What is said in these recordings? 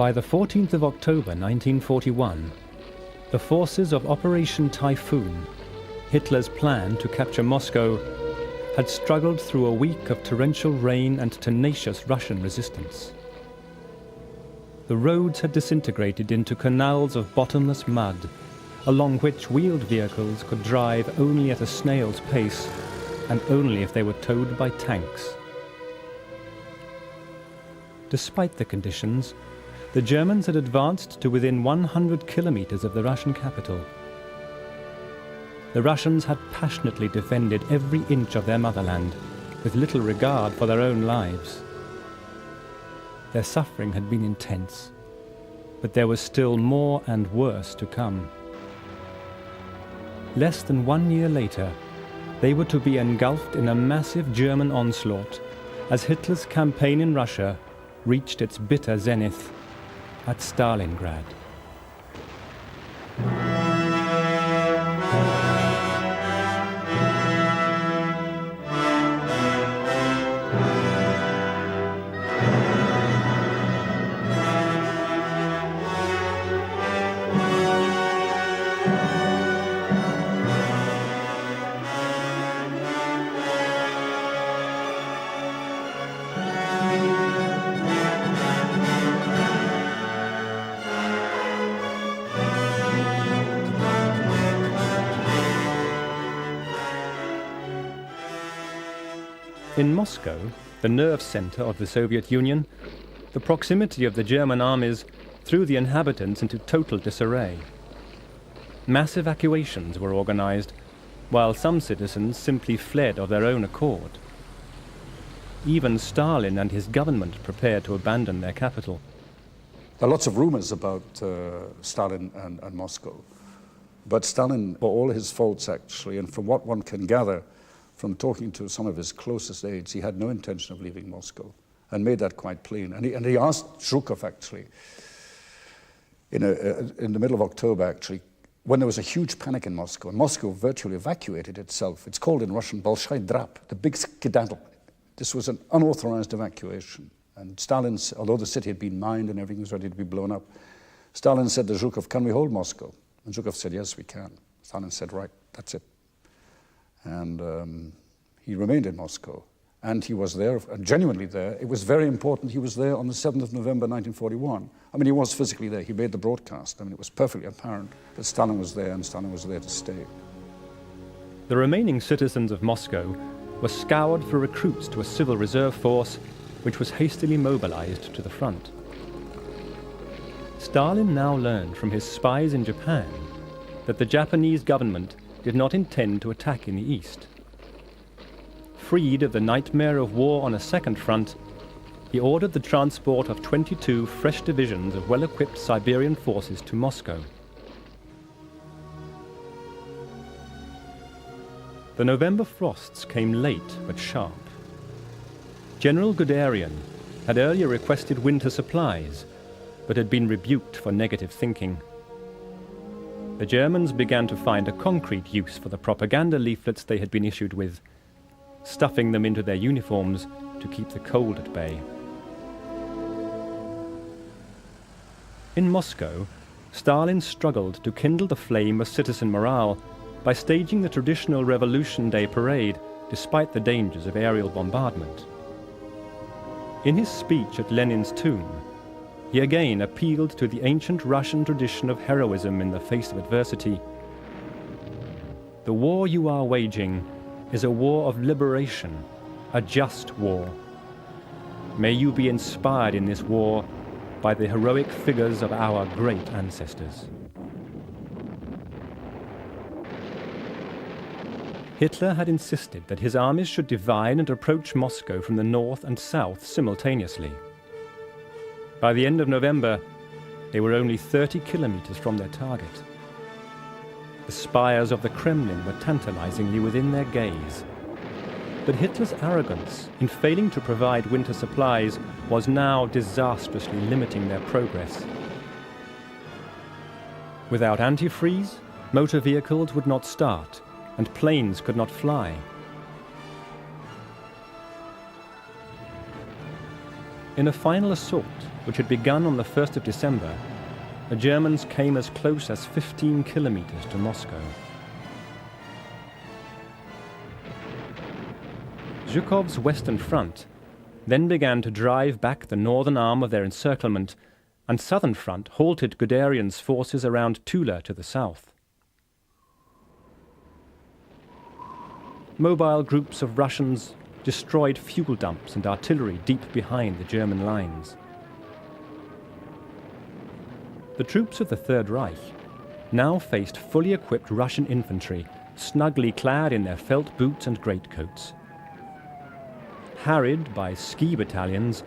By the 14th of October 1941, the forces of Operation Typhoon, Hitler's plan to capture Moscow, had struggled through a week of torrential rain and tenacious Russian resistance. The roads had disintegrated into canals of bottomless mud, along which wheeled vehicles could drive only at a snail's pace and only if they were towed by tanks. Despite the conditions, the Germans had advanced to within 100 kilometers of the Russian capital. The Russians had passionately defended every inch of their motherland, with little regard for their own lives. Their suffering had been intense, but there was still more and worse to come. Less than 1 year later, they were to be engulfed in a massive German onslaught as Hitler's campaign in Russia reached its bitter zenith at Stalingrad. In Moscow, the nerve center of the Soviet Union, the proximity of the German armies threw the inhabitants into total disarray. Mass evacuations were organized, while some citizens simply fled of their own accord. Even Stalin and his government prepared to abandon their capital. There are lots of rumors about Stalin and Moscow. But Stalin, for all his faults actually, and from what one can gather from talking to some of his closest aides, he had no intention of leaving Moscow and made that quite plain. And he asked Zhukov actually, in the middle of October actually, when there was a huge panic in Moscow, and Moscow virtually evacuated itself. It's called in Russian Bolshoi Drap, the big skedaddle. This was an unauthorized evacuation. And Stalin, although the city had been mined and everything was ready to be blown up, Stalin said to Zhukov, "Can we hold Moscow?" And Zhukov said, "Yes, we can." Stalin said, "Right, that's it." And he remained in Moscow. And he was there, genuinely there. It was very important. He was there on the 7th of November, 1941. I mean, he was physically there. He made the broadcast. I mean, it was perfectly apparent that Stalin was there and Stalin was there to stay. The remaining citizens of Moscow were scoured for recruits to a civil reserve force, which was hastily mobilized to the front. Stalin now learned from his spies in Japan that the Japanese government did not intend to attack in the east. Freed of the nightmare of war on a second front, he ordered the transport of 22 fresh divisions of well-equipped Siberian forces to Moscow. The November frosts came late but sharp. General Guderian had earlier requested winter supplies, but had been rebuked for negative thinking. The Germans began to find a concrete use for the propaganda leaflets they had been issued with, stuffing them into their uniforms to keep the cold at bay. In Moscow, Stalin struggled to kindle the flame of citizen morale by staging the traditional Revolution Day parade despite the dangers of aerial bombardment. In his speech at Lenin's tomb, he again appealed to the ancient Russian tradition of heroism in the face of adversity. The war you are waging is a war of liberation, a just war. May you be inspired in this war by the heroic figures of our great ancestors. Hitler had insisted that his armies should divide and approach Moscow from the north and south simultaneously. By the end of November, they were only 30 kilometers from their target. The spires of the Kremlin were tantalizingly within their gaze. But Hitler's arrogance in failing to provide winter supplies was now disastrously limiting their progress. Without antifreeze, motor vehicles would not start, and planes could not fly. In a final assault, which had begun on the 1st of December, the Germans came as close as 15 kilometers to Moscow. Zhukov's western front then began to drive back the northern arm of their encirclement, and southern front halted Guderian's forces around Tula to the south. Mobile groups of Russians destroyed fuel dumps and artillery deep behind the German lines. The troops of the Third Reich now faced fully equipped Russian infantry, snugly clad in their felt boots and greatcoats. Harried by ski battalions,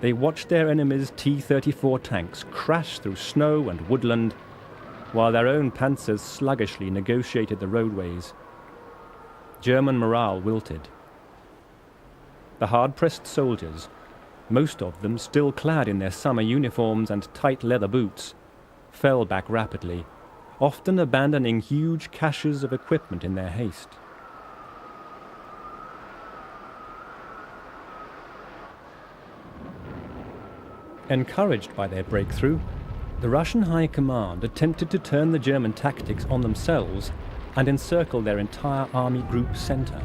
they watched their enemies' T-34 tanks crash through snow and woodland, while their own panzers sluggishly negotiated the roadways. German morale wilted. The hard-pressed soldiers, most of them still clad in their summer uniforms and tight leather boots, fell back rapidly, often abandoning huge caches of equipment in their haste. Encouraged by their breakthrough, the Russian High Command attempted to turn the German tactics on themselves and encircle their entire army group center.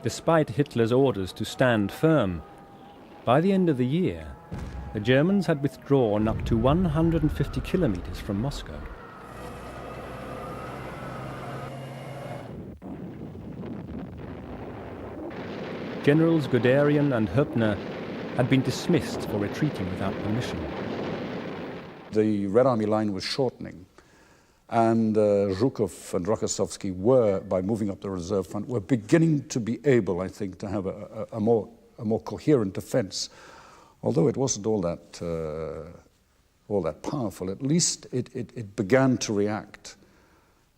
Despite Hitler's orders to stand firm, by the end of the year, the Germans had withdrawn up to 150 kilometers from Moscow. Generals Guderian and Höppner had been dismissed for retreating without permission. The Red Army line was shortening, and Zhukov and Rokossovsky were, by moving up the reserve front, were beginning to be able, I think, to have a more coherent defense. Although it wasn't all that powerful, at least it began to react.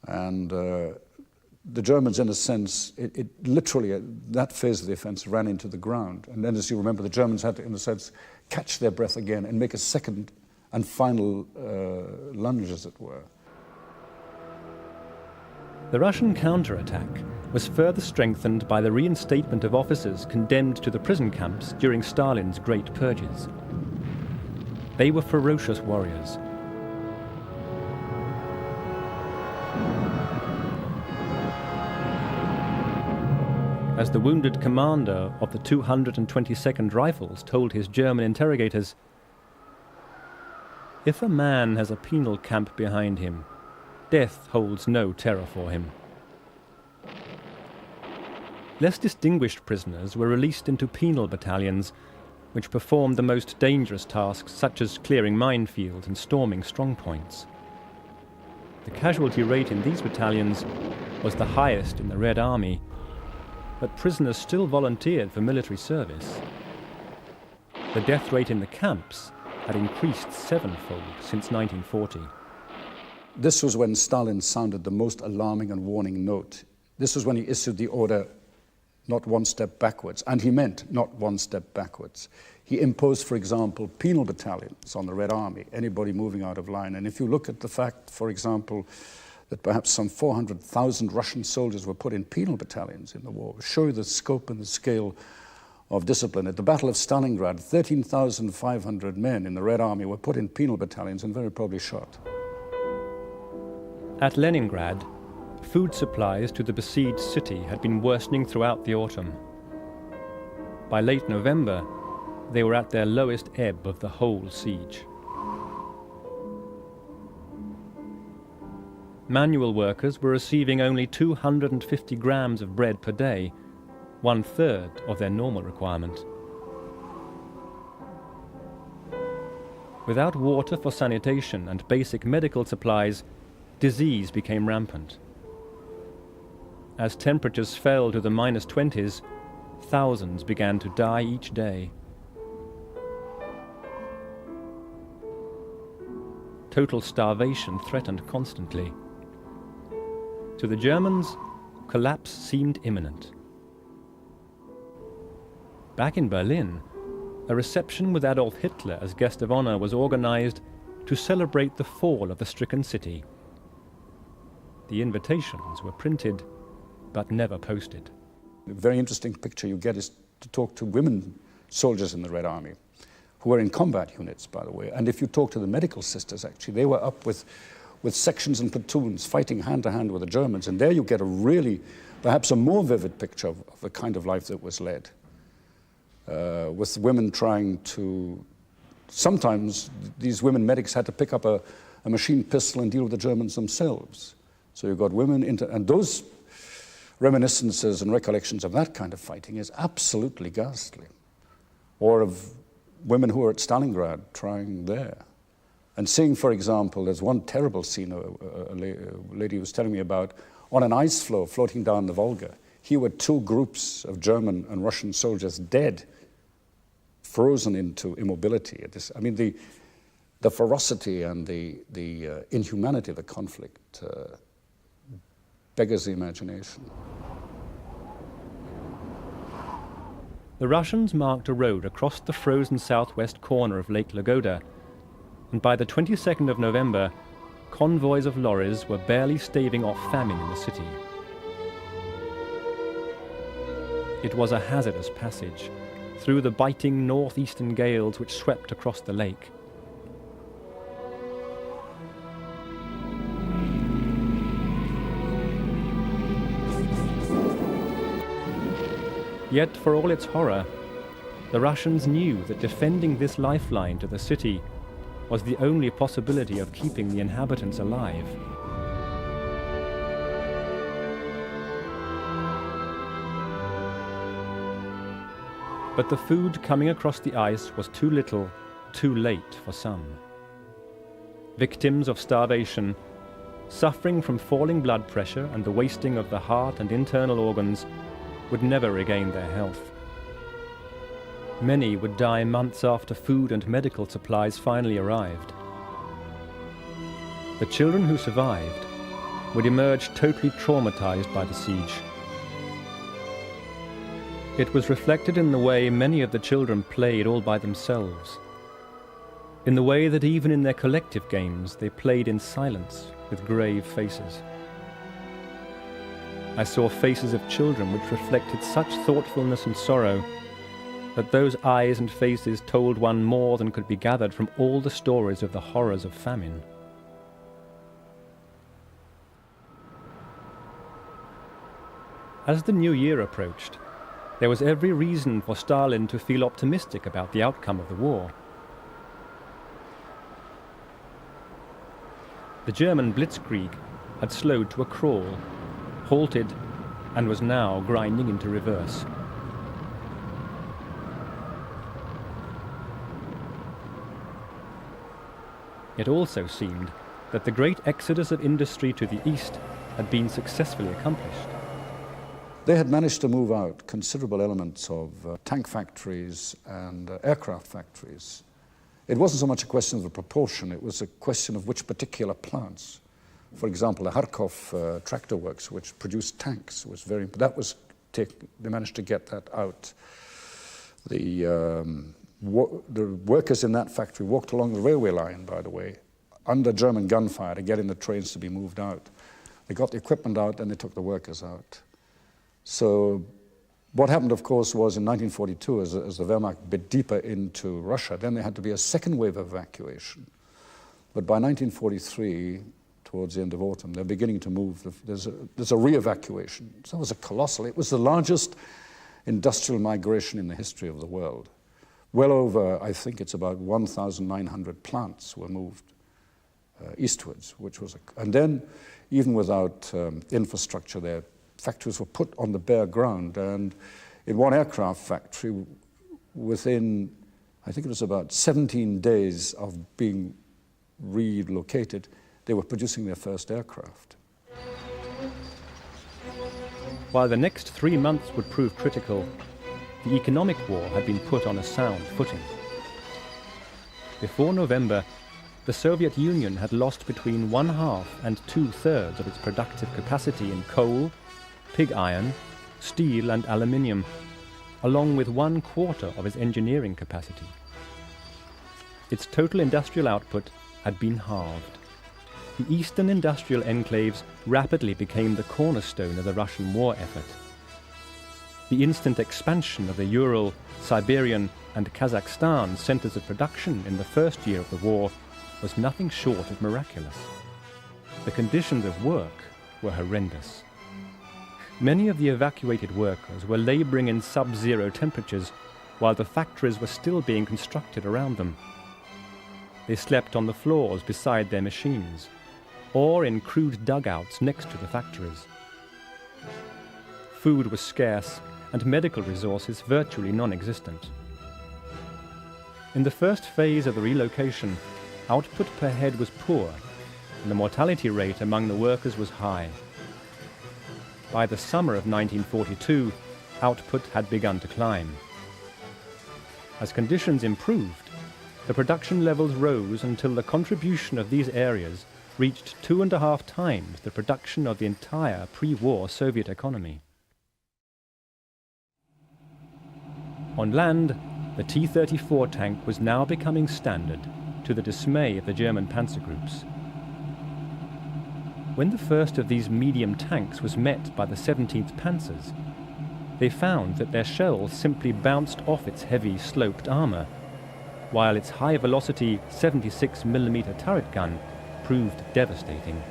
And the Germans, in a sense, it literally, that phase of the offense ran into the ground. And then, as you remember, the Germans had to, in a sense, catch their breath again and make a second and final lunge, as it were. The Russian counterattack was further strengthened by the reinstatement of officers condemned to the prison camps during Stalin's Great Purges. They were ferocious warriors. As the wounded commander of the 222nd Rifles told his German interrogators, "If a man has a penal camp behind him, death holds no terror for him." Less distinguished prisoners were released into penal battalions, which performed the most dangerous tasks such as clearing minefields and storming strongpoints. The casualty rate in these battalions was the highest in the Red Army, but prisoners still volunteered for military service. The death rate in the camps had increased sevenfold since 1940. This was when Stalin sounded the most alarming and warning note. This was when he issued the order, not one step backwards, and he meant not one step backwards. He imposed, for example, penal battalions on the Red Army, anybody moving out of line. And if you look at the fact, for example, that perhaps some 400,000 Russian soldiers were put in penal battalions in the war, show you the scope and the scale of discipline. At the Battle of Stalingrad, 13,500 men in the Red Army were put in penal battalions and very probably shot. At Leningrad, food supplies to the besieged city had been worsening throughout the autumn. By late November, they were at their lowest ebb of the whole siege. Manual workers were receiving only 250 grams of bread per day, 1/3 of their normal requirement. Without water for sanitation and basic medical supplies, disease became rampant. As temperatures fell to the -20s, thousands began to die each day. Total starvation threatened constantly. To the Germans, collapse seemed imminent. Back in Berlin, a reception with Adolf Hitler as guest of honor was organized to celebrate the fall of the stricken city. The invitations were printed, but never posted. A very interesting picture you get is to talk to women soldiers in the Red Army, who were in combat units, by the way. And if you talk to the medical sisters, actually, they were up with sections and platoons fighting hand to hand with the Germans. And there you get a really, perhaps a more vivid picture of the kind of life that was led. With women trying to, sometimes these women medics had to pick up a machine pistol and deal with the Germans themselves. So you've got women, and those reminiscences and recollections of that kind of fighting is absolutely ghastly. Or of women who are at Stalingrad trying there. And seeing, for example, there's one terrible scene a lady was telling me about, on an ice floe floating down the Volga. Here were two groups of German and Russian soldiers dead, frozen into immobility. I mean, the ferocity and the inhumanity of the conflict beggars the imagination. The Russians marked a road across the frozen southwest corner of Lake Lagoda, and by the 22nd of November, convoys of lorries were barely staving off famine in the city. It was a hazardous passage through the biting northeastern gales which swept across the lake. Yet, for all its horror, the Russians knew that defending this lifeline to the city was the only possibility of keeping the inhabitants alive. But the food coming across the ice was too little, too late for some. Victims of starvation, suffering from falling blood pressure and the wasting of the heart and internal organs, would never regain their health. Many would die months after food and medical supplies finally arrived. The children who survived would emerge totally traumatized by the siege. It was reflected in the way many of the children played all by themselves, in the way that even in their collective games they played in silence with grave faces. I saw faces of children which reflected such thoughtfulness and sorrow that those eyes and faces told one more than could be gathered from all the stories of the horrors of famine. As the new year approached, there was every reason for Stalin to feel optimistic about the outcome of the war. The German blitzkrieg had slowed to a crawl, halted, and was now grinding into reverse. It also seemed that the great exodus of industry to the east had been successfully accomplished. They had managed to move out considerable elements of tank factories and aircraft factories. It wasn't so much a question of the proportion, it was a question of which particular plants. For example, the Kharkov tractor works, which produced tanks, was very. They managed to get that out. The workers in that factory walked along the railway line, by the way, under German gunfire to get the trains to be moved out. They got the equipment out and they took the workers out. So what happened, of course, was in 1942, as the Wehrmacht bit deeper into Russia, then there had to be a second wave of evacuation. But by 1943, towards the end of autumn, they're beginning to move. There's a re-evacuation. So it was it was the largest industrial migration in the history of the world. Well over, I think it's about 1,900 plants were moved eastwards, and then, even without infrastructure there, factories were put on the bare ground, and in one aircraft factory, within, I think it was about 17 days of being relocated, they were producing their first aircraft. While the next 3 months would prove critical, the economic war had been put on a sound footing. Before November, the Soviet Union had lost between 1/2 and 2/3 of its productive capacity in coal, pig iron, steel and aluminium, along with 1/4 of its engineering capacity. Its total industrial output had been halved. The eastern industrial enclaves rapidly became the cornerstone of the Russian war effort. the instant expansion of the Ural, Siberian and Kazakhstan centers of production in the first year of the war was nothing short of miraculous. The conditions of work were horrendous. Many of the evacuated workers were laboring in sub-zero temperatures while the factories were still being constructed around them. They slept on the floors beside their machines, or in crude dugouts next to the factories. Food was scarce and medical resources virtually non-existent. In the first phase of the relocation, output per head was poor, and the mortality rate among the workers was high. By the summer of 1942, output had begun to climb. As conditions improved, the production levels rose until the contribution of these areas reached 2.5 times the production of the entire pre-war Soviet economy. On land, the T-34 tank was now becoming standard, to the dismay of the German panzer groups. When the first of these medium tanks was met by the 17th Panzers, they found that their shells simply bounced off its heavy, sloped armour, while its high-velocity 76mm turret gun proved devastating.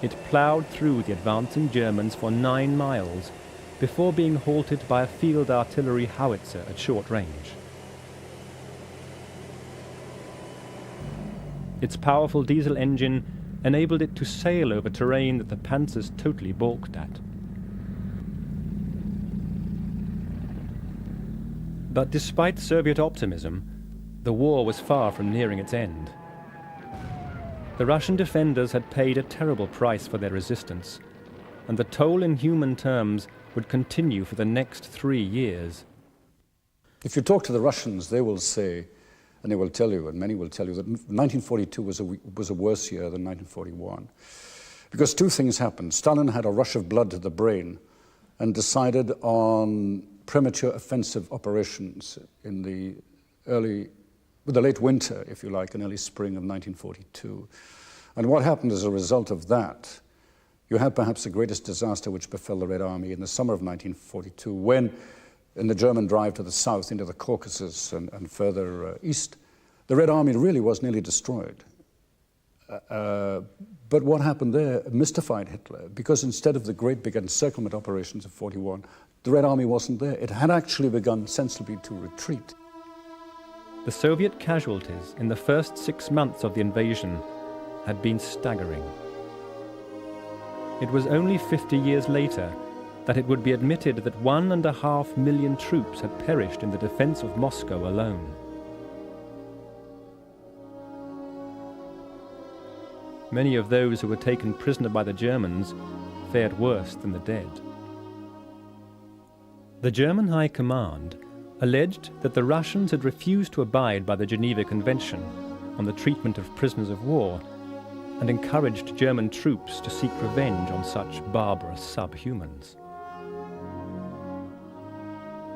It ploughed through the advancing Germans for 9 miles before being halted by a field artillery howitzer at short range. Its powerful diesel engine enabled it to sail over terrain that the panzers totally balked at. But despite Soviet optimism, the war was far from nearing its end. The Russian defenders had paid a terrible price for their resistance, and the toll in human terms would continue for the next 3 years. If you talk to the Russians, they will say, and they will tell you, and many will tell you, that 1942 was a worse year than 1941. Because 2 things happened. Stalin had a rush of blood to the brain and decided on premature offensive operations in the late winter, if you like, and early spring of 1942. And what happened as a result of that, you had perhaps the greatest disaster which befell the Red Army in the summer of 1942, when, in the German drive to the south into the Caucasus and further east, the Red Army really was nearly destroyed. But what happened there mystified Hitler, because instead of the great big encirclement operations of 41, the Red Army wasn't there. It had actually begun sensibly to retreat. The Soviet casualties in the first 6 months of the invasion had been staggering. It was only 50 years later that it would be admitted that 1.5 million troops had perished in the defense of Moscow alone. Many of those who were taken prisoner by the Germans fared worse than the dead. The German High Command alleged that the Russians had refused to abide by the Geneva Convention on the treatment of prisoners of war and encouraged German troops to seek revenge on such barbarous subhumans.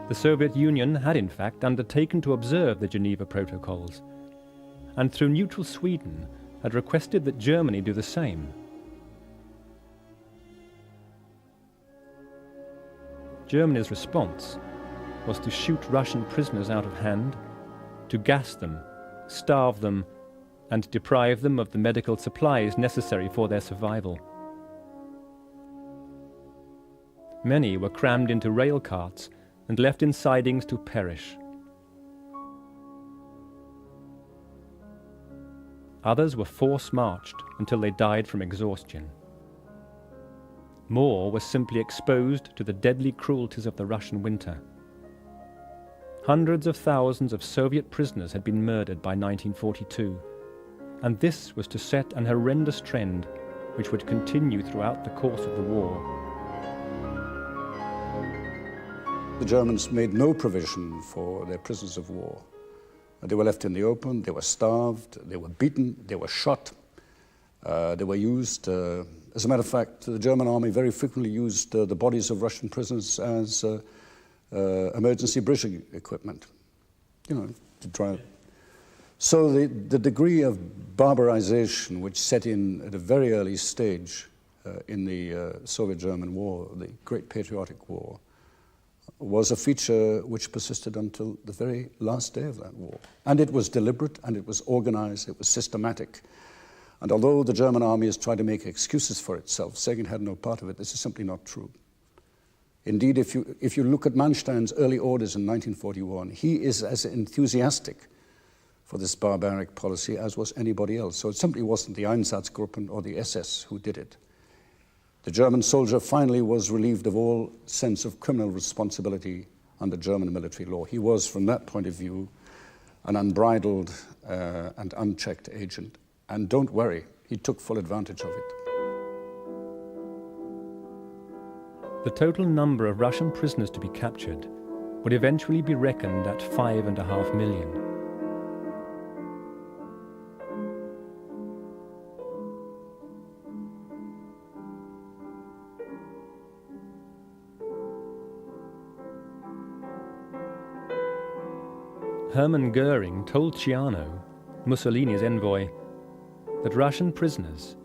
The Soviet Union had in fact undertaken to observe the Geneva Protocols, and through neutral Sweden had requested that Germany do the same. Germany's response was to shoot Russian prisoners out of hand, to gas them, starve them, and deprive them of the medical supplies necessary for their survival. Many were crammed into rail carts and left in sidings to perish. Others were force-marched until they died from exhaustion. More were simply exposed to the deadly cruelties of the Russian winter. Hundreds of thousands of Soviet prisoners had been murdered by 1942, and this was to set an horrendous trend which would continue throughout the course of the war. The Germans made no provision for their prisoners of war. They were left in the open, they were starved, they were beaten, they were shot, they were used. As a matter of fact, the German army very frequently used the bodies of Russian prisoners as emergency bridging equipment, to try. So the degree of barbarization which set in at a very early stage in the Soviet-German War, the Great Patriotic War, was a feature which persisted until the very last day of that war. And it was deliberate, and it was organized, it was systematic. And although the German army has tried to make excuses for itself, saying it had no part of it, this is simply not true. Indeed, if you look at Manstein's early orders in 1941, he is as enthusiastic for this barbaric policy as was anybody else. So it simply wasn't the Einsatzgruppen or the SS who did it. The German soldier finally was relieved of all sense of criminal responsibility under German military law. He was, from that point of view, an unbridled and unchecked agent. And don't worry, he took full advantage of it. The total number of Russian prisoners to be captured would eventually be reckoned at 5.5 million. Hermann Goering told Ciano, Mussolini's envoy, that Russian prisoners,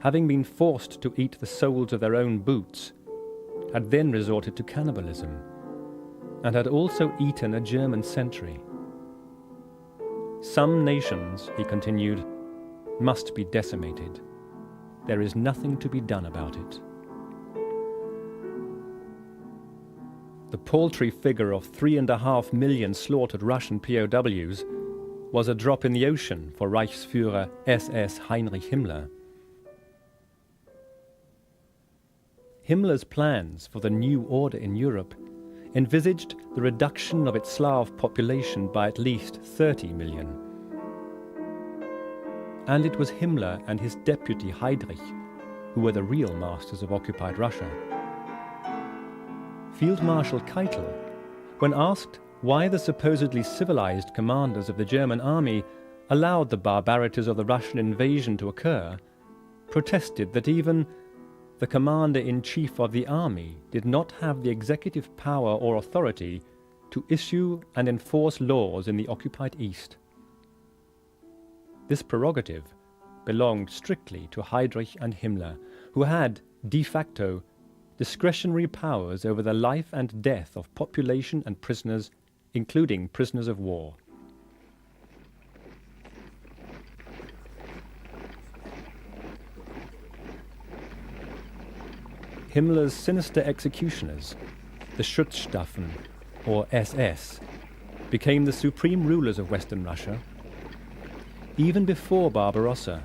having been forced to eat the soles of their own boots, had then resorted to cannibalism, and had also eaten a German sentry. Some nations, he continued, must be decimated. There is nothing to be done about it. The paltry figure of 3.5 million slaughtered Russian POWs was a drop in the ocean for Reichsführer SS Heinrich Himmler. Himmler's plans for the new order in Europe envisaged the reduction of its Slav population by at least 30 million. And it was Himmler and his deputy Heydrich who were the real masters of occupied Russia. Field Marshal Keitel, when asked why the supposedly civilized commanders of the German army allowed the barbarities of the Russian invasion to occur, protested that even the commander-in-chief of the army did not have the executive power or authority to issue and enforce laws in the occupied East. This prerogative belonged strictly to Heydrich and Himmler, who had, de facto, discretionary powers over the life and death of population and prisoners, including prisoners of war. Himmler's sinister executioners, the Schutzstaffen, or SS, became the supreme rulers of Western Russia. Even before Barbarossa,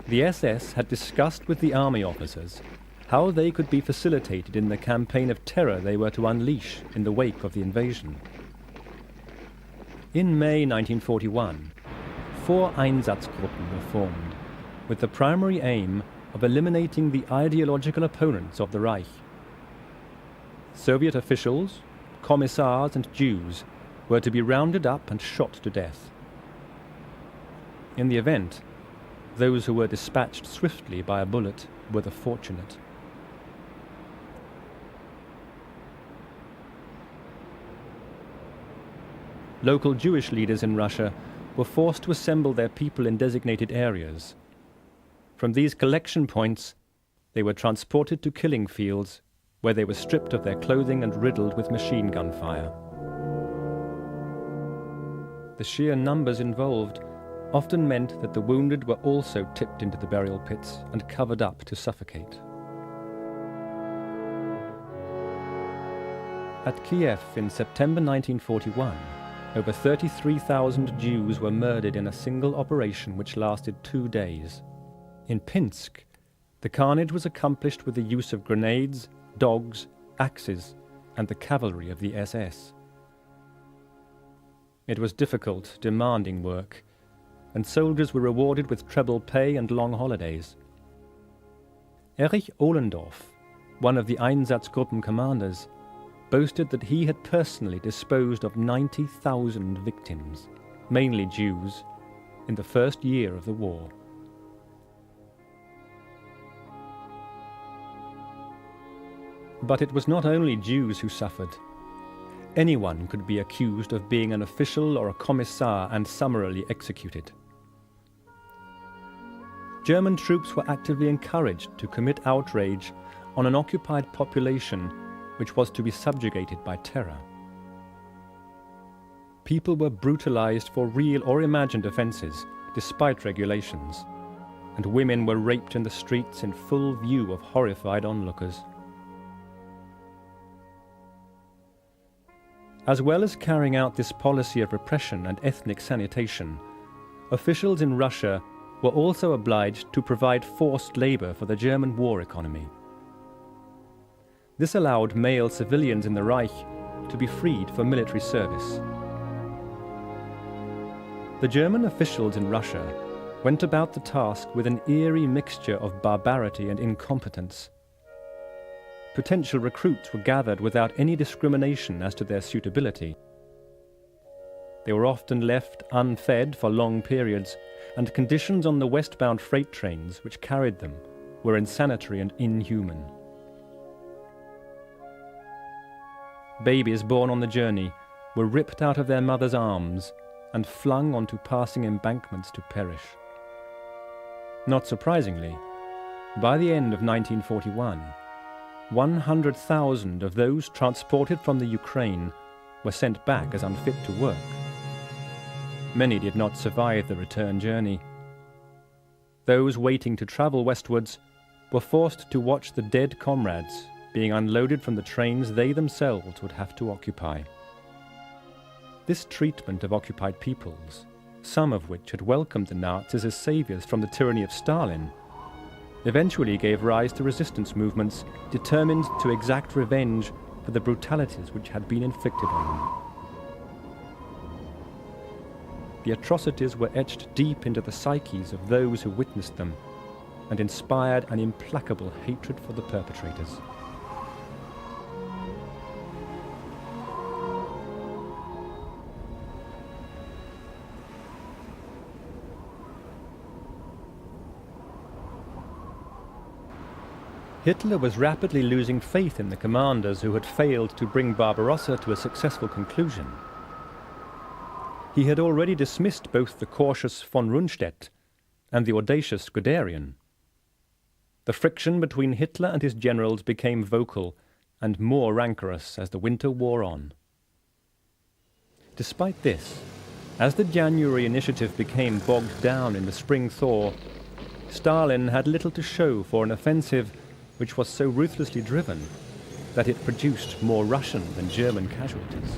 the SS had discussed with the army officers how they could be facilitated in the campaign of terror they were to unleash in the wake of the invasion. In May 1941, 4 Einsatzgruppen were formed, with the primary aim of eliminating the ideological opponents of the Reich. Soviet officials, commissars and Jews were to be rounded up and shot to death. In the event, those who were dispatched swiftly by a bullet were the fortunate. Local Jewish leaders in Russia were forced to assemble their people in designated areas. From these collection points, they were transported to killing fields, where they were stripped of their clothing and riddled with machine gun fire. The sheer numbers involved often meant that the wounded were also tipped into the burial pits and covered up to suffocate. At Kiev in September 1941, over 33,000 Jews were murdered in a single operation which lasted 2 days. In Pinsk, the carnage was accomplished with the use of grenades, dogs, axes, and the cavalry of the SS. It was difficult, demanding work, and soldiers were rewarded with treble pay and long holidays. Erich Ohlendorf, one of the Einsatzgruppen commanders, boasted that he had personally disposed of 90,000 victims, mainly Jews, in the first year of the war. But it was not only Jews who suffered. Anyone could be accused of being an official or a commissar and summarily executed. German troops were actively encouraged to commit outrage on an occupied population which was to be subjugated by terror. People were brutalized for real or imagined offenses, despite regulations, and women were raped in the streets in full view of horrified onlookers. As well as carrying out this policy of repression and ethnic sanitation, officials in Russia were also obliged to provide forced labor for the German war economy. This allowed male civilians in the Reich to be freed for military service. The German officials in Russia went about the task with an eerie mixture of barbarity and incompetence. Potential recruits were gathered without any discrimination as to their suitability. They were often left unfed for long periods, and conditions on the westbound freight trains which carried them were insanitary and inhuman. Babies born on the journey were ripped out of their mothers' arms and flung onto passing embankments to perish. Not surprisingly, by the end of 1941, 100,000 of those transported from the Ukraine were sent back as unfit to work. Many did not survive the return journey. Those waiting to travel westwards were forced to watch the dead comrades being unloaded from the trains they themselves would have to occupy. This treatment of occupied peoples, some of which had welcomed the Nazis as saviors from the tyranny of Stalin, eventually gave rise to resistance movements determined to exact revenge for the brutalities which had been inflicted on them. The atrocities were etched deep into the psyches of those who witnessed them and inspired an implacable hatred for the perpetrators. Hitler was rapidly losing faith in the commanders who had failed to bring Barbarossa to a successful conclusion. He had already dismissed both the cautious von Rundstedt and the audacious Guderian. The friction between Hitler and his generals became vocal and more rancorous as the winter wore on. Despite this, as the January initiative became bogged down in the spring thaw, Stalin had little to show for an offensive which was so ruthlessly driven that it produced more Russian than German casualties.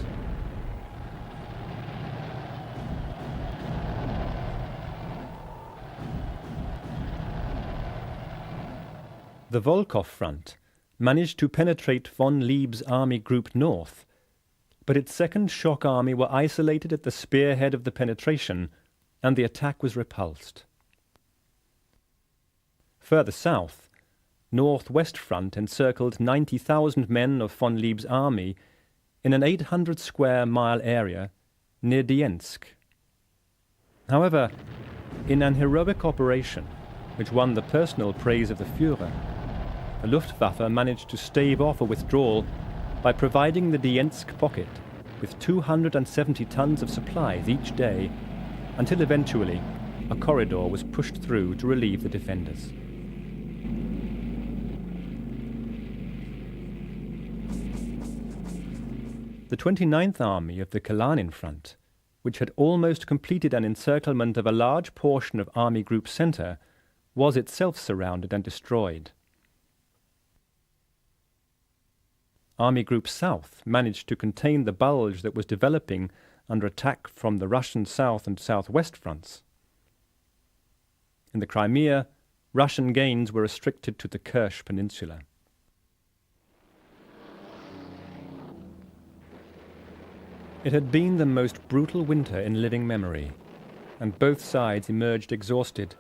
The Volkov front managed to penetrate von Lieb's army group north, but its second shock army were isolated at the spearhead of the penetration, and the attack was repulsed. Further south, Northwest Front encircled 90,000 men of von Lieb's army in an 800 square mile area near Diensk. However, in an heroic operation which won the personal praise of the Führer, the Luftwaffe managed to stave off a withdrawal by providing the Diensk pocket with 270 tons of supplies each day, until eventually a corridor was pushed through to relieve the defenders. The 29th Army of the Kalanin Front, which had almost completed an encirclement of a large portion of Army Group Center, was itself surrounded and destroyed. Army Group South managed to contain the bulge that was developing under attack from the Russian South and Southwest fronts. In the Crimea, Russian gains were restricted to the Kursk Peninsula. It had been the most brutal winter in living memory, and both sides emerged exhausted,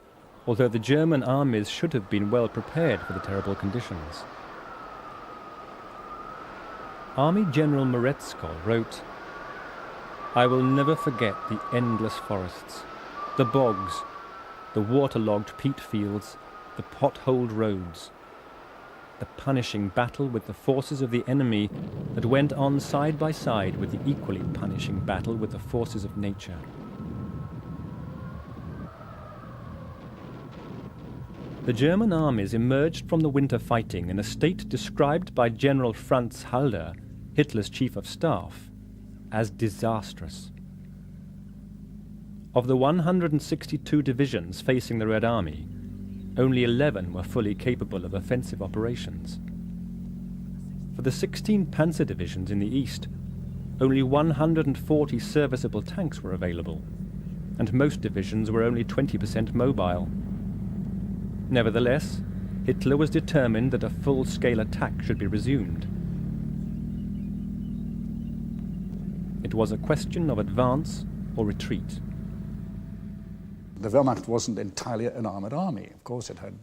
although the German armies should have been well prepared for the terrible conditions. Army General Meretskov wrote, "I will never forget the endless forests, the bogs, the waterlogged peat fields, the potholed roads, the punishing battle with the forces of the enemy that went on side by side with the equally punishing battle with the forces of nature." The German armies emerged from the winter fighting in a state described by General Franz Halder, Hitler's chief of staff, as disastrous. Of the 162 divisions facing the Red Army, only 11 were fully capable of offensive operations. For the 16 panzer divisions in the east, only 140 serviceable tanks were available, and most divisions were only 20% mobile. Nevertheless, Hitler was determined that a full-scale attack should be resumed. It was a question of advance or retreat. The Wehrmacht wasn't entirely an armoured army. Of course, it had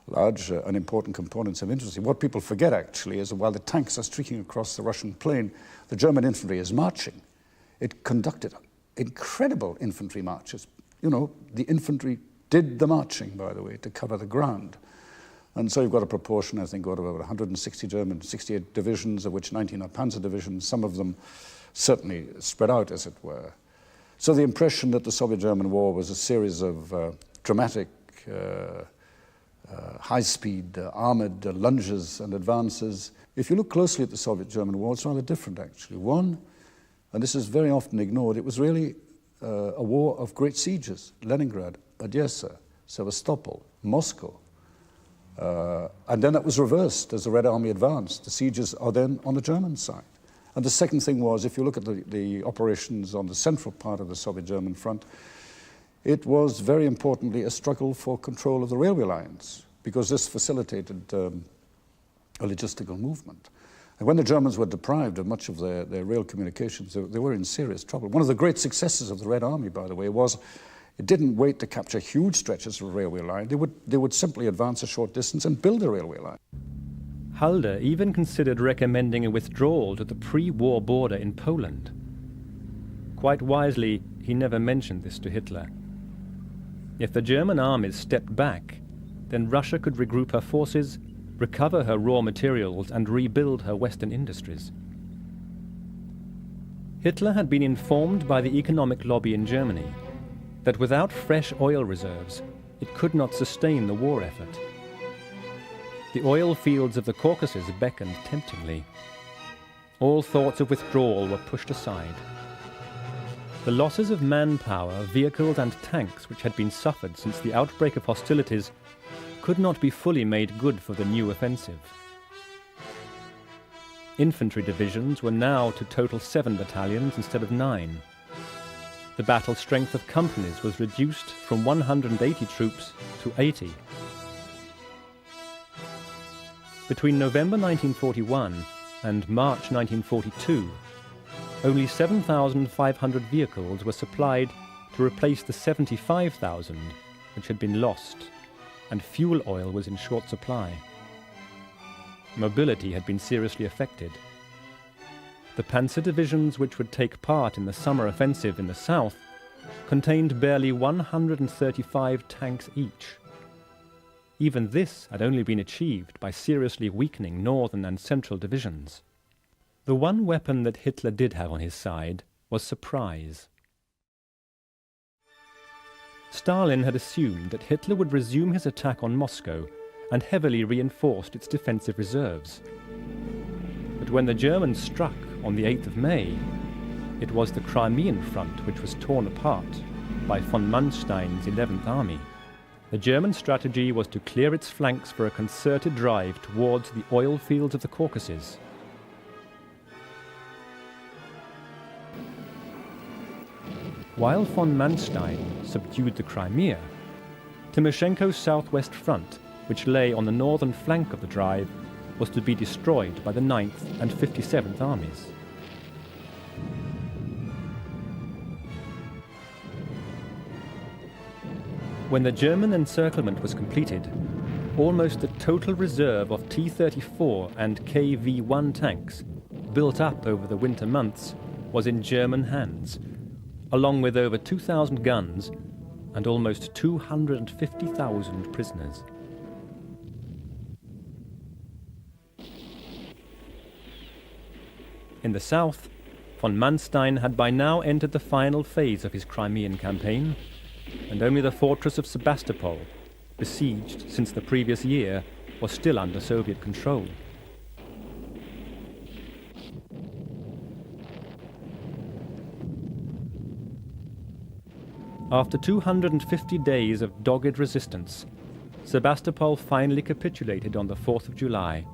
large and important components of infantry. What people forget, actually, is that while the tanks are streaking across the Russian plain, the German infantry is marching. It conducted incredible infantry marches. You know, the infantry did the marching, by the way, to cover the ground. And so you've got a proportion, I think, of about 160 German, 68 divisions, of which 19 are panzer divisions, some of them certainly spread out, as it were. So the impression that the Soviet-German war was a series of dramatic, high-speed, armoured lunges and advances. If you look closely at the Soviet-German war, it's rather different, actually. One, and this is very often ignored, it was really a war of great sieges. Leningrad, Odessa, Sevastopol, Moscow. And then that was reversed as the Red Army advanced. The sieges are then on the German side. And the second thing was, if you look at the operations on the central part of the Soviet-German front, it was very importantly a struggle for control of the railway lines, because this facilitated a logistical movement. And when the Germans were deprived of much of their rail communications, they were in serious trouble. One of the great successes of the Red Army, by the way, was it didn't wait to capture huge stretches of a railway line. They would simply advance a short distance and build a railway line. Halder even considered recommending a withdrawal to the pre-war border in Poland. Quite wisely, he never mentioned this to Hitler. If the German armies stepped back, then Russia could regroup her forces, recover her raw materials, and rebuild her Western industries. Hitler had been informed by the economic lobby in Germany that without fresh oil reserves, it could not sustain the war effort. The oil fields of the Caucasus beckoned temptingly. All thoughts of withdrawal were pushed aside. The losses of manpower, vehicles and tanks which had been suffered since the outbreak of hostilities could not be fully made good for the new offensive. Infantry divisions were now to total 7 battalions instead of 9. The battle strength of companies was reduced from 180 troops to 80. Between November 1941 and March 1942, only 7,500 vehicles were supplied to replace the 75,000 which had been lost, and fuel oil was in short supply. Mobility had been seriously affected. The panzer divisions which would take part in the summer offensive in the south contained barely 135 tanks each. Even this had only been achieved by seriously weakening northern and central divisions. The one weapon that Hitler did have on his side was surprise. Stalin had assumed that Hitler would resume his attack on Moscow and heavily reinforced its defensive reserves. But when the Germans struck on the 8th of May, it was the Crimean front which was torn apart by von Manstein's 11th Army. The German strategy was to clear its flanks for a concerted drive towards the oil fields of the Caucasus. While von Manstein subdued the Crimea, Timoshenko's southwest front, which lay on the northern flank of the drive, was to be destroyed by the 9th and 57th Armies. When the German encirclement was completed, almost the total reserve of T-34 and KV-1 tanks, built up over the winter months, was in German hands, along with over 2,000 guns and almost 250,000 prisoners. In the south, von Manstein had by now entered the final phase of his Crimean campaign, and only the fortress of Sebastopol, besieged since the previous year, was still under Soviet control. After 250 days of dogged resistance, Sebastopol finally capitulated on the 4th of July.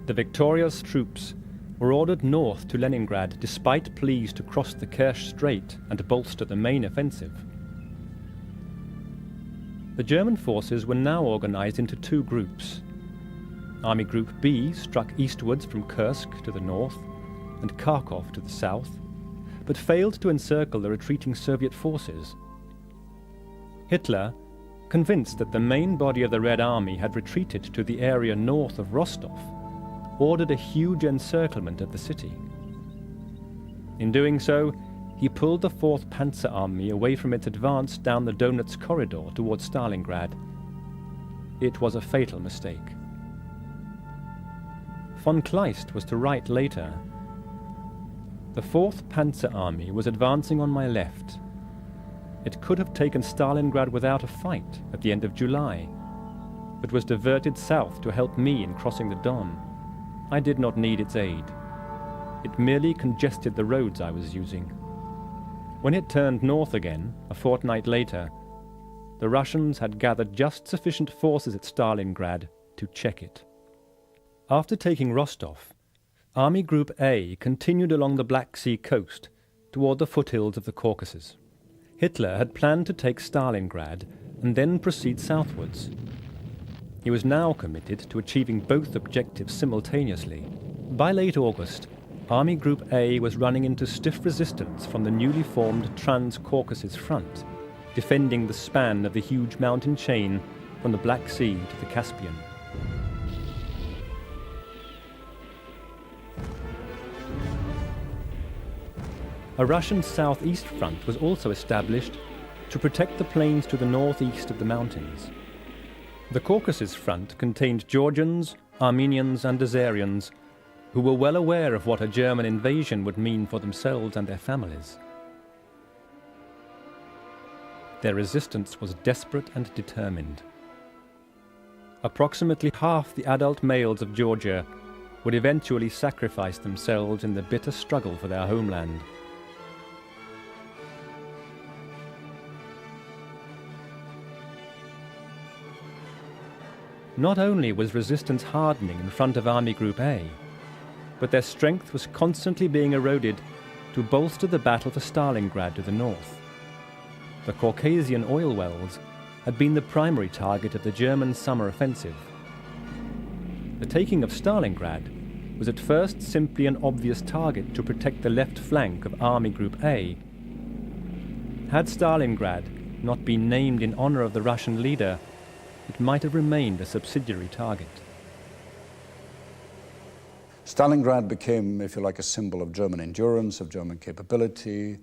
The victorious troops were ordered north to Leningrad despite pleas to cross the Kerch Strait and bolster the main offensive. The German forces were now organized into two groups. Army Group B struck eastwards from Kursk to the north and Kharkov to the south, but failed to encircle the retreating Soviet forces. Hitler, convinced that the main body of the Red Army had retreated to the area north of Rostov, ordered a huge encirclement of the city. In doing so, he pulled the 4th Panzer Army away from its advance down the Donets corridor towards Stalingrad. It was a fatal mistake. Von Kleist was to write later, "The 4th Panzer Army was advancing on my left. It could have taken Stalingrad without a fight at the end of July, but was diverted south to help me in crossing the Don. I did not need its aid. It merely congested the roads I was using." When it turned north again, a fortnight later, the Russians had gathered just sufficient forces at Stalingrad to check it. After taking Rostov, Army Group A continued along the Black Sea coast toward the foothills of the Caucasus. Hitler had planned to take Stalingrad and then proceed southwards. He was now committed to achieving both objectives simultaneously. By late August, Army Group A was running into stiff resistance from the newly formed Trans-Caucasus Front, defending the span of the huge mountain chain from the Black Sea to the Caspian. A Russian southeast front was also established to protect the plains to the northeast of the mountains. The Caucasus front contained Georgians, Armenians and Azerians who were well aware of what a German invasion would mean for themselves and their families. Their resistance was desperate and determined. Approximately half the adult males of Georgia would eventually sacrifice themselves in the bitter struggle for their homeland. Not only was resistance hardening in front of Army Group A, but their strength was constantly being eroded to bolster the battle for Stalingrad to the north. The Caucasian oil wells had been the primary target of the German summer offensive. The taking of Stalingrad was at first simply an obvious target to protect the left flank of Army Group A. Had Stalingrad not been named in honor of the Russian leader, it might have remained a subsidiary target. Stalingrad became, if you like, a symbol of German endurance, of German capability.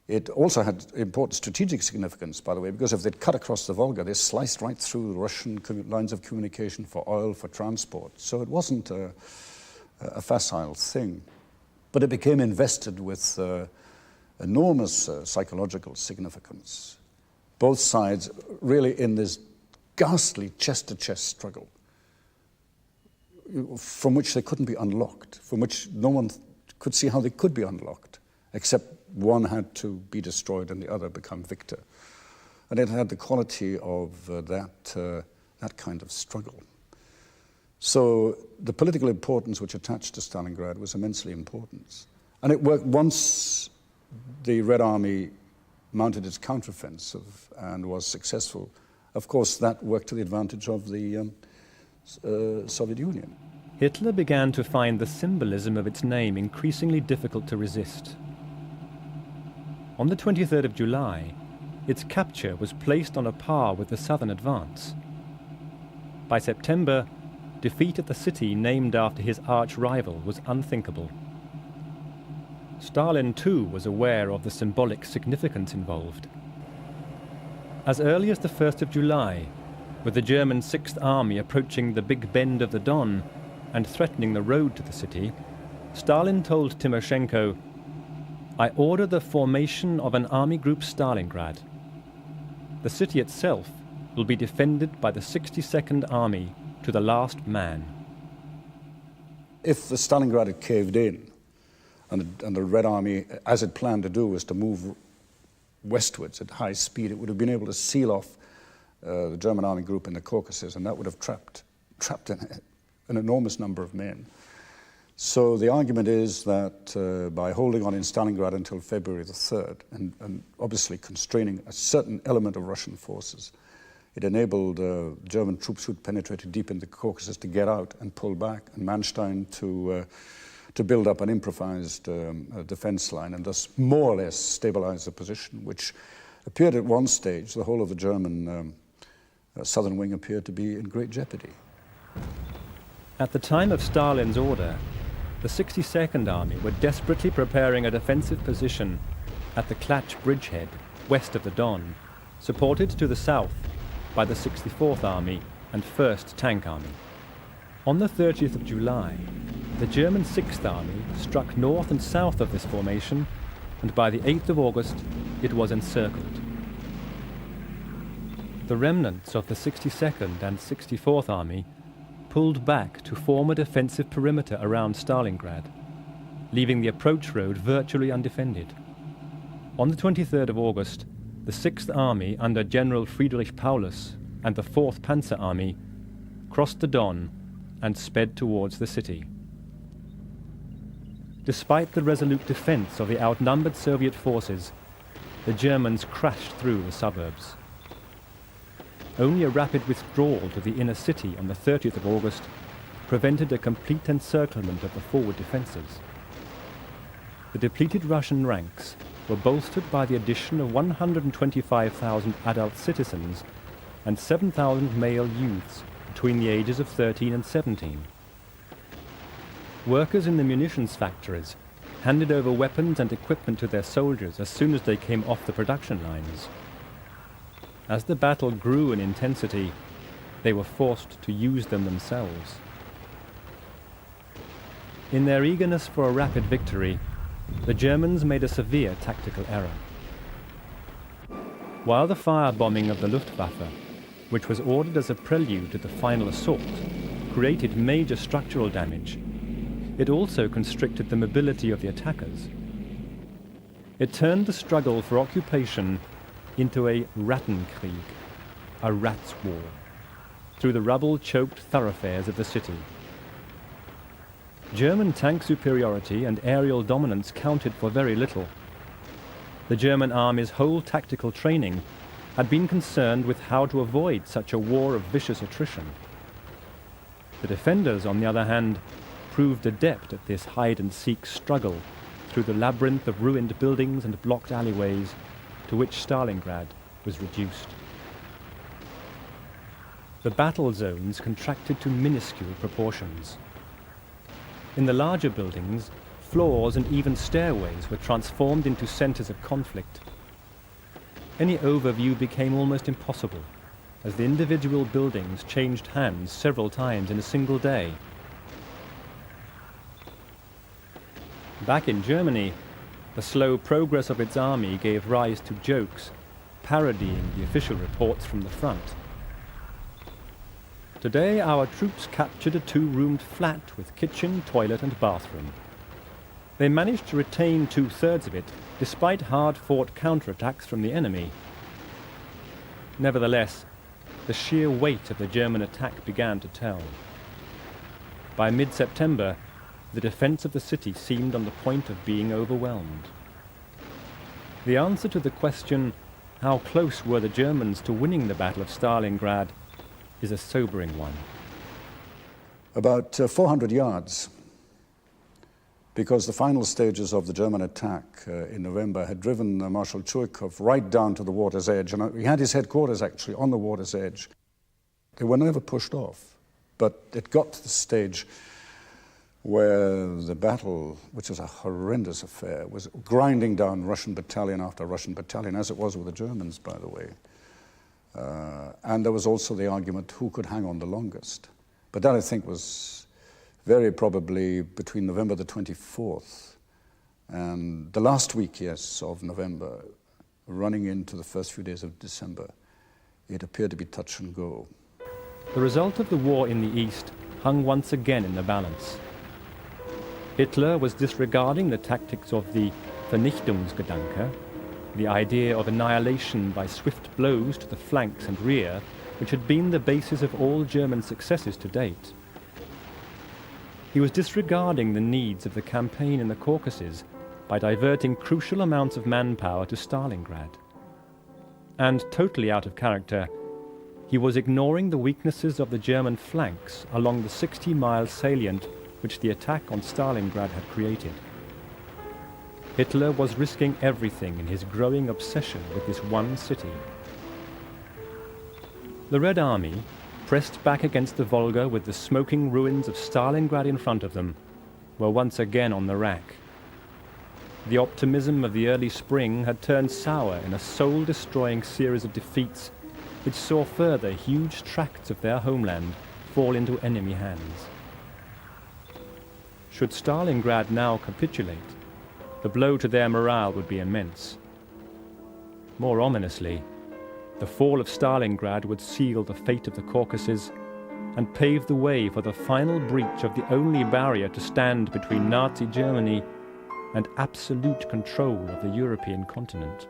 It also had important strategic significance, by the way, because if they'd cut across the Volga, they sliced right through Russian lines of communication for oil, for transport. So it wasn't a facile thing. But it became invested with enormous psychological significance. Both sides really in this ghastly chest-to-chest struggle from which they couldn't be unlocked, from which no one could see how they could be unlocked, except one had to be destroyed and the other become victor. And it had the quality of that kind of struggle. So the political importance which attached to Stalingrad was immensely important. And it worked once the Red Army mounted its counteroffensive and was successful. Of course, that worked to the advantage of the Soviet Union. Hitler began to find the symbolism of its name increasingly difficult to resist. On the 23rd of July, its capture was placed on a par with the southern advance. By September, defeat at the city named after his arch-rival was unthinkable. Stalin, too, was aware of the symbolic significance involved. As early as the 1st of July, with the German 6th Army approaching the Big Bend of the Don and threatening the road to the city, Stalin told Timoshenko, "I order the formation of an army group Stalingrad. The city itself will be defended by the 62nd Army to the last man." If the Stalingrad had caved in, and the Red Army, as it planned to do, was to move westwards at high speed, it would have been able to seal off the German army group in the Caucasus, and that would have trapped an enormous number of men. So the argument is that by holding on in Stalingrad until February the 3rd, and obviously constraining a certain element of Russian forces, it enabled German troops who'd penetrated deep in the Caucasus to get out and pull back, and Manstein to build up an improvised defense line and thus more or less stabilize the position, which appeared at one stage, the whole of the German southern wing appeared to be in great jeopardy. At the time of Stalin's order, the 62nd Army were desperately preparing a defensive position at the Klach bridgehead, west of the Don, supported to the south by the 64th Army and 1st Tank Army. On the 30th of July, the German 6th Army struck north and south of this formation, and by the 8th of August, it was encircled. The remnants of the 62nd and 64th Army pulled back to form a defensive perimeter around Stalingrad, leaving the approach road virtually undefended. On the 23rd of August, the 6th Army under General Friedrich Paulus and the 4th Panzer Army crossed the Don and sped towards the city. Despite the resolute defense of the outnumbered Soviet forces, the Germans crashed through the suburbs. Only a rapid withdrawal to the inner city on the 30th of August prevented a complete encirclement of the forward defences. The depleted Russian ranks were bolstered by the addition of 125,000 adult citizens and 7,000 male youths between the ages of 13 and 17. Workers in the munitions factories handed over weapons and equipment to their soldiers as soon as they came off the production lines. As the battle grew in intensity, they were forced to use them themselves. In their eagerness for a rapid victory, the Germans made a severe tactical error. While the firebombing of the Luftwaffe, which was ordered as a prelude to the final assault, created major structural damage, it also constricted the mobility of the attackers. It turned the struggle for occupation into a Rattenkrieg, a rat's war, through the rubble-choked thoroughfares of the city. German tank superiority and aerial dominance counted for very little. The German army's whole tactical training had been concerned with how to avoid such a war of vicious attrition. The defenders, on the other hand, proved adept at this hide-and-seek struggle through the labyrinth of ruined buildings and blocked alleyways to which Stalingrad was reduced. The battle zones contracted to minuscule proportions. In the larger buildings, floors and even stairways were transformed into centers of conflict. Any overview became almost impossible, as the individual buildings changed hands several times in a single day. Back in Germany, the slow progress of its army gave rise to jokes, parodying the official reports from the front. Today, our troops captured a 2-roomed flat with kitchen, toilet and bathroom. They managed to retain 2/3 of it, despite hard-fought counterattacks from the enemy. Nevertheless, the sheer weight of the German attack began to tell. By mid-September, the defense of the city seemed on the point of being overwhelmed. The answer to the question, how close were the Germans to winning the Battle of Stalingrad, is a sobering one. About 400 yards, because the final stages of the German attack in November had driven Marshal Chuikov right down to the water's edge, and he had his headquarters actually on the water's edge. They were never pushed off, but it got to the stage where the battle, which was a horrendous affair, was grinding down Russian battalion after Russian battalion, as it was with the Germans, by the way. And there was also the argument who could hang on the longest. But that, I think, was very probably between November the 24th and the last week, yes, of November, running into the first few days of December. It appeared to be touch and go. The result of the war in the East hung once again in the balance. Hitler was disregarding the tactics of the Vernichtungsgedanke, the idea of annihilation by swift blows to the flanks and rear, which had been the basis of all German successes to date. He was disregarding the needs of the campaign in the Caucasus by diverting crucial amounts of manpower to Stalingrad. And totally out of character, he was ignoring the weaknesses of the German flanks along the 60-mile salient which the attack on Stalingrad had created. Hitler was risking everything in his growing obsession with this one city. The Red Army, pressed back against the Volga with the smoking ruins of Stalingrad in front of them, were once again on the rack. The optimism of the early spring had turned sour in a soul-destroying series of defeats which saw further huge tracts of their homeland fall into enemy hands. Should Stalingrad now capitulate, the blow to their morale would be immense. More ominously, the fall of Stalingrad would seal the fate of the Caucasus and pave the way for the final breach of the only barrier to stand between Nazi Germany and absolute control of the European continent.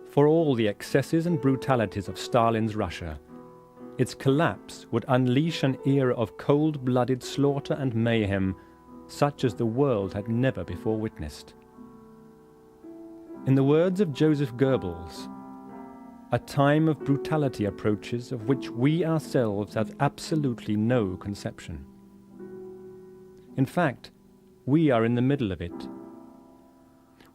For all the excesses and brutalities of Stalin's Russia, its collapse would unleash an era of cold-blooded slaughter and mayhem such as the world had never before witnessed. In the words of Joseph Goebbels, a time of brutality approaches of which we ourselves have absolutely no conception. In fact, we are in the middle of it.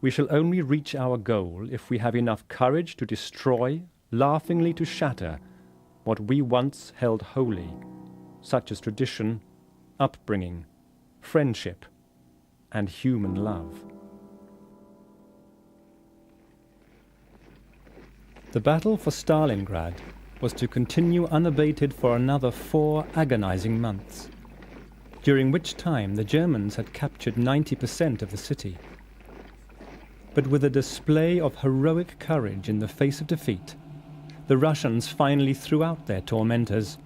We shall only reach our goal if we have enough courage to destroy, laughingly to shatter, what we once held holy, such as tradition, upbringing, friendship, and human love. The battle for Stalingrad was to continue unabated for another 4 agonizing months, during which time the Germans had captured 90% of the city. But with a display of heroic courage in the face of defeat, the Russians finally threw out their tormentors,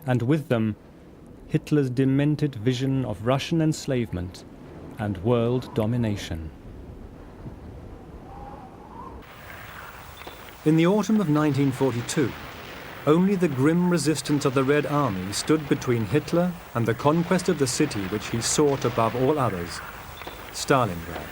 and with them, Hitler's demented vision of Russian enslavement and world domination. In the autumn of 1942, only the grim resistance of the Red Army stood between Hitler and the conquest of the city which he sought above all others, Stalingrad.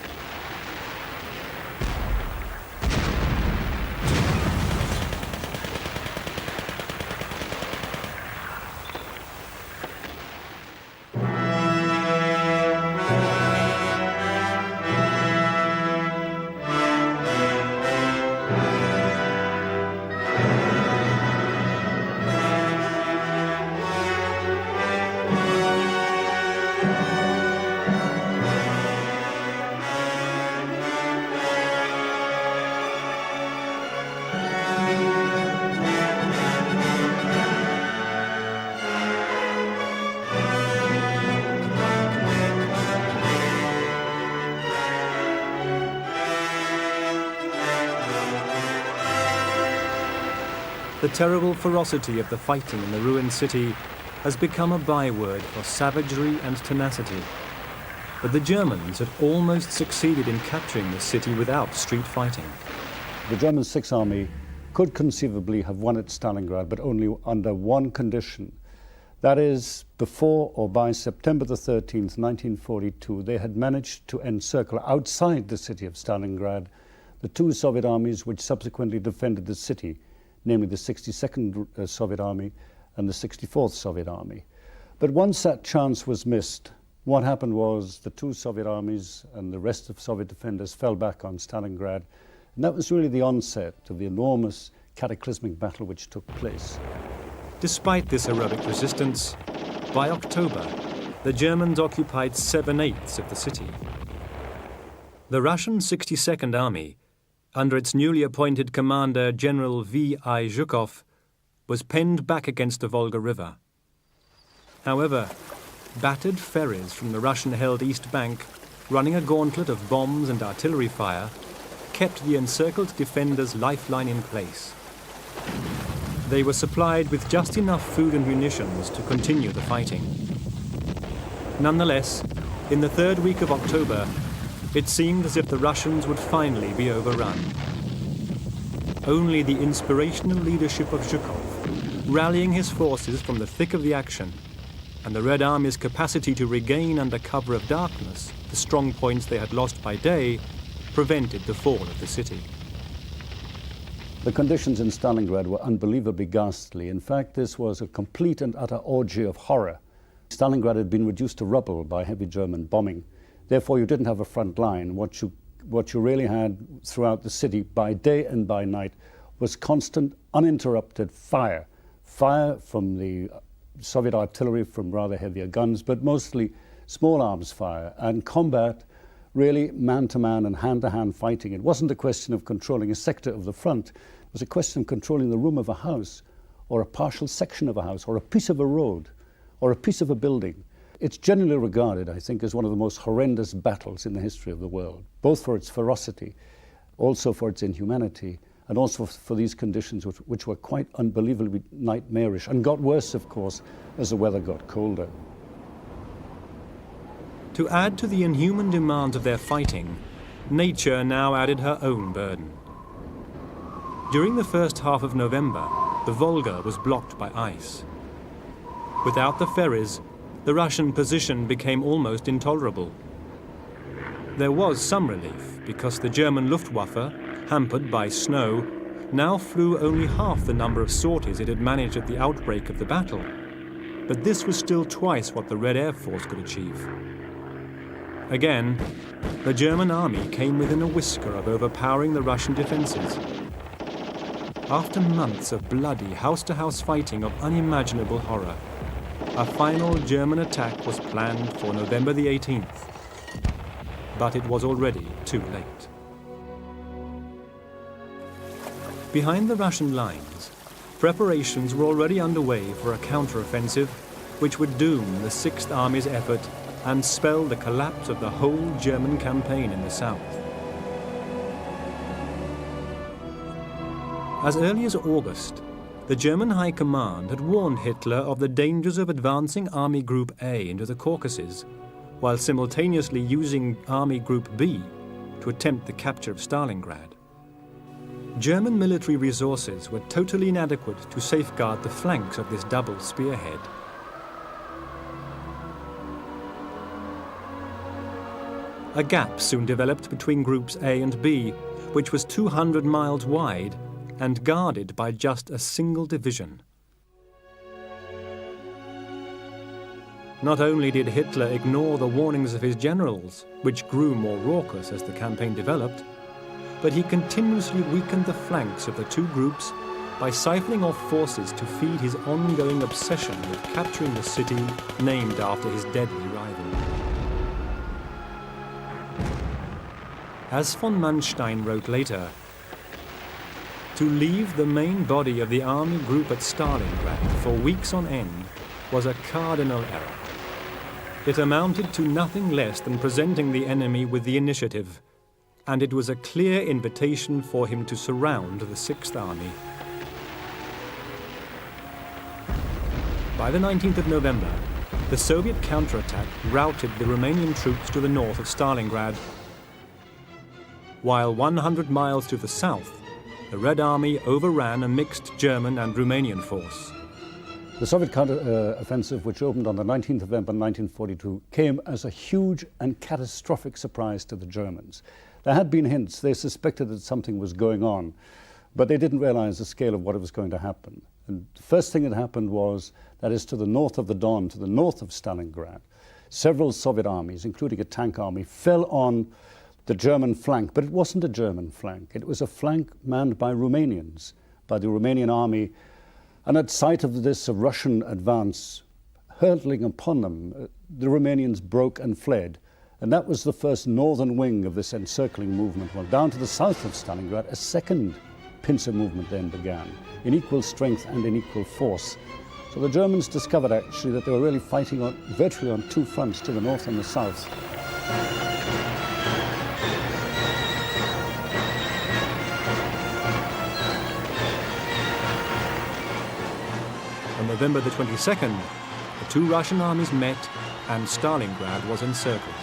The terrible ferocity of the fighting in the ruined city has become a byword for savagery and tenacity. But the Germans had almost succeeded in capturing the city without street fighting. The German Sixth Army could conceivably have won at Stalingrad, but only under one condition. That is, before or by September the 13th, 1942, they had managed to encircle outside the city of Stalingrad the 2 Soviet armies which subsequently defended the city, namely the 62nd Soviet Army and the 64th Soviet Army. But once that chance was missed, what happened was the 2 Soviet armies and the rest of Soviet defenders fell back on Stalingrad, and that was really the onset of the enormous cataclysmic battle which took place. Despite this heroic resistance, by October, the Germans occupied 7/8 of the city. The Russian 62nd Army, under its newly appointed commander General V.I. Zhukov, was penned back against the Volga River. However, battered ferries from the Russian-held East Bank, running a gauntlet of bombs and artillery fire, kept the encircled defenders' lifeline in place. They were supplied with just enough food and munitions to continue the fighting. Nonetheless, in the third week of October, it seemed as if the Russians would finally be overrun. Only the inspirational leadership of Zhukov, rallying his forces from the thick of the action, and the Red Army's capacity to regain under cover of darkness the strong points they had lost by day, prevented the fall of the city. The conditions in Stalingrad were unbelievably ghastly. In fact, this was a complete and utter orgy of horror. Stalingrad had been reduced to rubble by heavy German bombing. Therefore, you didn't have a front line. What you really had throughout the city by day and by night was constant, uninterrupted fire. Fire from the Soviet artillery, from rather heavier guns, but mostly small arms fire, and combat really man-to-man and hand-to-hand fighting. It wasn't a question of controlling a sector of the front. It was a question of controlling the room of a house, or a partial section of a house, or a piece of a road, or a piece of a building. It's generally regarded, I think, as one of the most horrendous battles in the history of the world, both for its ferocity, also for its inhumanity, and also for these conditions which were quite unbelievably nightmarish, and got worse, of course, as the weather got colder. To add to the inhuman demands of their fighting, nature now added her own burden. During the first half of November, the Volga was blocked by ice. Without the ferries, the Russian position became almost intolerable. There was some relief, because the German Luftwaffe, hampered by snow, now flew only half the number of sorties it had managed at the outbreak of the battle. But this was still twice what the Red Air Force could achieve. Again, the German army came within a whisker of overpowering the Russian defenses. After months of bloody house-to-house fighting of unimaginable horror, a final German attack was planned for November the 18th. But it was already too late. Behind the Russian lines, preparations were already underway for a counteroffensive which would doom the Sixth Army's effort and spell the collapse of the whole German campaign in the south. As early as August, the German High Command had warned Hitler of the dangers of advancing Army Group A into the Caucasus, while simultaneously using Army Group B to attempt the capture of Stalingrad. German military resources were totally inadequate to safeguard the flanks of this double spearhead. A gap soon developed between Groups A and B, which was 200 miles wide and guarded by just a single division. Not only did Hitler ignore the warnings of his generals, which grew more raucous as the campaign developed, but he continuously weakened the flanks of the two groups by siphoning off forces to feed his ongoing obsession with capturing the city named after his deadly rival. As von Manstein wrote later, to leave the main body of the army group at Stalingrad for weeks on end was a cardinal error. It amounted to nothing less than presenting the enemy with the initiative, and it was a clear invitation for him to surround the Sixth Army. By the 19th of November, the Soviet counterattack routed the Romanian troops to the north of Stalingrad, while 100 miles to the south, the Red Army overran a mixed German and Romanian force. The Soviet counter-offensive, which opened on the 19th of November 1942, came as a huge and catastrophic surprise to the Germans. There had been hints. They suspected that something was going on, but they didn't realize the scale of what was going to happen. And the first thing that happened was, that is to the north of the Don, to the north of Stalingrad, several Soviet armies, including a tank army, fell on the German flank, but it wasn't a German flank. It was a flank manned by Romanians, by the Romanian army. And at sight of this Russian advance hurtling upon them, the Romanians broke and fled. And that was the first northern wing of this encircling movement. Well, down to the south of Stalingrad, a second pincer movement then began, in equal strength and in equal force. So the Germans discovered actually that they were really fighting virtually on two fronts, to the north and the south. On November the 22nd, the two Russian armies met and Stalingrad was encircled.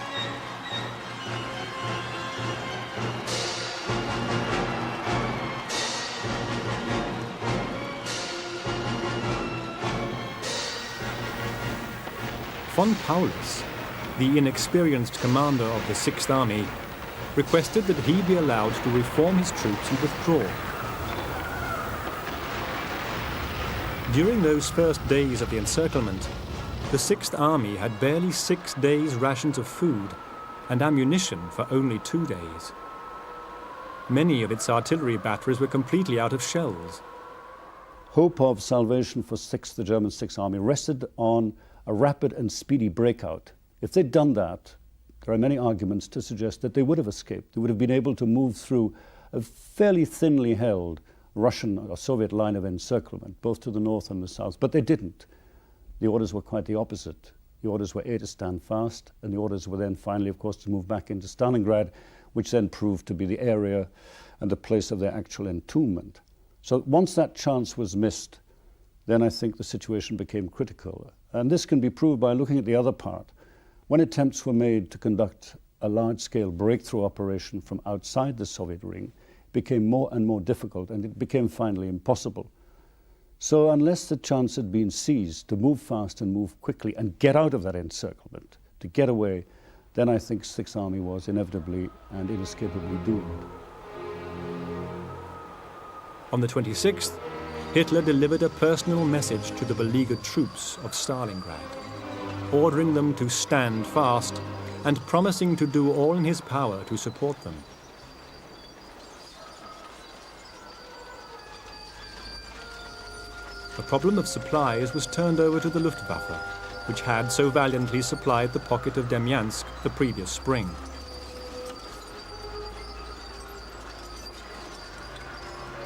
Von Paulus, the inexperienced commander of the 6th Army, requested that he be allowed to reform his troops and withdraw. During those first days of the encirclement, the 6th Army had barely 6 days' rations of food and ammunition for only 2 days. Many of its artillery batteries were completely out of shells. Hope of salvation for the German 6th Army rested on a rapid and speedy breakout. If they'd done that, there are many arguments to suggest that they would have escaped. They would have been able to move through a fairly thinly held Russian or Soviet line of encirclement, both to the north and the south, but they didn't. The orders were quite the opposite. The orders were A, to stand fast, and the orders were then finally, of course, to move back into Stalingrad, which then proved to be the area and the place of their actual entombment. So once that chance was missed, then I think the situation became critical. And this can be proved by looking at the other part. When attempts were made to conduct a large-scale breakthrough operation from outside the Soviet ring, it became more and more difficult, and it became finally impossible. So unless the chance had been seized to move fast and move quickly and get out of that encirclement, to get away, then I think 6th Army was inevitably and inescapably doomed. On the 26th, Hitler delivered a personal message to the beleaguered troops of Stalingrad, ordering them to stand fast and promising to do all in his power to support them. The problem of supplies was turned over to the Luftwaffe, which had so valiantly supplied the pocket of Demyansk the previous spring.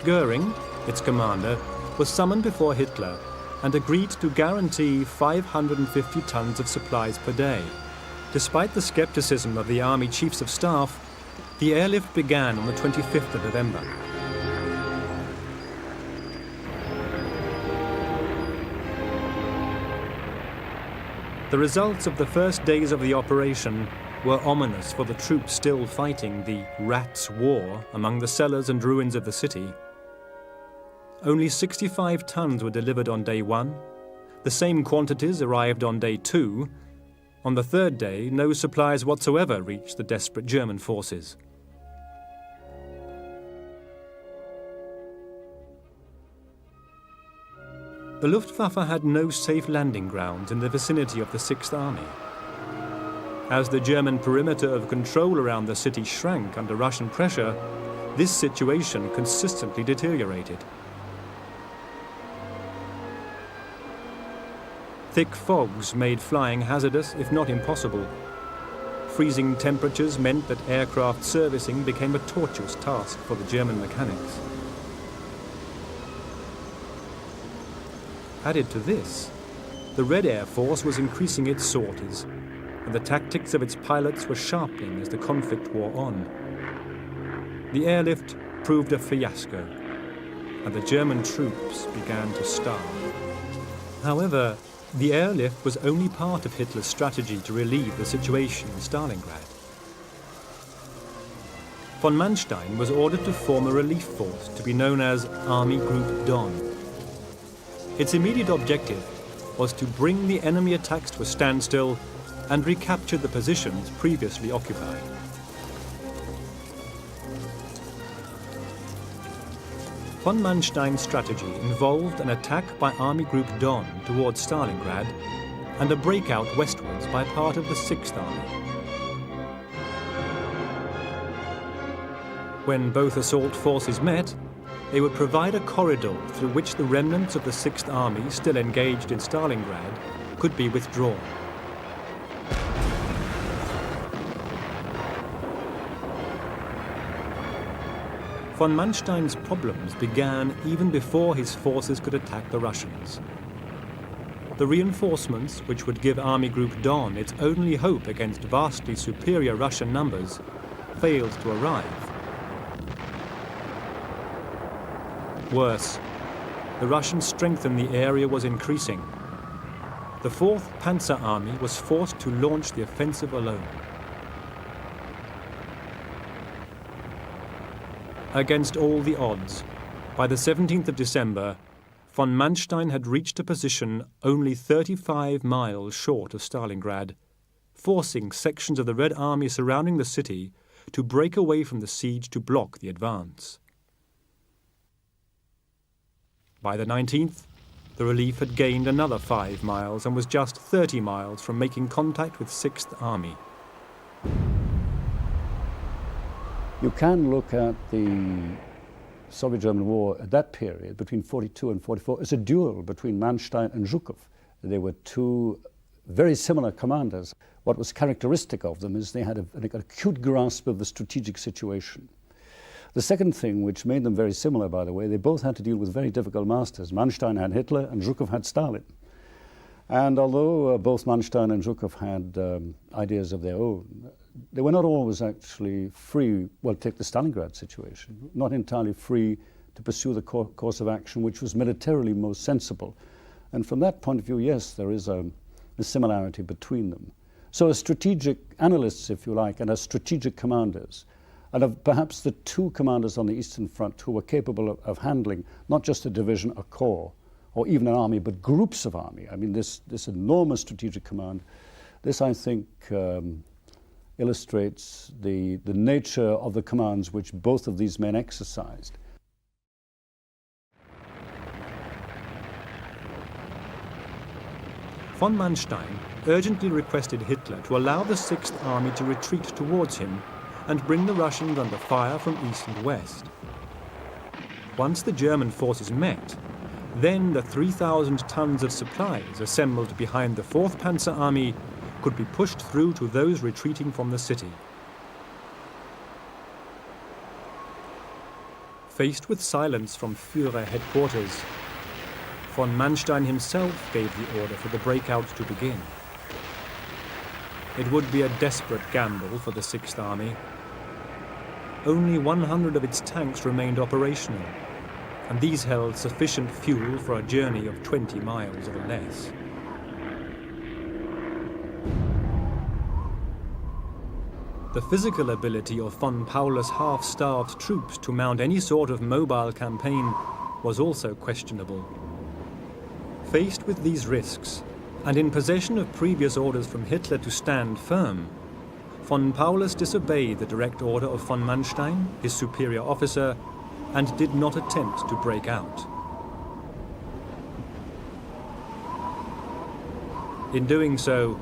Goering, its commander, was summoned before Hitler and agreed to guarantee 550 tons of supplies per day. Despite the skepticism of the Army Chiefs of Staff, the airlift began on the 25th of November. The results of the first days of the operation were ominous for the troops still fighting the Rats' War among the cellars and ruins of the city. Only 65 tons were delivered on day 1. The same quantities arrived on day 2. On the third day, no supplies whatsoever reached the desperate German forces. The Luftwaffe had no safe landing grounds in the vicinity of the 6th Army. As the German perimeter of control around the city shrank under Russian pressure, this situation consistently deteriorated. Thick fogs made flying hazardous, if not impossible. Freezing temperatures meant that aircraft servicing became a tortuous task for the German mechanics. Added to this, the Red Air Force was increasing its sorties, and the tactics of its pilots were sharpening as the conflict wore on. The airlift proved a fiasco, and the German troops began to starve. However, the airlift was only part of Hitler's strategy to relieve the situation in Stalingrad. Von Manstein was ordered to form a relief force to be known as Army Group Don. Its immediate objective was to bring the enemy attacks to a standstill and recapture the positions previously occupied. Von Manstein's strategy involved an attack by Army Group Don towards Stalingrad and a breakout westwards by part of the 6th Army. When both assault forces met, they would provide a corridor through which the remnants of the 6th Army still engaged in Stalingrad could be withdrawn. Von Manstein's problems began even before his forces could attack the Russians. The reinforcements, which would give Army Group Don its only hope against vastly superior Russian numbers, failed to arrive. Worse, the Russian strength in the area was increasing. The 4th Panzer Army was forced to launch the offensive alone. Against all the odds, by the 17th of December, von Manstein had reached a position only 35 miles short of Stalingrad, forcing sections of the Red Army surrounding the city to break away from the siege to block the advance. By the 19th, the relief had gained another 5 miles and was just 30 miles from making contact with 6th Army. You can look at the Soviet-German War at that period, between 42 and 44, as a duel between Manstein and Zhukov. They were two very similar commanders. What was characteristic of them is they had an acute grasp of the strategic situation. The second thing which made them very similar, by the way, they both had to deal with very difficult masters. Manstein had Hitler and Zhukov had Stalin. And although both Manstein and Zhukov had ideas of their own, they were not always actually free, well, take the Stalingrad situation, not entirely free to pursue the course of action which was militarily most sensible. And from that point of view, yes, there is a similarity between them. So as strategic analysts, if you like, and as strategic commanders, and of perhaps the two commanders on the Eastern Front who were capable of handling not just a division, a corps, or even an army, but groups of army. I mean, this enormous strategic command, this, I think, illustrates the nature of the commands which both of these men exercised. Von Manstein urgently requested Hitler to allow the 6th Army to retreat towards him and bring the Russians under fire from east and west. Once the German forces met, then the 3,000 tons of supplies assembled behind the 4th Panzer Army could be pushed through to those retreating from the city. Faced with silence from Führer headquarters, von Manstein himself gave the order for the breakout to begin. It would be a desperate gamble for the 6th Army. Only 100 of its tanks remained operational, and these held sufficient fuel for a journey of 20 miles or less. The physical ability of von Paulus' half-starved troops to mount any sort of mobile campaign was also questionable. Faced with these risks, and in possession of previous orders from Hitler to stand firm, von Paulus disobeyed the direct order of von Manstein, his superior officer, and did not attempt to break out. In doing so,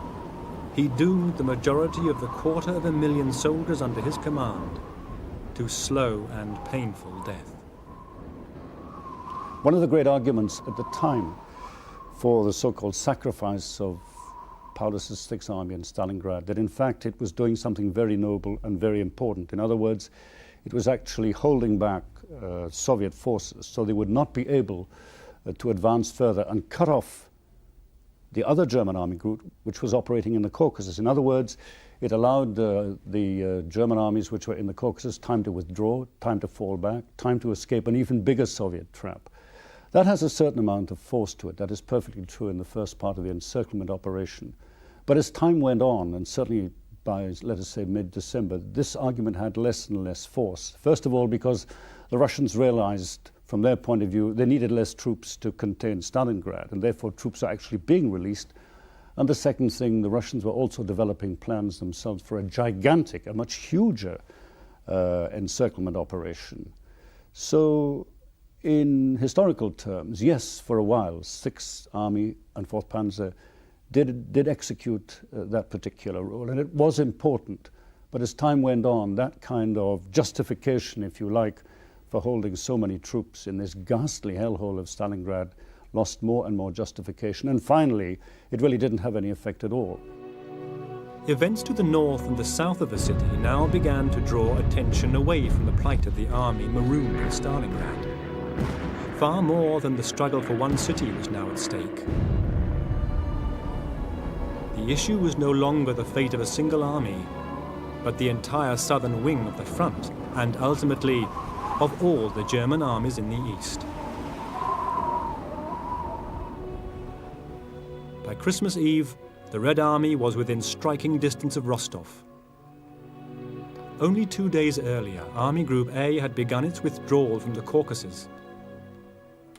he doomed the majority of the 250,000 soldiers under his command to slow and painful death. One of the great arguments at the time for the so-called sacrifice of Paulus' 6th Army in Stalingrad, that in fact it was doing something very noble and very important. In other words, it was actually holding back Soviet forces so they would not be able to advance further and cut off the other German army group which was operating in the Caucasus. In other words, it allowed the German armies which were in the Caucasus time to withdraw, time to fall back, time to escape an even bigger Soviet trap. That has a certain amount of force to it. That is perfectly true in the first part of the encirclement operation. But as time went on, and certainly by, let us say, mid-December, this argument had less and less force. First of all, because the Russians realized, from their point of view, they needed less troops to contain Stalingrad, and therefore troops are actually being released. And the second thing, the Russians were also developing plans themselves for a gigantic, a much huger encirclement operation. So, in historical terms, yes, for a while, 6th Army and 4th Panzer did execute that particular role, and it was important. But as time went on, that kind of justification, if you like, for holding so many troops in this ghastly hellhole of Stalingrad lost more and more justification. And finally, it really didn't have any effect at all. Events to the north and the south of the city now began to draw attention away from the plight of the army marooned in Stalingrad. Far more than the struggle for one city was now at stake. the issue was no longer the fate of a single army, but the entire southern wing of the front, and ultimately, of all the German armies in the east. By Christmas Eve, the Red Army was within striking distance of Rostov. Only 2 days earlier, Army Group A had begun its withdrawal from the Caucasus.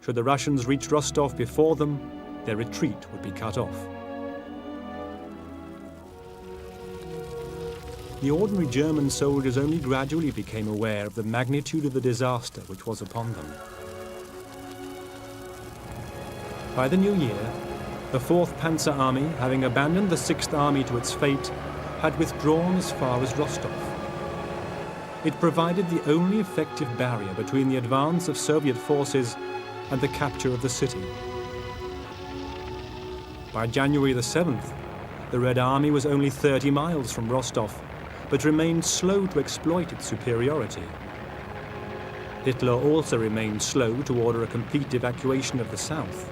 Should the Russians reach Rostov before them, their retreat would be cut off. The ordinary German soldiers only gradually became aware of the magnitude of the disaster which was upon them. By the new year, the 4th Panzer Army, having abandoned the 6th Army to its fate, had withdrawn as far as Rostov. It provided the only effective barrier between the advance of Soviet forces and the capture of the city. By January the 7th, the Red Army was only 30 miles from Rostov, but remained slow to exploit its superiority. Hitler also remained slow to order a complete evacuation of the south.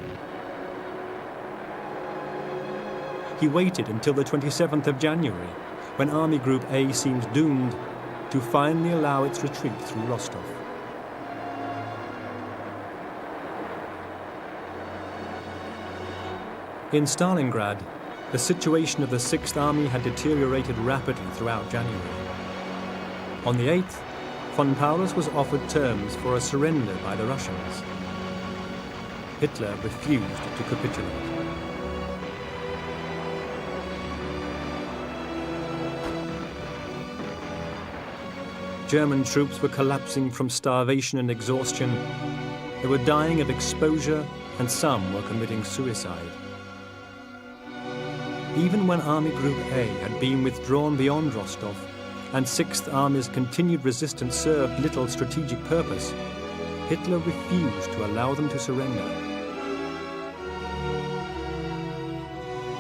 He waited until the 27th of January, when Army Group A seemed doomed, to finally allow its retreat through Rostov. In Stalingrad, the situation of the 6th Army had deteriorated rapidly throughout January. On the 8th, von Paulus was offered terms for a surrender by the Russians. Hitler refused to capitulate. German troops were collapsing from starvation and exhaustion. They were dying of exposure, and some were committing suicide. Even when Army Group A had been withdrawn beyond Rostov, and 6th Army's continued resistance served little strategic purpose, Hitler refused to allow them to surrender.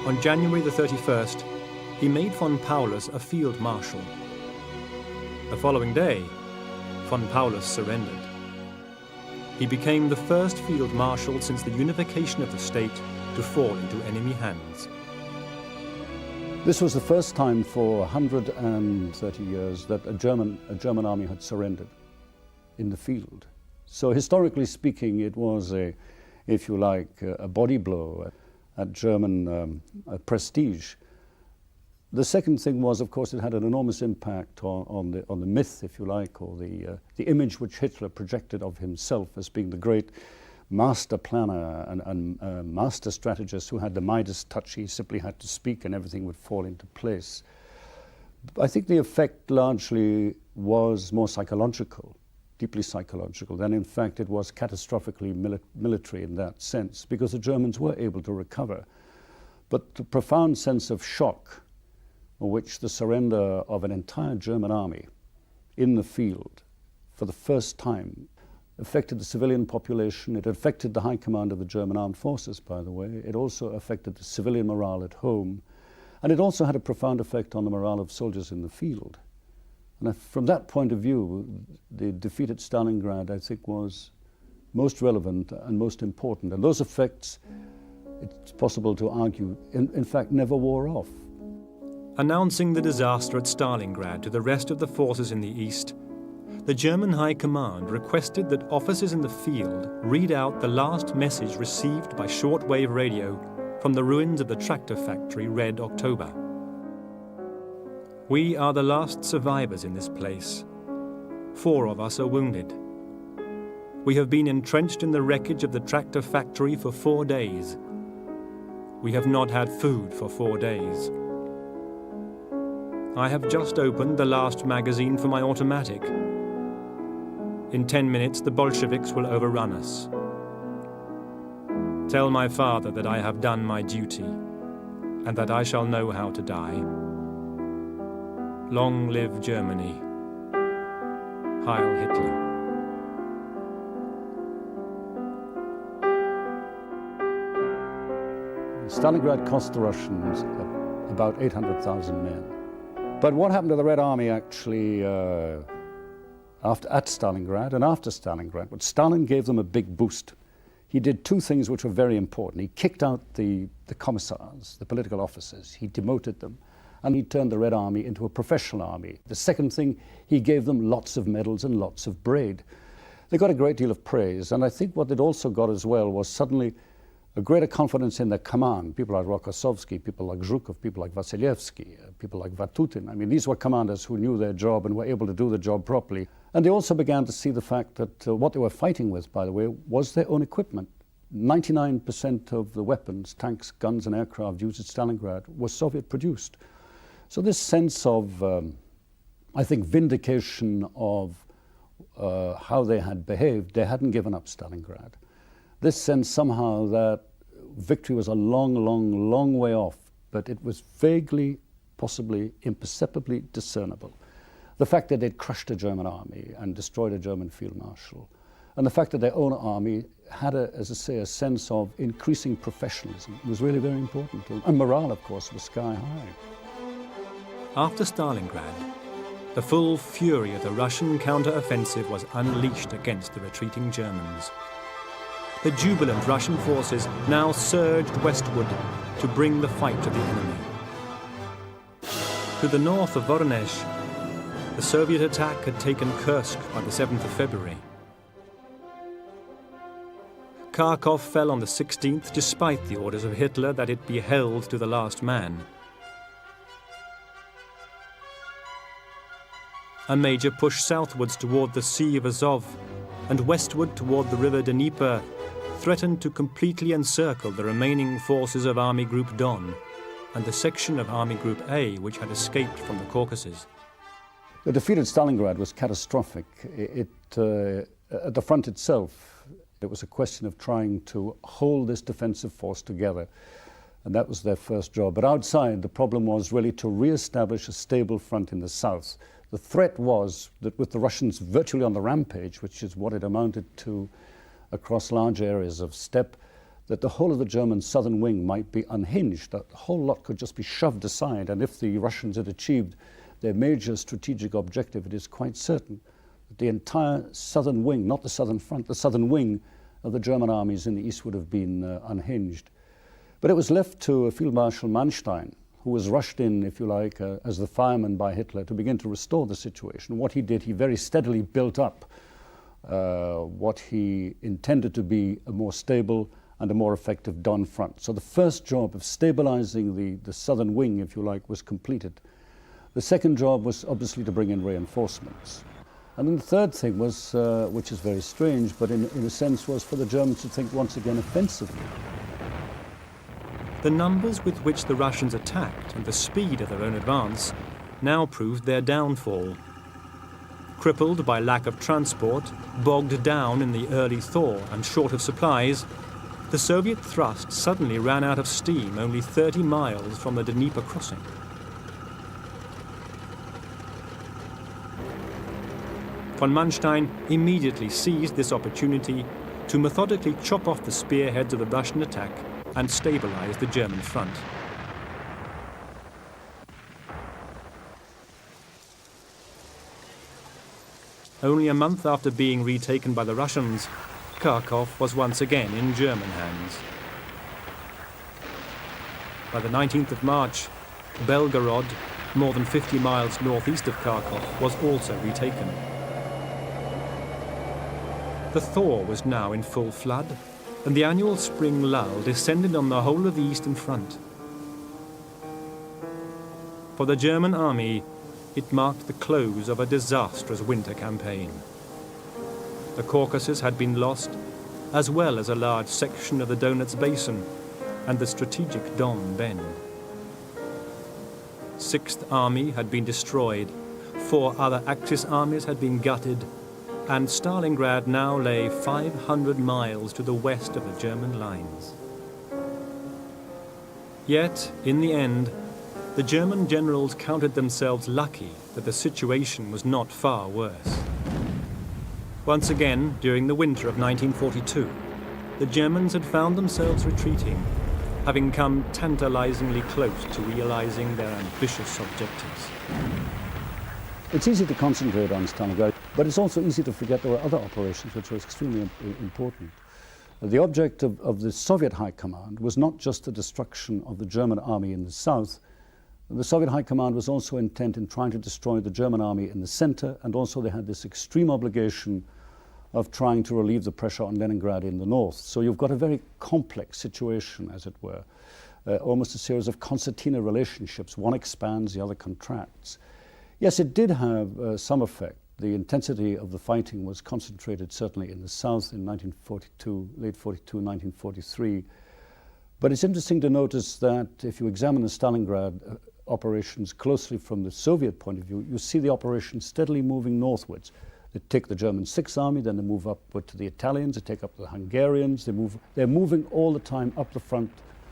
On January the 31st, he made von Paulus a field marshal. The following day, von Paulus surrendered. He became the first field marshal since the unification of the state to fall into enemy hands. This was the first time for 130 years that a German army had surrendered in the field. So historically speaking, it was if you like, a body blow at German prestige. The second thing was, of course, it had an enormous impact on the myth, if you like, or the image which Hitler projected of himself as being the great master planner and master strategist who had the Midas touch. He simply had to speak and everything would fall into place. I think the effect largely was more psychological, deeply psychological, than in fact it was catastrophically military in that sense, because the Germans were able to recover. But the profound sense of shock, which the surrender of an entire German army in the field for the first time affected the civilian population. It affected the high command of the German armed forces, by the way. It also affected the civilian morale at home. And it also had a profound effect on the morale of soldiers in the field. And from that point of view, the defeat at Stalingrad, I think, was most relevant and most important. And those effects, it's possible to argue, in fact, never wore off. Announcing the disaster at Stalingrad to the rest of the forces in the east, the German High Command requested that officers in the field read out the last message received by shortwave radio from the ruins of the tractor factory Red October. We are the last survivors in this place. 4 of us are wounded. We have been entrenched in the wreckage of the tractor factory for 4 days. We have not had food for 4 days. I have just opened the last magazine for my automatic. In 10 minutes, the Bolsheviks will overrun us. Tell my father that I have done my duty, and that I shall know how to die. Long live Germany. Heil Hitler. Stalingrad cost the Russians about 800,000 men. But what happened to the Red Army actually at Stalingrad and after Stalingrad? But Stalin gave them a big boost. he did two things which were very important. He kicked out the commissars, the political officers. He demoted them, and he turned the Red Army into a professional army. The second thing, he gave them lots of medals and lots of bread. They got a great deal of praise, and I think what they'd also got as well was suddenly a greater confidence in their command. People like Rokossovsky, people like Zhukov, people like Vasilievsky, people like Vatutin. I mean, these were commanders who knew their job and were able to do the job properly. And they also began to see the fact that what they were fighting with, by the way, was their own equipment. 99% of the weapons, tanks, guns, and aircraft used at Stalingrad were Soviet-produced. So this sense of, I think, vindication of how they had behaved, they hadn't given up Stalingrad. This sense somehow that victory was a long way off, but it was vaguely, possibly, imperceptibly discernible. The fact that they'd crushed a German army and destroyed a German field marshal, and the fact that their own army had, as I say, a sense of increasing professionalism was really very important. And morale, of course, was sky high. After Stalingrad, the full fury of the Russian counter-offensive was unleashed against the retreating Germans. The jubilant Russian forces now surged westward to bring the fight to the enemy. To the north of Voronezh, the Soviet attack had taken Kursk by the 7th of February. Kharkov fell on the 16th despite the orders of Hitler that it be held to the last man. A major push southwards toward the Sea of Azov and westward toward the river Dnieper threatened to completely encircle the remaining forces of Army Group Don and the section of Army Group A which had escaped from the Caucasus. The defeat at Stalingrad was catastrophic. At the front itself, it was a question of trying to hold this defensive force together, and that was their first job. But outside, the problem was really to re-establish a stable front in the south. The threat was that with the Russians virtually on the rampage, which is what it amounted to across large areas of steppe, that the whole of the German southern wing might be unhinged, that the whole lot could just be shoved aside, and if the Russians had achieved their major strategic objective, it is quite certain that the entire southern wing, not the southern front, the southern wing of the German armies in the east would have been unhinged. But it was left to Field Marshal Manstein, who was rushed in, if you like, as the fireman by Hitler to begin to restore the situation. What he did, he very steadily built up what he intended to be a more stable and a more effective Don front. So the first job of stabilizing the southern wing, if you like, was completed. The second job was obviously to bring in reinforcements. And then the third thing was, which is very strange, but in a sense was for the Germans to think once again offensively. The numbers with which the Russians attacked and the speed of their own advance now proved their downfall. Crippled by lack of transport, bogged down in the early thaw and short of supplies, the Soviet thrust suddenly ran out of steam only 30 miles from the Dnieper crossing. Von Manstein immediately seized this opportunity to methodically chop off the spearheads of the Russian attack and stabilize the German front. Only a month after being retaken by the Russians, Kharkov was once again in German hands. By the 19th of March, Belgorod, more than 50 miles northeast of Kharkov, was also retaken. The thaw was now in full flood, and the annual spring lull descended on the whole of the Eastern Front. For the German army, it marked the close of a disastrous winter campaign. The Caucasus had been lost, as well as a large section of the Donets Basin and the strategic Don Bend. 6th Army had been destroyed, 4 other Axis armies had been gutted, and Stalingrad now lay 500 miles to the west of the German lines. Yet, in the end, the German generals counted themselves lucky that the situation was not far worse. Once again, during the winter of 1942, the Germans had found themselves retreating, having come tantalizingly close to realizing their ambitious objectives. It's easy to concentrate on Stalingrad, but it's also easy to forget there were other operations which were extremely important. The object of the Soviet High Command was not just the destruction of the German army in the south. The Soviet High Command was also intent in trying to destroy the German army in the center, and also they had this extreme obligation of trying to relieve the pressure on Leningrad in the north. So you've got a very complex situation, as it were, almost a series of concertina relationships. One expands, the other contracts. Yes, it did have some effect. The intensity of the fighting was concentrated certainly in the south in 1942, late 42, 1943. But it's interesting to notice that if you examine the Stalingrad operations closely from the Soviet point of view, you see the operation steadily moving northwards. They take the German Sixth Army, then they move upward to the Italians, they take up the Hungarians, they're moving all the time up the front,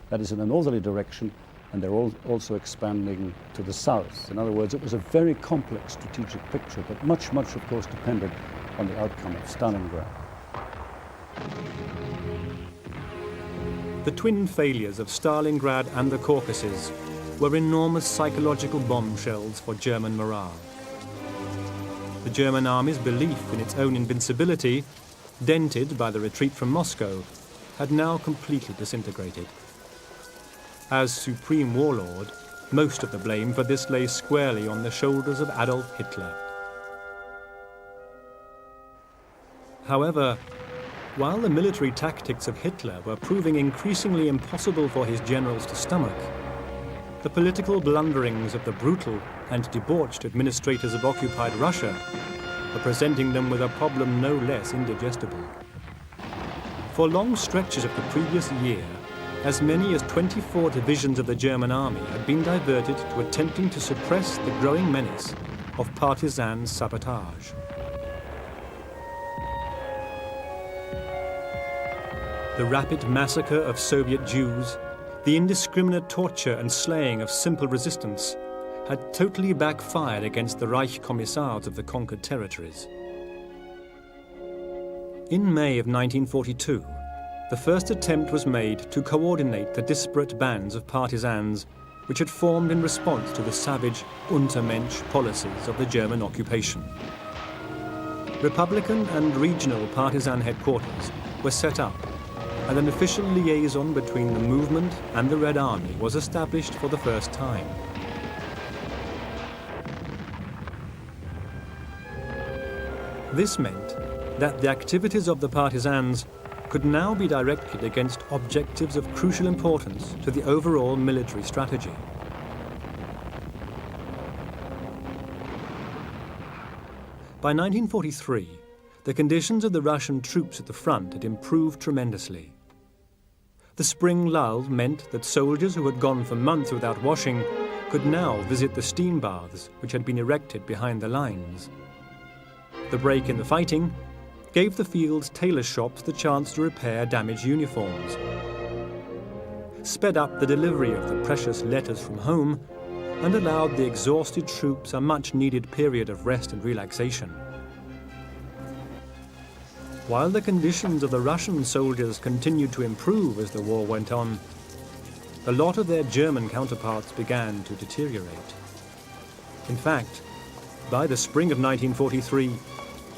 that is in a northerly direction, and they're also expanding to the south. In other words, it was a very complex strategic picture, but much, of course, depended on the outcome of Stalingrad. The twin failures of Stalingrad and the Caucasus were enormous psychological bombshells for German morale. The German army's belief in its own invincibility, dented by the retreat from Moscow, had now completely disintegrated. As supreme warlord, most of the blame for this lay squarely on the shoulders of Adolf Hitler. However, while the military tactics of Hitler were proving increasingly impossible for his generals to stomach, the political blunderings of the brutal and debauched administrators of occupied Russia were presenting them with a problem no less indigestible. For long stretches of the previous year, as many as 24 divisions of the German army had been diverted to attempting to suppress the growing menace of partisan sabotage. The rapid massacre of Soviet Jews, the indiscriminate torture and slaying of simple resistance, had totally backfired against the Reich Commissars of the conquered territories. In May of 1942, the first attempt was made to coordinate the disparate bands of partisans which had formed in response to the savage Untermensch policies of the German occupation. Republican and regional partisan headquarters were set up, and an official liaison between the movement and the Red Army was established for the first time. This meant that the activities of the partisans could now be directed against objectives of crucial importance to the overall military strategy. By 1943, the conditions of the Russian troops at the front had improved tremendously. The spring lull meant that soldiers who had gone for months without washing could now visit the steam baths which had been erected behind the lines. The break in the fighting gave the field's tailor shops the chance to repair damaged uniforms, sped up the delivery of the precious letters from home, and allowed the exhausted troops a much-needed period of rest and relaxation. While the conditions of the Russian soldiers continued to improve as the war went on, the lot of their German counterparts began to deteriorate. In fact, by the spring of 1943,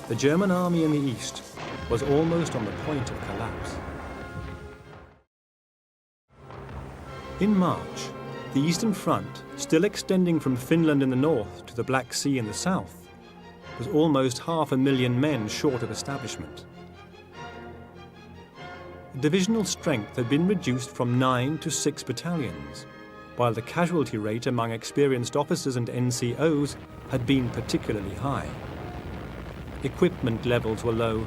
the German army in the east was almost on the point of collapse. In March, the Eastern Front, still extending from Finland in the north to the Black Sea in the south, was almost 500,000 men short of establishment. Divisional strength had been reduced from 9 to 6 battalions, while the casualty rate among experienced officers and NCOs had been particularly high. Equipment levels were low.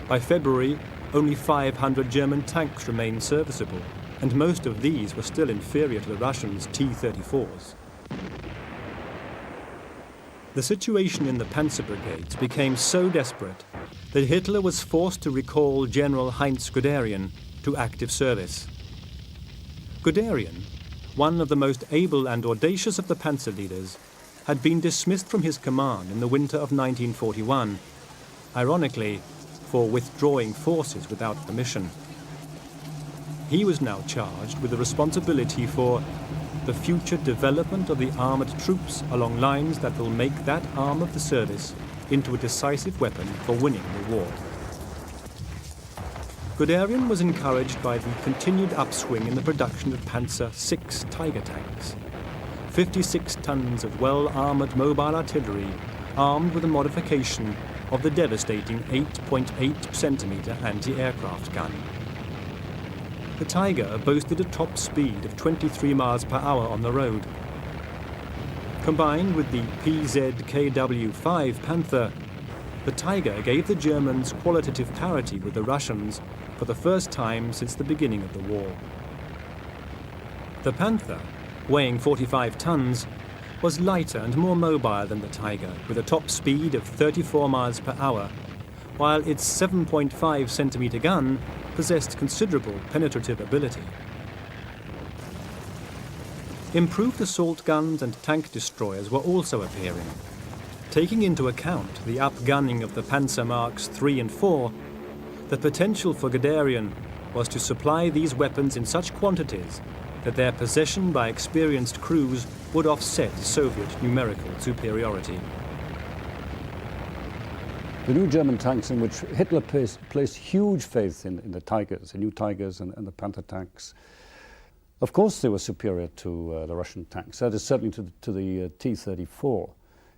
By February, only 500 German tanks remained serviceable, and most of these were still inferior to the Russians' T-34s. The situation in the panzer brigades became so desperate that Hitler was forced to recall General Heinz Guderian to active service. Guderian, one of the most able and audacious of the panzer leaders, had been dismissed from his command in the winter of 1941, ironically, for withdrawing forces without permission. He was now charged with the responsibility for the future development of the armoured troops along lines that will make that arm of the service into a decisive weapon for winning the war. Guderian was encouraged by the continued upswing in the production of Panzer VI Tiger tanks, 56 tons of well-armoured mobile artillery armed with a modification of the devastating 8.8 centimetre anti-aircraft gun. The Tiger boasted a top speed of 23 miles per hour on the road. Combined with the PZKW-5 Panther, the Tiger gave the Germans qualitative parity with the Russians for the first time since the beginning of the war. The Panther, weighing 45 tons, was lighter and more mobile than the Tiger, with a top speed of 34 miles per hour, while its 7.5 centimetre gun possessed considerable penetrative ability. Improved assault guns and tank destroyers were also appearing. Taking into account the upgunning of the Panzer Marks III and IV, the potential for Guderian was to supply these weapons in such quantities that their possession by experienced crews would offset Soviet numerical superiority. The new German tanks, in which Hitler placed huge faith in the Tigers, the new Tigers and the Panther tanks, of course they were superior to the Russian tanks. That is certainly to the T-34.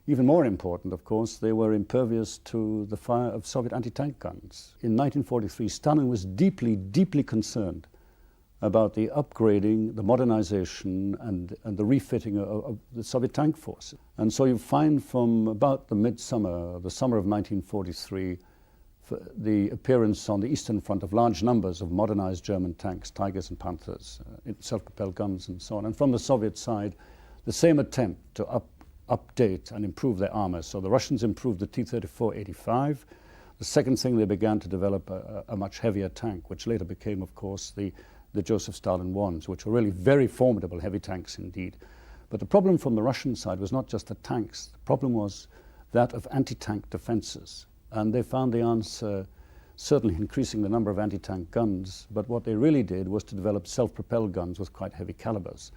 Even more important, of course, they were impervious to the fire of Soviet anti-tank guns. In 1943, Stalin was deeply, deeply concerned about the upgrading, the modernization, and the refitting of the Soviet tank forces. And so you find from about the midsummer, the summer of 1943, the appearance on the Eastern Front of large numbers of modernized German tanks, Tigers and Panthers, self-propelled guns and so on. And from the Soviet side, the same attempt to update and improve their armor. So the Russians improved the T-34-85. The second thing, they began to develop a much heavier tank, which later became, of course, the Joseph Stalin ones, which were really very formidable heavy tanks indeed. But the problem from the Russian side was not just the tanks. The problem was that of anti-tank defenses. And they found the answer certainly increasing the number of anti-tank guns, but what they really did was to develop self-propelled guns with quite heavy calibers.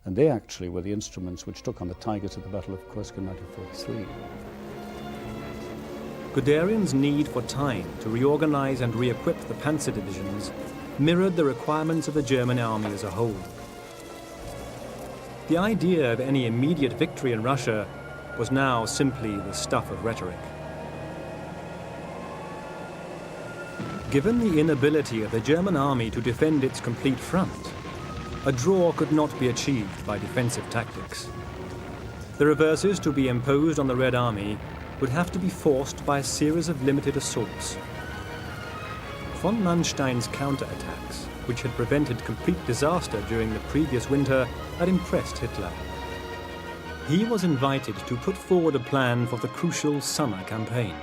And they actually were the instruments which took on the Tigers at the Battle of Kursk in 1943. Guderian's need for time to reorganize and re-equip the panzer divisions mirrored the requirements of the German army as a whole. The idea of any immediate victory in Russia was now simply the stuff of rhetoric. Given the inability of the German army to defend its complete front, a draw could not be achieved by defensive tactics. The reverses to be imposed on the Red Army would have to be forced by a series of limited assaults. Von Manstein's counterattacks, which had prevented complete disaster during the previous winter, had impressed Hitler. He was invited to put forward a plan for the crucial summer campaign.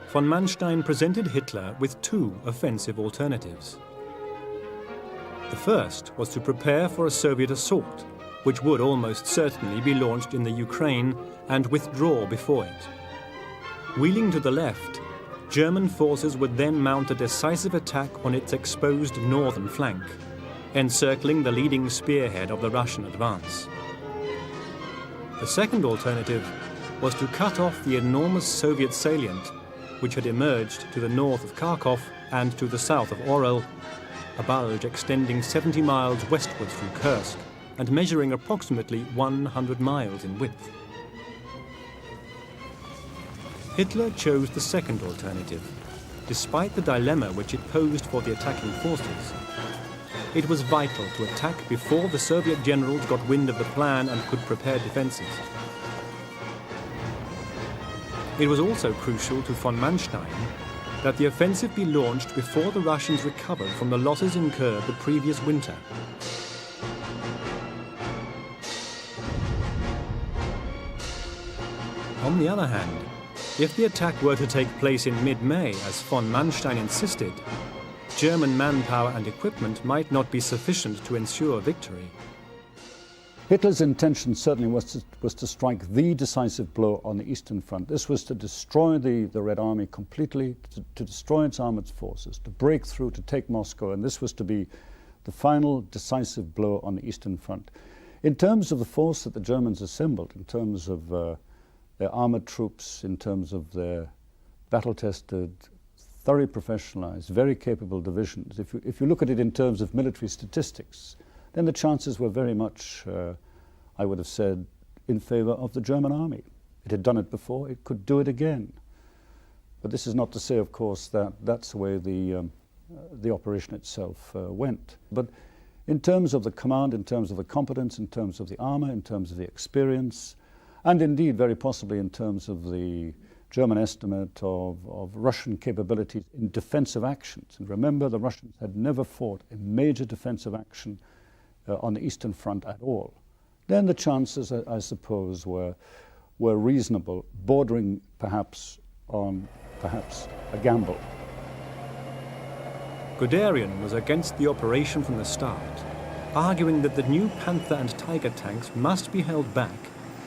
Von Manstein presented Hitler with two offensive alternatives. The first was to prepare for a Soviet assault, which would almost certainly be launched in the Ukraine, and withdraw before it. Wheeling to the left, German forces would then mount a decisive attack on its exposed northern flank, encircling the leading spearhead of the Russian advance. The second alternative was to cut off the enormous Soviet salient, which had emerged to the north of Kharkov and to the south of Orel, a bulge extending 70 miles westwards from Kursk and measuring approximately 100 miles in width. Hitler chose the second alternative, despite the dilemma which it posed for the attacking forces. It was vital to attack before the Soviet generals got wind of the plan and could prepare defenses. It was also crucial to von Manstein that the offensive be launched before the Russians recovered from the losses incurred the previous winter. On the other hand, if the attack were to take place in mid-May, as von Manstein insisted, German manpower and equipment might not be sufficient to ensure victory. Hitler's intention certainly was to strike the decisive blow on the Eastern Front. This was to destroy the Red Army completely, to destroy its armored forces, to break through, to take Moscow, and this was to be the final decisive blow on the Eastern Front. In terms of the force that the Germans assembled, in terms of their armored troops, in terms of their battle-tested, thoroughly professionalized, very capable divisions. If you look at it in terms of military statistics, then the chances were very much, I would have said, in favor of the German army. It had done it before, it could do it again. But this is not to say, of course, that that's the way the operation itself went. But in terms of the command, in terms of the competence, in terms of the armor, in terms of the experience, and indeed very possibly in terms of the German estimate of Russian capabilities in defensive actions. And remember, the Russians had never fought a major defensive action on the Eastern Front at all. Then the chances, I suppose, were reasonable, bordering perhaps on a gamble. Guderian was against the operation from the start, arguing that the new Panther and Tiger tanks must be held back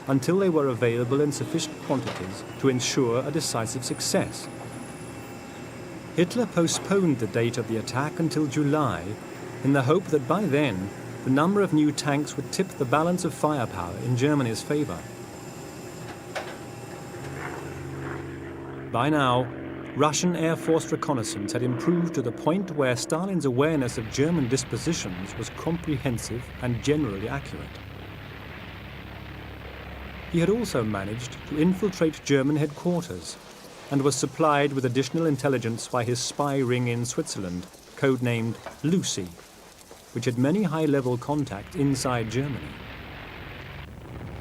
until they were available in sufficient quantities to ensure a decisive success. Hitler postponed the date of the attack until July, in the hope that by then the number of new tanks would tip the balance of firepower in Germany's favor. By now, Russian Air Force reconnaissance had improved to the point where Stalin's awareness of German dispositions was comprehensive and generally accurate. He had also managed to infiltrate German headquarters and was supplied with additional intelligence by his spy ring in Switzerland, codenamed Lucy, which had many high-level contacts inside Germany.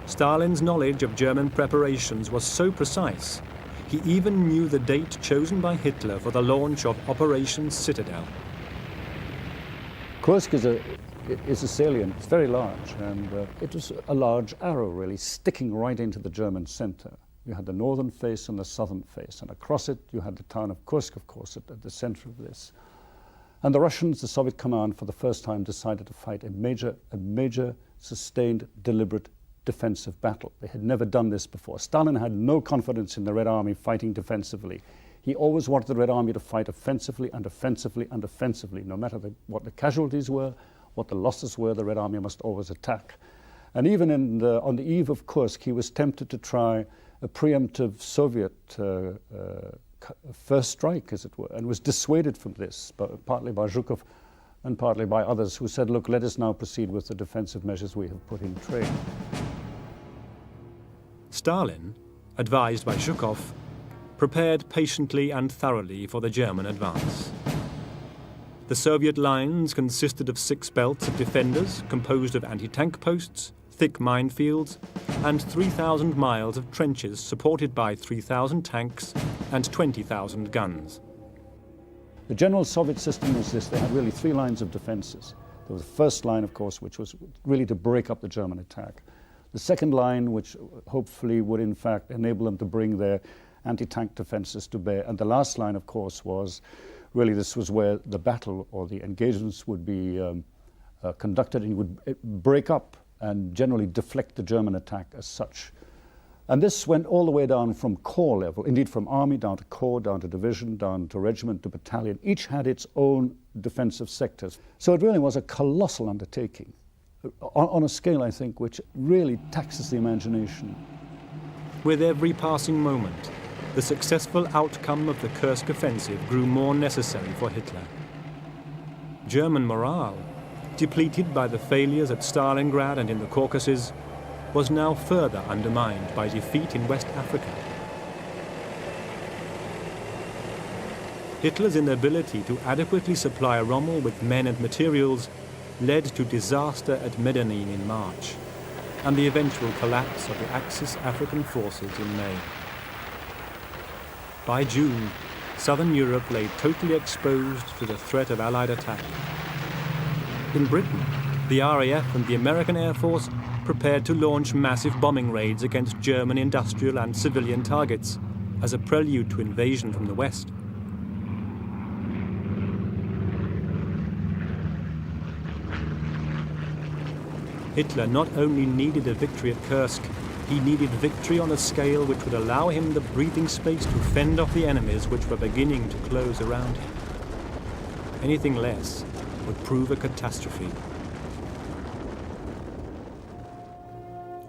Stalin's knowledge of German preparations was so precise, he even knew the date chosen by Hitler for the launch of Operation Citadel. Kursk is a salient. It's very large, and it was a large arrow, really, sticking right into the German center. You had the northern face and the southern face, and across it you had the town of Kursk, of course, at the center of this. And the Russians, the Soviet command, for the first time decided to fight a major, sustained, deliberate defensive battle. They had never done this before. Stalin had no confidence in the Red Army fighting defensively. He always wanted the Red Army to fight offensively and offensively and offensively. No matter what the casualties were, what the losses were, the Red Army must always attack. And even on the eve of Kursk, he was tempted to try a preemptive Soviet first strike, as it were, and was dissuaded from this, partly by Zhukov and partly by others who said, look, let us now proceed with the defensive measures we have put in train. Stalin, advised by Zhukov, prepared patiently and thoroughly for the German advance. The Soviet lines consisted of 6 belts of defenders composed of anti-tank posts, thick minefields, and 3,000 miles of trenches supported by 3,000 tanks and 20,000 guns. The general Soviet system was this. They had really 3 lines of defenses. There was the first line, of course, which was really to break up the German attack. The second line, which hopefully would in fact enable them to bring their anti-tank defenses to bear. And the last line, of course, was really this was where the battle or the engagements would be conducted, and you would break up and generally deflect the German attack as such. And this went all the way down from corps level, indeed from army down to corps, down to division, down to regiment, to battalion. Each had its own defensive sectors. So it really was a colossal undertaking on a scale, I think, which really taxes the imagination. With every passing moment, the successful outcome of the Kursk offensive grew more necessary for Hitler. German morale, depleted by the failures at Stalingrad and in the Caucasus, was now further undermined by defeat in West Africa. Hitler's inability to adequately supply Rommel with men and materials led to disaster at Medellin in March, and the eventual collapse of the Axis African forces in May. By June, southern Europe lay totally exposed to the threat of Allied attack. In Britain, the RAF and the American Air Force prepared to launch massive bombing raids against German industrial and civilian targets as a prelude to invasion from the west. Hitler not only needed a victory at Kursk, he needed victory on a scale which would allow him the breathing space to fend off the enemies which were beginning to close around him. Anything less would prove a catastrophe.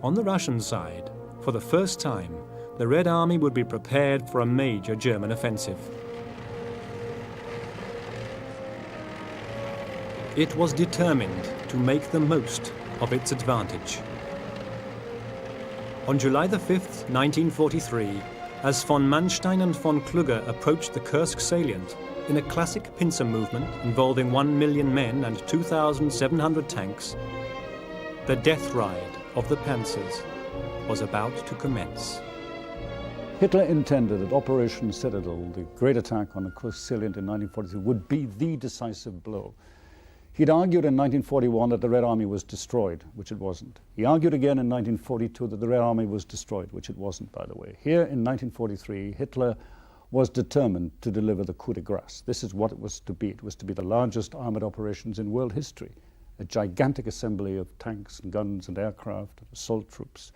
On the Russian side, for the first time, the Red Army would be prepared for a major German offensive. It was determined to make the most of its advantage. On July the 5th, 1943, as von Manstein and von Kluge approached the Kursk salient in a classic pincer movement involving 1 million men and 2,700 tanks, the death ride of the panzers was about to commence. Hitler intended that Operation Citadel, the great attack on the Kursk salient in 1943, would be the decisive blow. He'd argued in 1941 that the Red Army was destroyed, which it wasn't. He argued again in 1942 that the Red Army was destroyed, which it wasn't, by the way. Here in 1943, Hitler was determined to deliver the coup de grace. This is what it was to be. It was to be the largest armored operations in world history, a gigantic assembly of tanks and guns and aircraft, assault troops.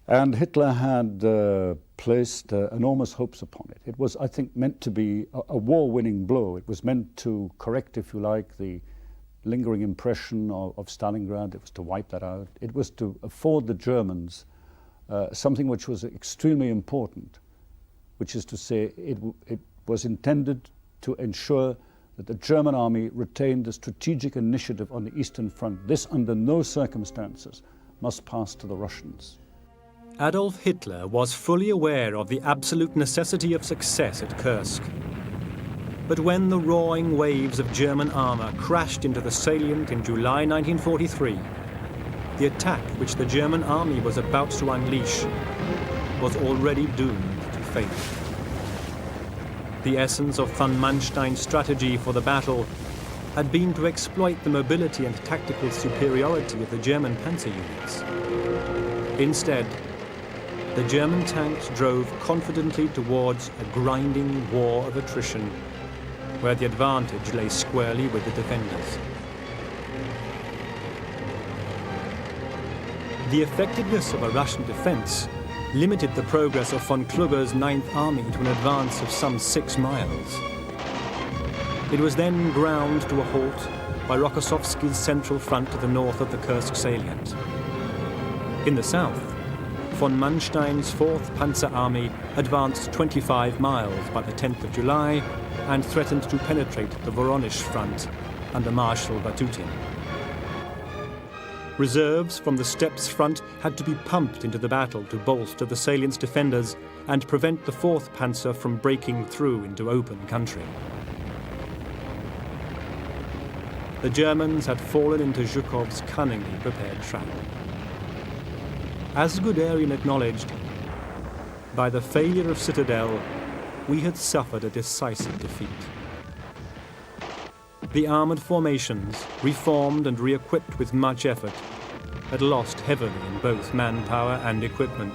And Hitler had placed enormous hopes upon it. It was, I think, meant to be a war-winning blow. It was meant to correct, if you like, the lingering impression of Stalingrad. It was to wipe that out. It was to afford the Germans something which was extremely important, which is to say it was intended to ensure that the German army retained the strategic initiative on the Eastern Front. This, under no circumstances, must pass to the Russians. Adolf Hitler was fully aware of the absolute necessity of success at Kursk. But when the roaring waves of German armor crashed into the salient in July 1943, the attack which the German army was about to unleash was already doomed to failure. The essence of von Manstein's strategy for the battle had been to exploit the mobility and tactical superiority of the German panzer units. Instead, the German tanks drove confidently towards a grinding war of attrition, where the advantage lay squarely with the defenders. The effectiveness of a Russian defense limited the progress of von Kluge's 9th Army to an advance of some 6 miles. It was then ground to a halt by Rokossovsky's central front to the north of the Kursk salient. In the south, von Manstein's 4th Panzer Army advanced 25 miles by the 10th of July and threatened to penetrate the Voronezh front under Marshal Batutin. Reserves from the Steppes front had to be pumped into the battle to bolster the salient's defenders and prevent the 4th Panzer from breaking through into open country. The Germans had fallen into Zhukov's cunningly prepared trap. As Guderian acknowledged, by the failure of Citadel, we had suffered a decisive defeat. The armoured formations, reformed and re-equipped with much effort, had lost heavily in both manpower and equipment,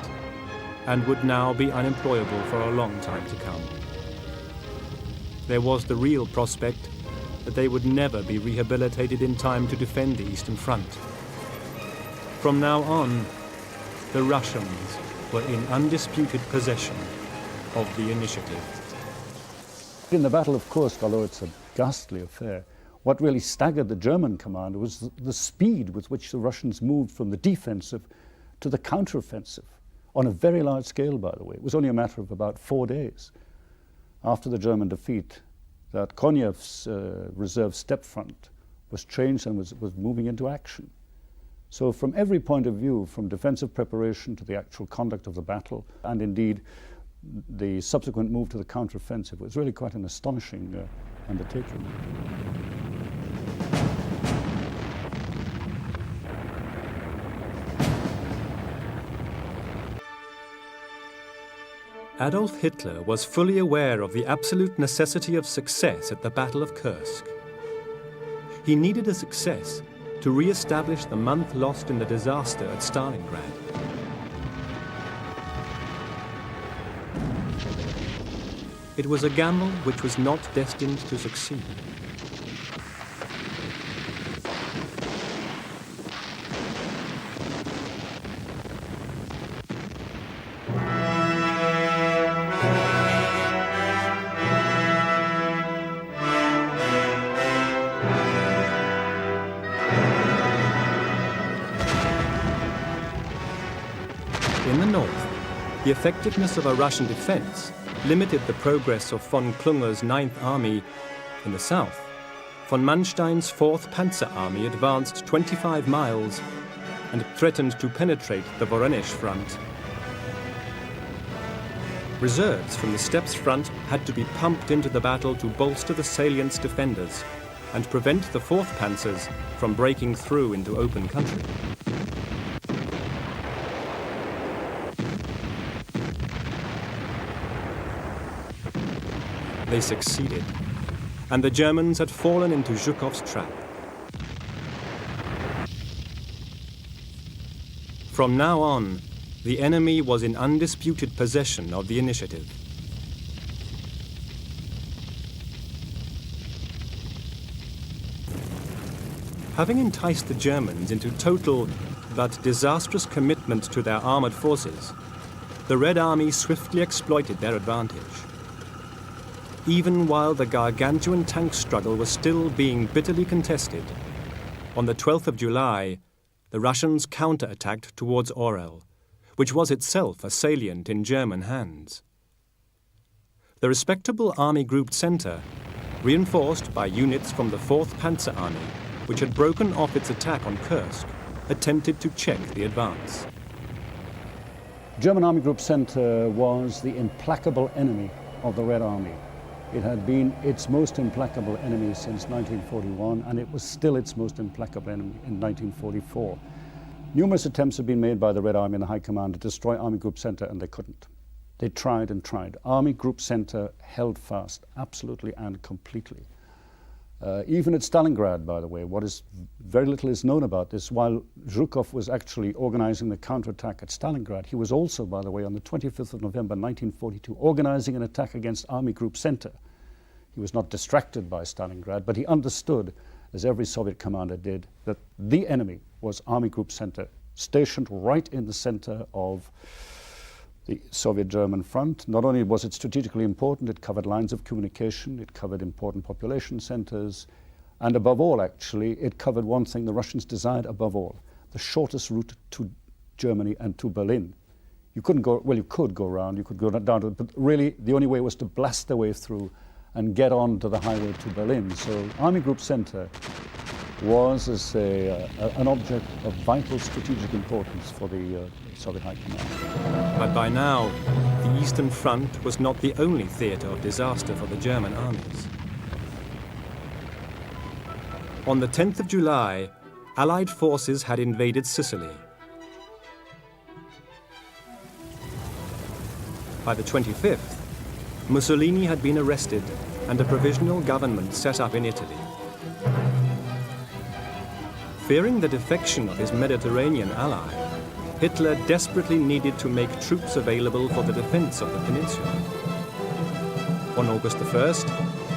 and would now be unemployable for a long time to come. There was the real prospect that they would never be rehabilitated in time to defend the Eastern Front. From now on, the Russians were in undisputed possession of the initiative. In the Battle of Kursk, although it's a ghastly affair, what really staggered the German commander was the speed with which the Russians moved from the defensive to the counteroffensive, on a very large scale, by the way. It was only a matter of about 4 days after the German defeat that Konev's reserve steppe front was changed and was moving into action. So from every point of view, from defensive preparation to the actual conduct of the battle, and indeed the subsequent move to the counteroffensive, was really quite an astonishing undertaking. Adolf Hitler was fully aware of the absolute necessity of success at the Battle of Kursk. He needed a success to re-establish the month lost in the disaster at Stalingrad. It was a gamble which was not destined to succeed. In the north, the effectiveness of a Russian defense limited the progress of von Klunger's 9th Army. In the south, von Manstein's 4th Panzer Army advanced 25 miles and threatened to penetrate the Voronezh front. Reserves from the Steppes front had to be pumped into the battle to bolster the salient's defenders and prevent the 4th Panzers from breaking through into open country. They succeeded, and the Germans had fallen into Zhukov's trap. From now on, the enemy was in undisputed possession of the initiative. Having enticed the Germans into total but disastrous commitment to their armored forces, the Red Army swiftly exploited their advantage. Even while the gargantuan tank struggle was still being bitterly contested, on the 12th of July, the Russians counterattacked towards Orel, which was itself a salient in German hands. The respectable army group center, reinforced by units from the 4th Panzer Army, which had broken off its attack on Kursk, attempted to check the advance. German Army Group Center was the implacable enemy of the Red Army. It had been its most implacable enemy since 1941, and it was still its most implacable enemy in 1944. Numerous attempts had been made by the Red Army and the High Command to destroy Army Group Center, and they couldn't. They tried and tried. Army Group Center held fast, absolutely and completely. Even at Stalingrad, by the way, very little is known about this. While Zhukov was actually organizing the counterattack at Stalingrad, he was also, by the way, on the 25th of November 1942, organizing an attack against Army Group Center. He was not distracted by Stalingrad, but he understood, as every Soviet commander did, that the enemy was Army Group Center, stationed right in the center of the Soviet-German front. Not only was it strategically important, it covered lines of communication, it covered important population centers, and above all, actually, it covered one thing the Russians desired above all, the shortest route to Germany and to Berlin. You couldn't go, well, you could go around, you could go down to it, but really the only way was to blast their way through and get on to the highway to Berlin. So Army Group Center was as an object of vital strategic importance for the Soviet High Command. But by now, the Eastern Front was not the only theatre of disaster for the German armies. On the 10th of July, Allied forces had invaded Sicily. By the 25th, Mussolini had been arrested and a provisional government set up in Italy. Fearing the defection of his Mediterranean ally, Hitler desperately needed to make troops available for the defense of the peninsula. On August 1st,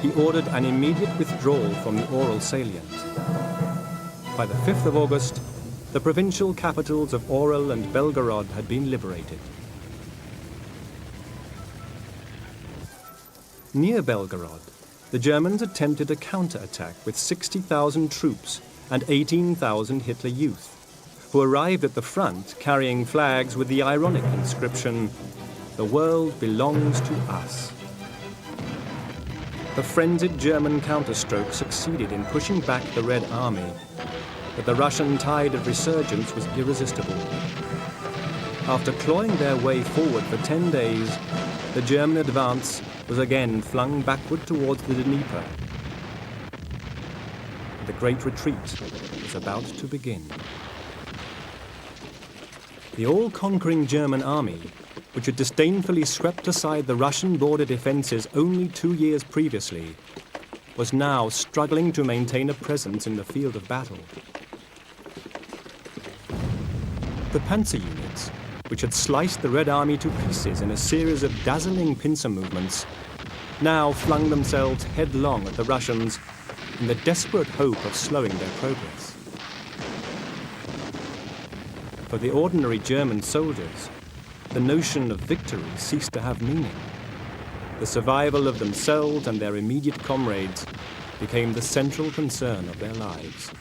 he ordered an immediate withdrawal from the Oral salient. By the 5th of August, the provincial capitals of Orel and Belgorod had been liberated. Near Belgorod, the Germans attempted a counterattack with 60,000 troops and 18,000 Hitler Youth, who arrived at the front carrying flags with the ironic inscription, "The world belongs to us." The frenzied German counterstroke succeeded in pushing back the Red Army, but the Russian tide of resurgence was irresistible. After clawing their way forward for 10 days, the German advance was again flung backward towards the Dnieper. The Great Retreat was about to begin. The all-conquering German army, which had disdainfully swept aside the Russian border defenses only 2 years previously, was now struggling to maintain a presence in the field of battle. The panzer units, which had sliced the Red Army to pieces in a series of dazzling pincer movements, now flung themselves headlong at the Russians in the desperate hope of slowing their progress. For the ordinary German soldiers, the notion of victory ceased to have meaning. The survival of themselves and their immediate comrades became the central concern of their lives.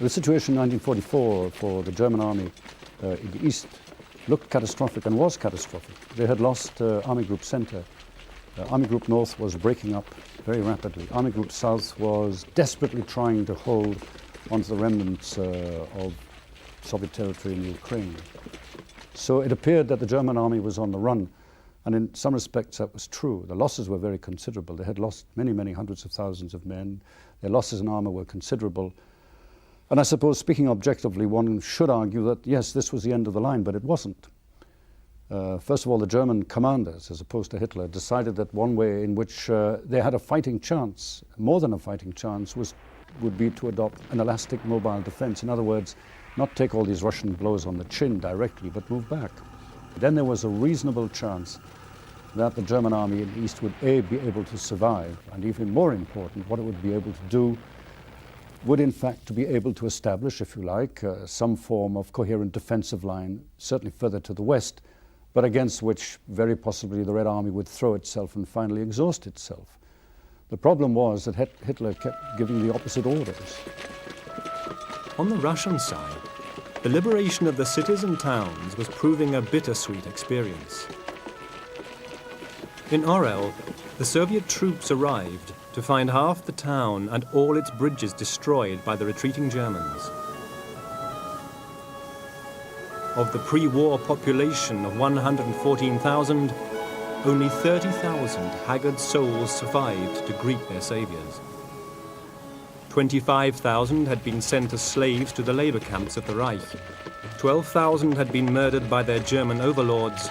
The situation in 1944 for the German army in the east looked catastrophic and was catastrophic. They had lost Army Group Center. Army Group North was breaking up very rapidly. Army Group South was desperately trying to hold onto the remnants of Soviet territory in Ukraine. So it appeared that the German army was on the run, and in some respects that was true. The losses were very considerable. They had lost many, many hundreds of thousands of men. Their losses in armor were considerable. And I suppose, speaking objectively, one should argue that, yes, this was the end of the line, but it wasn't. First of all, the German commanders, as opposed to Hitler, decided that one way in which they had a fighting chance, more than a fighting chance, would be to adopt an elastic mobile defense. In other words, not take all these Russian blows on the chin directly, but move back. Then there was a reasonable chance that the German army in the East would, A, be able to survive, and even more important, what it would be able to do would in fact to be able to establish, if you like, some form of coherent defensive line, certainly further to the west, but against which very possibly the Red Army would throw itself and finally exhaust itself. The problem was that Hitler kept giving the opposite orders. On the Russian side, the liberation of the cities and towns was proving a bittersweet experience. In Orel, the Soviet troops arrived to find half the town and all its bridges destroyed by the retreating Germans. Of the pre-war population of 114,000, only 30,000 haggard souls survived to greet their saviors. 25,000 had been sent as slaves to the labor camps of the Reich. 12,000 had been murdered by their German overlords,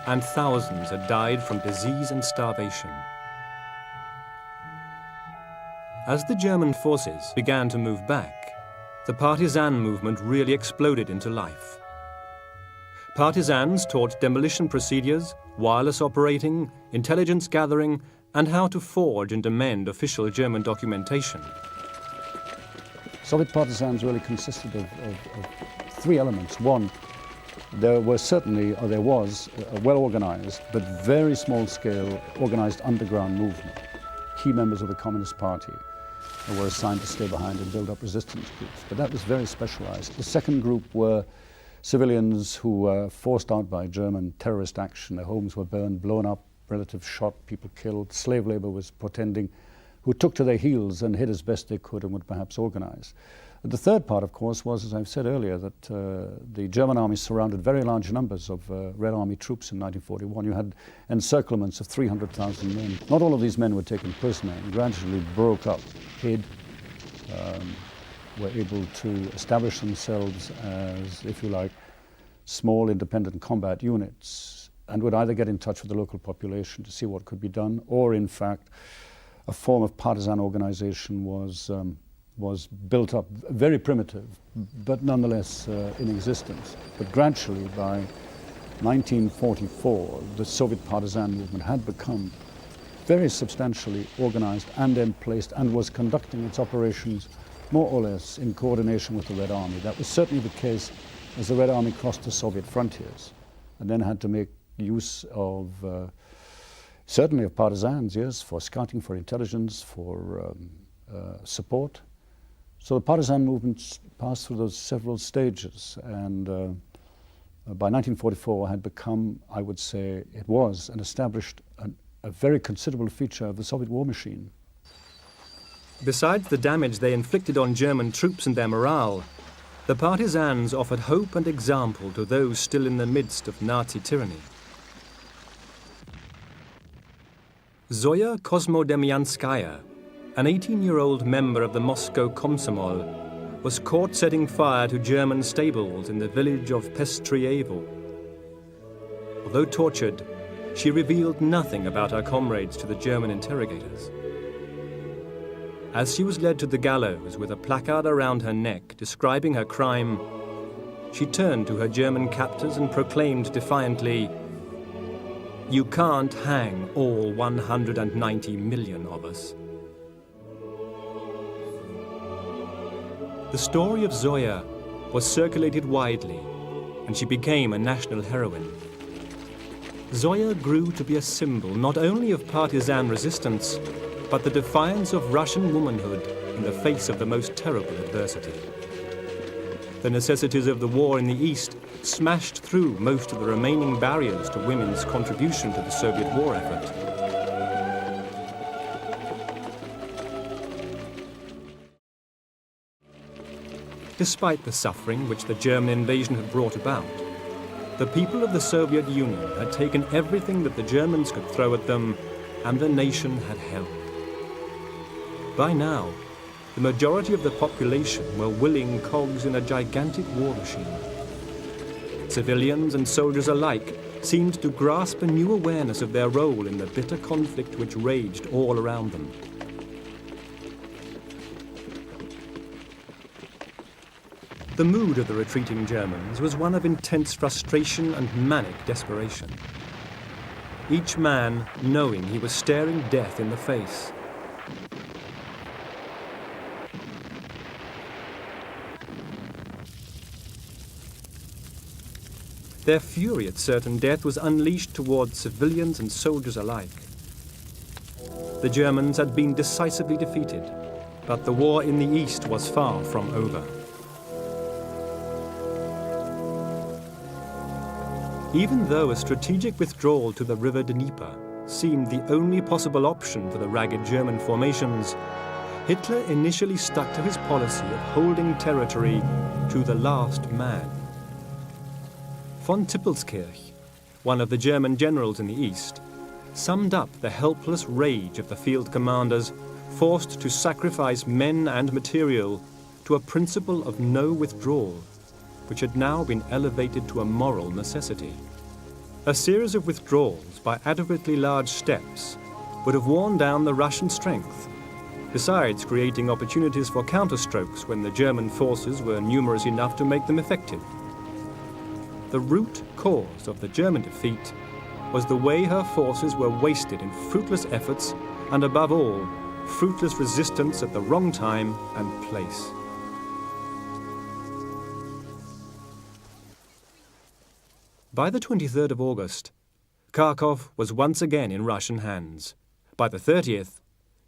and thousands had died from disease and starvation. As the German forces began to move back, the partisan movement really exploded into life. Partisans taught demolition procedures, wireless operating, intelligence gathering, and how to forge and amend official German documentation. Soviet partisans really consisted of three elements. One, there was a well-organized but very small-scale organized underground movement. Key members of the Communist Party were assigned to stay behind and build up resistance groups, but that was very specialized. The second group were civilians who were forced out by German terrorist action. Their homes were burned, blown up, relatives shot, people killed, slave labor was portending, who took to their heels and hid as best they could and would perhaps organize. The third part, of course, was, as I've said earlier, that the German army surrounded very large numbers of Red Army troops in 1941. You had encirclements of 300,000 men. Not all of these men were taken prisoner and gradually broke up, hid, were able to establish themselves as, if you like, small independent combat units, and would either get in touch with the local population to see what could be done, or in fact a form of partisan organization was built up, very primitive, but nonetheless in existence. But gradually, by 1944, the Soviet partisan movement had become very substantially organized and emplaced and was conducting its operations more or less in coordination with the Red Army. That was certainly the case as the Red Army crossed the Soviet frontiers and then had to make use of, certainly of partisans, yes, for scouting, for intelligence, for support. So the partisan movements passed through those several stages, and by 1944 had become, I would say, it was an established, a very considerable feature of the Soviet war machine. Besides the damage they inflicted on German troops and their morale, the partisans offered hope and example to those still in the midst of Nazi tyranny. Zoya Kosmodemyanskaya, an 18-year-old member of the Moscow Komsomol, was caught setting fire to German stables in the village of Pestrievo. Although tortured, she revealed nothing about her comrades to the German interrogators. As she was led to the gallows with a placard around her neck describing her crime, she turned to her German captors and proclaimed defiantly, "You can't hang all 190 million of us." The story of Zoya was circulated widely, and she became a national heroine. Zoya grew to be a symbol not only of partisan resistance, but the defiance of Russian womanhood in the face of the most terrible adversity. The necessities of the war in the East smashed through most of the remaining barriers to women's contribution to the Soviet war effort. Despite the suffering which the German invasion had brought about, the people of the Soviet Union had taken everything that the Germans could throw at them, and the nation had held. By now, the majority of the population were willing cogs in a gigantic war machine. Civilians and soldiers alike seemed to grasp a new awareness of their role in the bitter conflict which raged all around them. The mood of the retreating Germans was one of intense frustration and manic desperation. Each man knowing he was staring death in the face. Their fury at certain death was unleashed towards civilians and soldiers alike. The Germans had been decisively defeated, but the war in the east was far from over. Even though a strategic withdrawal to the river Dnieper seemed the only possible option for the ragged German formations, Hitler initially stuck to his policy of holding territory to the last man. Von Tippelskirch, one of the German generals in the east, summed up the helpless rage of the field commanders forced to sacrifice men and material to a principle of no withdrawal, which had now been elevated to a moral necessity. A series of withdrawals by adequately large steps would have worn down the Russian strength, besides creating opportunities for counterstrokes when the German forces were numerous enough to make them effective. The root cause of the German defeat was the way her forces were wasted in fruitless efforts and, above all, fruitless resistance at the wrong time and place. By the 23rd of August, Kharkov was once again in Russian hands. By the 30th,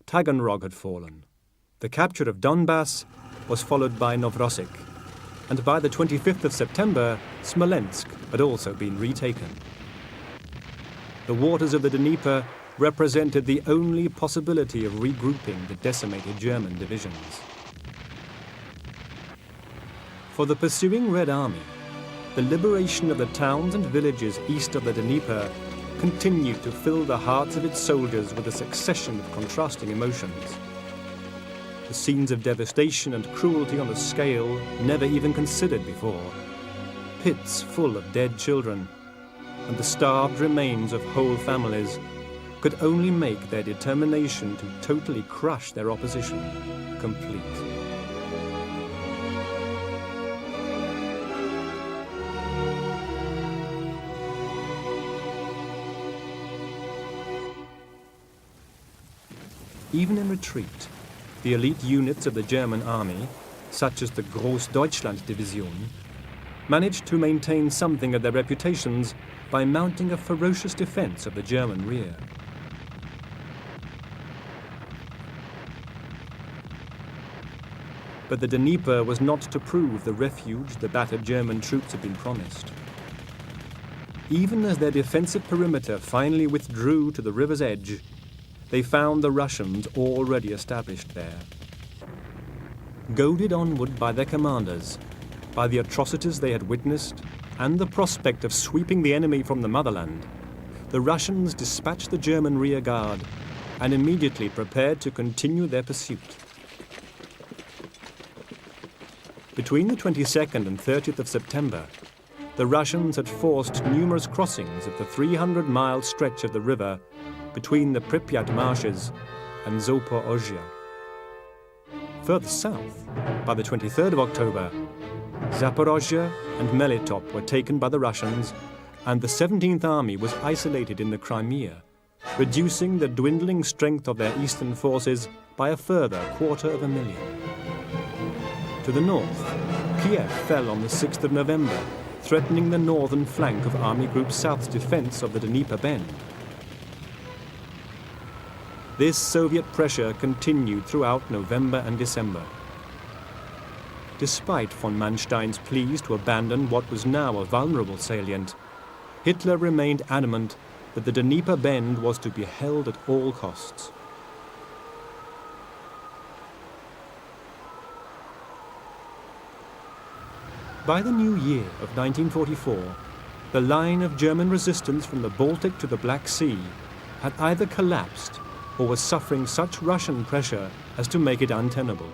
Taganrog had fallen. The capture of Donbass was followed by Novorossiysk, and by the 25th of September, Smolensk had also been retaken. The waters of the Dnieper represented the only possibility of regrouping the decimated German divisions. For the pursuing Red Army, the liberation of the towns and villages east of the Dnieper continued to fill the hearts of its soldiers with a succession of contrasting emotions. The scenes of devastation and cruelty on a scale never even considered before. Pits full of dead children and the starved remains of whole families could only make their determination to totally crush their opposition complete. Even in retreat, the elite units of the German army, such as the Großdeutschland Division, managed to maintain something of their reputations by mounting a ferocious defense of the German rear. But the Dnieper was not to prove the refuge the battered German troops had been promised. Even as their defensive perimeter finally withdrew to the river's edge, they found the Russians already established there. Goaded onward by their commanders, by the atrocities they had witnessed, and the prospect of sweeping the enemy from the motherland, the Russians dispatched the German rear guard and immediately prepared to continue their pursuit. Between the 22nd and 30th of September, the Russians had forced numerous crossings of the 300-mile stretch of the river between the Pripyat marshes and Zaporozhye. Further south, by the 23rd of October, Zaporozhye and Melitop were taken by the Russians, and the 17th Army was isolated in the Crimea, reducing the dwindling strength of their eastern forces by a further 250,000. To the north, Kiev fell on the 6th of November, threatening the northern flank of Army Group South's defense of the Dnieper Bend. This Soviet pressure continued throughout November and December. Despite von Manstein's pleas to abandon what was now a vulnerable salient, Hitler remained adamant that the Dnieper Bend was to be held at all costs. By the new year of 1944, the line of German resistance from the Baltic to the Black Sea had either collapsed or was suffering such Russian pressure as to make it untenable.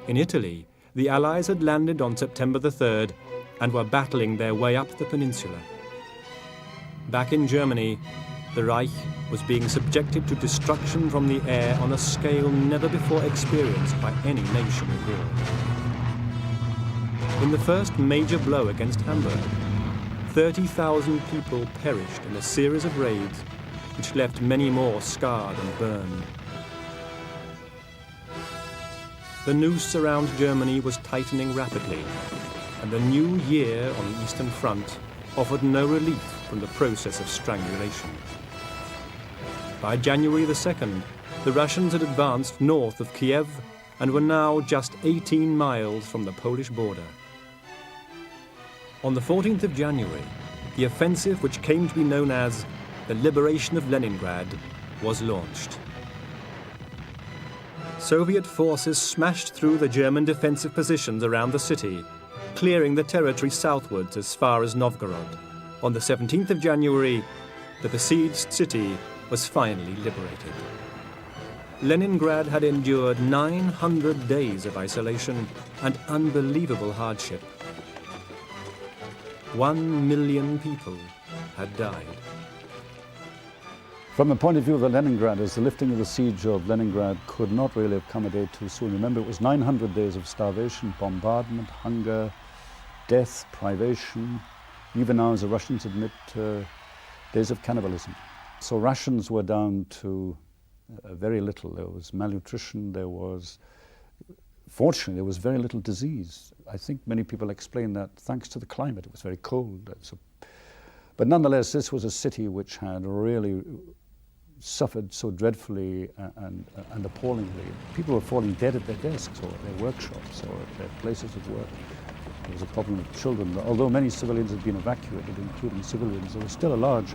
In Italy, the Allies had landed on September the 3rd and were battling their way up the peninsula. Back in Germany, the Reich was being subjected to destruction from the air on a scale never before experienced by any nation abroad. In the first major blow against Hamburg, 30,000 people perished in a series of raids which left many more scarred and burned. The noose around Germany was tightening rapidly, and the new year on the Eastern Front offered no relief from the process of strangulation. By January the 2nd, the Russians had advanced north of Kiev and were now just 18 miles from the Polish border. On the 14th of January, the offensive which came to be known as the liberation of Leningrad was launched. Soviet forces smashed through the German defensive positions around the city, clearing the territory southwards as far as Novgorod. On the 17th of January, the besieged city was finally liberated. Leningrad had endured 900 days of isolation and unbelievable hardship. 1 million people had died. From the point of view of the Leningraders, the lifting of the siege of Leningrad could not really have come a day too soon. Remember, it was 900 days of starvation, bombardment, hunger, death, privation, even now, as the Russians admit, days of cannibalism. So rations were down to very little. There was malnutrition, fortunately, there was very little disease. I think many people explain that thanks to the climate. It was very cold. But nonetheless, this was a city which had really suffered so dreadfully and appallingly. People were falling dead at their desks or at their workshops or at their places of work. There was a problem with children. Although many civilians had been evacuated, including civilians, there was still a large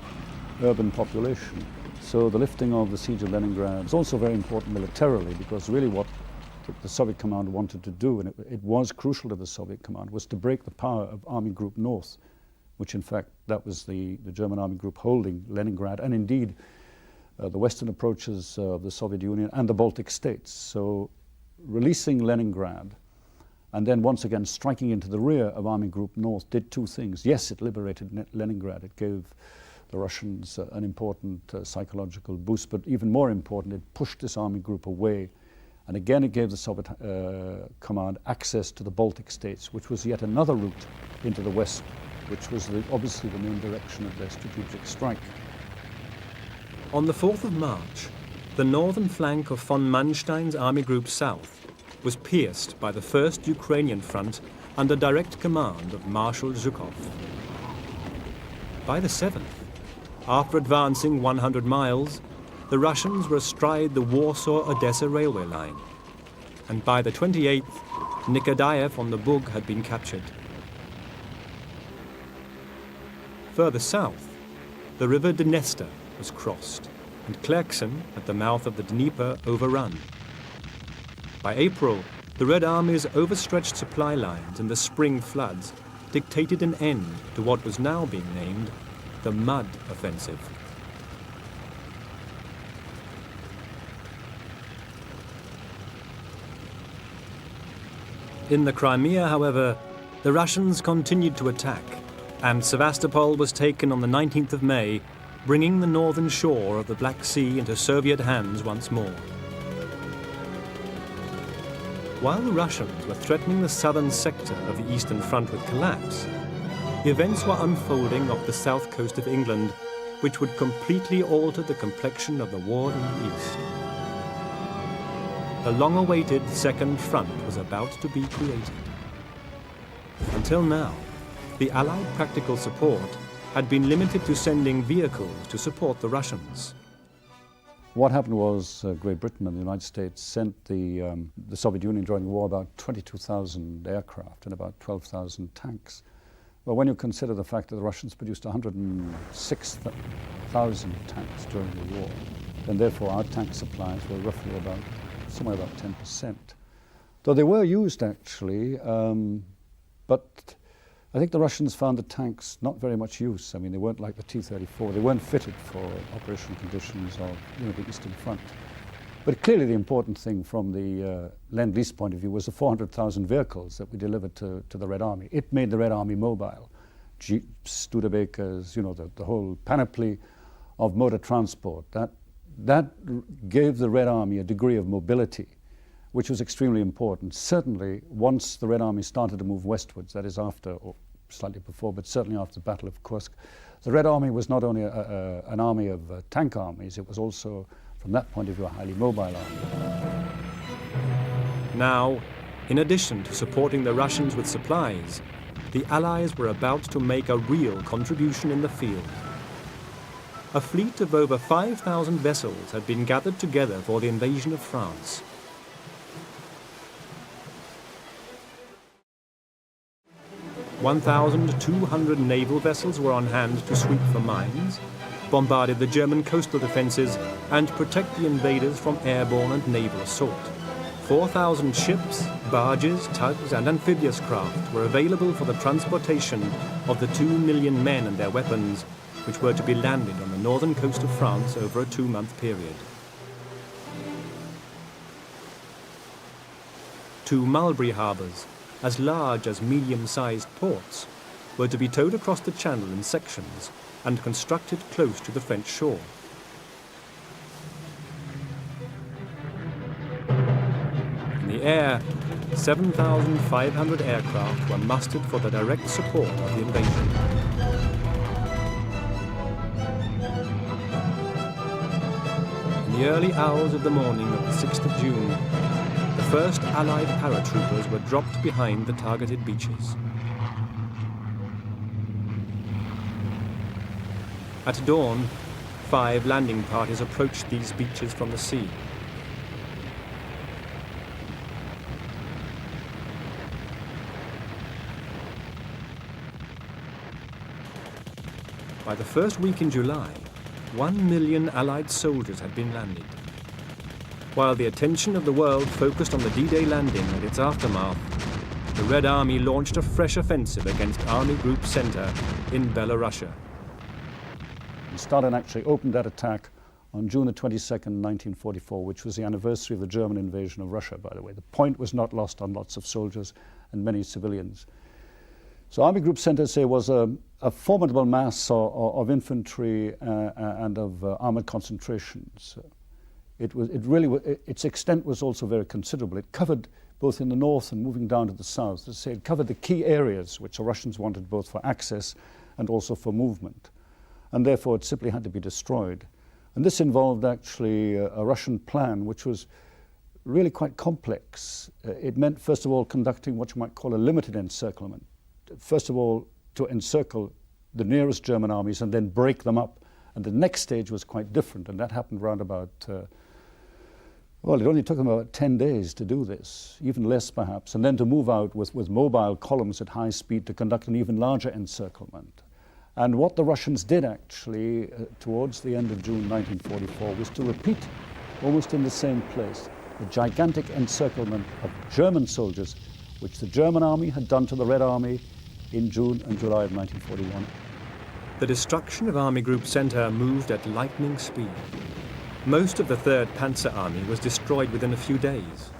urban population. So the lifting of the siege of Leningrad was also very important militarily, because really what the Soviet command wanted to do, and it was crucial to the Soviet command, was to break the power of Army Group North, which in fact that was the German Army Group holding Leningrad, and indeed the western approaches of the Soviet Union and the Baltic states. So releasing Leningrad and then once again striking into the rear of Army Group North did two things. Yes, it liberated Leningrad. It gave the Russians an important psychological boost, but even more important, it pushed this army group away. And again, it gave the Soviet command access to the Baltic states, which was yet another route into the west, which was obviously the main direction of their strategic strike. On the 4th of March, the northern flank of von Manstein's Army Group South was pierced by the 1st Ukrainian front under direct command of Marshal Zhukov. By the 7th, after advancing 100 miles, the Russians were astride the Warsaw-Odessa railway line, and by the 28th, Nikolaev on the Bug had been captured. Further south, the river Dniester was crossed, and Kherson, at the mouth of the Dnieper, overrun. By April, the Red Army's overstretched supply lines and the spring floods dictated an end to what was now being named the Mud Offensive. In the Crimea, however, the Russians continued to attack, and Sevastopol was taken on the 19th of May, bringing the northern shore of the Black Sea into Soviet hands once more. While the Russians were threatening the southern sector of the Eastern Front with collapse, events were unfolding off the south coast of England, which would completely alter the complexion of the war in the East. The long-awaited Second Front was about to be created. Until now, the Allied practical support had been limited to sending vehicles to support the Russians. What happened was Great Britain and the United States sent the Soviet Union during the war about 22,000 aircraft and about 12,000 tanks. Well, when you consider the fact that the Russians produced 106,000 tanks during the war, then therefore our tank supplies were roughly somewhere about 10%. Though they were used actually But I think the Russians found the tanks not very much use. I mean, they weren't like the T-34. They weren't fitted for operational conditions of the Eastern Front. But clearly the important thing from the Lend-Lease point of view was the 400,000 vehicles that we delivered to the Red Army. It made the Red Army mobile. Jeeps, Studebakers, the whole panoply of motor transport. That gave the Red Army a degree of mobility, which was extremely important. Certainly, once the Red Army started to move westwards, that is after, or slightly before, but certainly after the Battle of Kursk, the Red Army was not only an army of tank armies, it was also, from that point of view, a highly mobile army. Now, in addition to supporting the Russians with supplies, the Allies were about to make a real contribution in the field. A fleet of over 5,000 vessels had been gathered together for the invasion of France. (1,200 naval vessels were on hand to sweep for mines, bombarded the German coastal defences, and protect the invaders from airborne and naval assault. 4,000 ships, barges, tugs, and amphibious craft were available for the transportation of the 2 million men and their weapons, which were to be landed on the northern coast of France over a 2-month period. 2 Mulberry harbours, as large as medium-sized ports, were to be towed across the channel in sections and constructed close to the French shore. In the air, 7,500 aircraft were mustered for the direct support of the invasion. In the early hours of the morning of the 6th of June, the first Allied paratroopers were dropped behind the targeted beaches. At dawn, 5 landing parties approached these beaches from the sea. By the first week in July, 1 million Allied soldiers had been landed. While the attention of the world focused on the D-Day landing and its aftermath, the Red Army launched a fresh offensive against Army Group Center in Belorussia. Stalin actually opened that attack on June the 22nd, 1944, which was the anniversary of the German invasion of Russia, by the way. The point was not lost on lots of soldiers and many civilians. So Army Group Center, say, was a formidable mass of infantry and of armored concentrations. Its extent was also very considerable. It covered both in the north and moving down to the south. As I say, it covered the key areas which the Russians wanted both for access and also for movement. And therefore it simply had to be destroyed. And this involved actually a Russian plan which was really quite complex. It meant, first of all, conducting what you might call a limited encirclement. First of all, to encircle the nearest German armies and then break them up. And the next stage was quite different, and that happened round about, well, it only took them about 10 days to do this, even less perhaps, and then to move out with mobile columns at high speed to conduct an even larger encirclement. And what the Russians did actually towards the end of June 1944 was to repeat, almost in the same place, the gigantic encirclement of German soldiers, which the German army had done to the Red Army in June and July of 1941. The destruction of Army Group Center moved at lightning speed. Most of the 3rd Panzer Army was destroyed within a few days.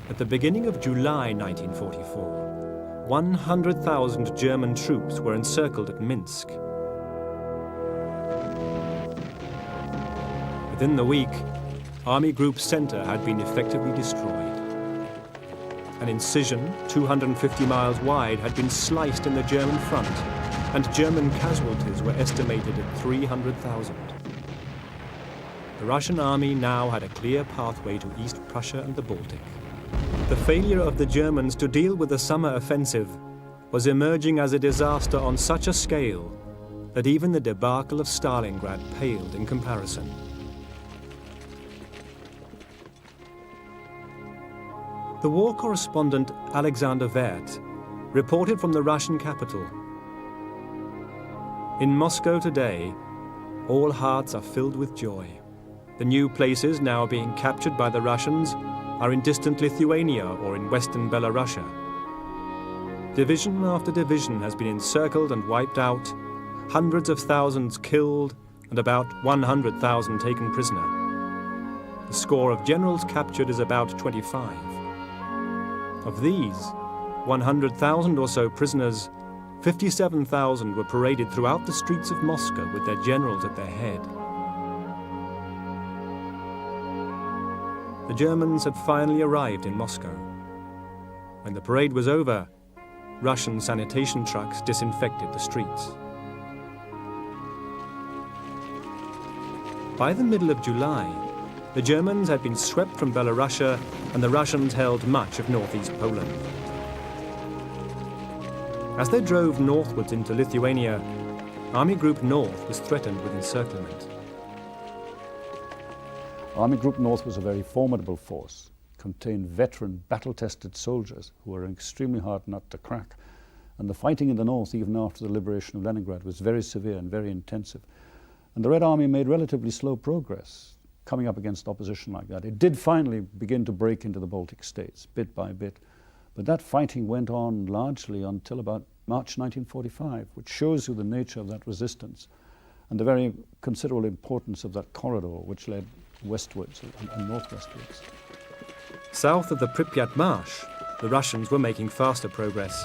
At the beginning of July 1944, 100,000 German troops were encircled at Minsk. Within the week, Army Group Center had been effectively destroyed. An incision 250 miles wide had been sliced in the German front, and German casualties were estimated at 300,000. The Russian army now had a clear pathway to East Prussia and the Baltic. The failure of the Germans to deal with the summer offensive was emerging as a disaster on such a scale that even the debacle of Stalingrad paled in comparison. The war correspondent Alexander Wert reported from the Russian capital. In Moscow today, all hearts are filled with joy. The new places now being captured by the Russians are in distant Lithuania or in western Belorussia. Division after division has been encircled and wiped out, hundreds of thousands killed, and about 100,000 taken prisoner. The score of generals captured is about 25. Of these, 100,000 or so prisoners, 57,000 were paraded throughout the streets of Moscow with their generals at their head. The Germans had finally arrived in Moscow. When the parade was over, Russian sanitation trucks disinfected the streets. By the middle of July, the Germans had been swept from Belorussia and the Russians held much of northeast Poland. As they drove northwards into Lithuania, Army Group North was threatened with encirclement. Army Group North was a very formidable force. It contained veteran, battle-tested soldiers who were an extremely hard nut to crack. And the fighting in the north, even after the liberation of Leningrad, was very severe and very intensive. And the Red Army made relatively slow progress coming up against opposition like that. It did finally begin to break into the Baltic states, bit by bit. But that fighting went on largely until about March 1945, which shows you the nature of that resistance and the very considerable importance of that corridor which led westwards and northwestwards. South of the Pripyat Marsh, the Russians were making faster progress.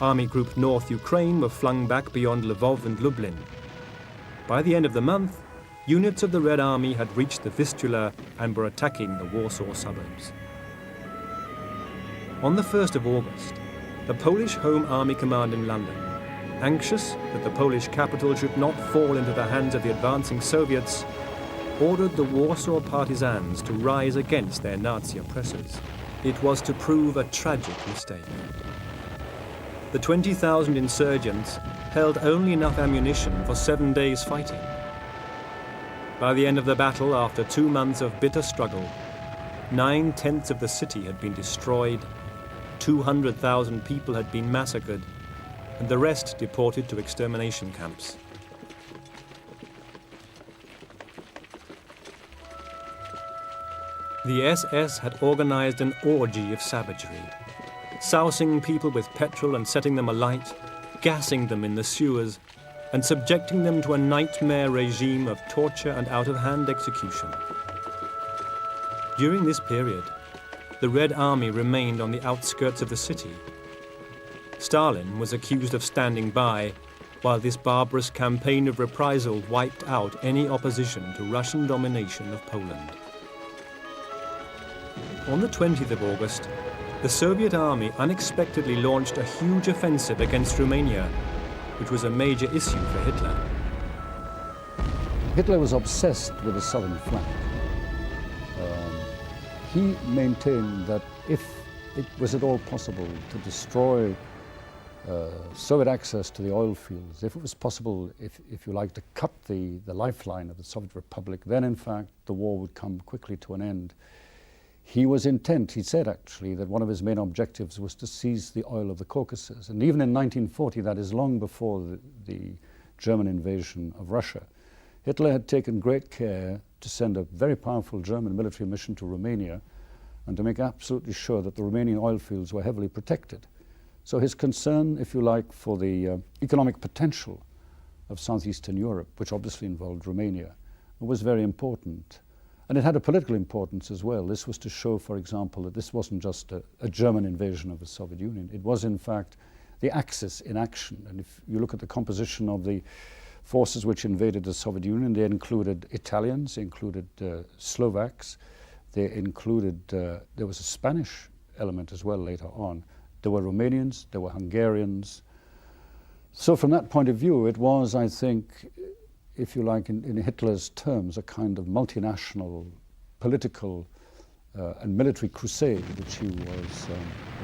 Army Group North Ukraine were flung back beyond Lvov and Lublin. By the end of the month, units of the Red Army had reached the Vistula and were attacking the Warsaw suburbs. On the 1st of August, the Polish Home Army Command in London, anxious that the Polish capital should not fall into the hands of the advancing Soviets, ordered the Warsaw partisans to rise against their Nazi oppressors. It was to prove a tragic mistake. The 20,000 insurgents held only enough ammunition for 7 days' fighting. By the end of the battle, after 2 months of bitter struggle, 9/10 of the city had been destroyed, 200,000 people had been massacred, and the rest deported to extermination camps. The SS had organized an orgy of savagery, sousing people with petrol and setting them alight, gassing them in the sewers, and subjecting them to a nightmare regime of torture and out-of-hand execution. During this period, the Red Army remained on the outskirts of the city. Stalin was accused of standing by while this barbarous campaign of reprisal wiped out any opposition to Russian domination of Poland. On the 20th of August, the Soviet army unexpectedly launched a huge offensive against Romania, which was a major issue for Hitler. Hitler was obsessed with the southern flank. He maintained that if it was at all possible to destroy Soviet access to the oil fields, if it was possible, if you like, to cut the lifeline of the Soviet Republic, then in fact the war would come quickly to an end. He was intent, he said actually, that one of his main objectives was to seize the oil of the Caucasus. And even in 1940, that is long before the German invasion of Russia, Hitler had taken great care to send a very powerful German military mission to Romania and to make absolutely sure that the Romanian oil fields were heavily protected. So his concern, if you like, for the economic potential of southeastern Europe, which obviously involved Romania, was very important. And it had a political importance as well. This was to show, for example, that this wasn't just a German invasion of the Soviet Union. It was, in fact, the Axis in action. And if you look at the composition of the forces which invaded the Soviet Union, they included Italians, they included Slovaks, they included, there was a Spanish element as well later on. There were Romanians, there were Hungarians. So from that point of view, it was, I think, if you like, in Hitler's terms, a kind of multinational political and military crusade which he was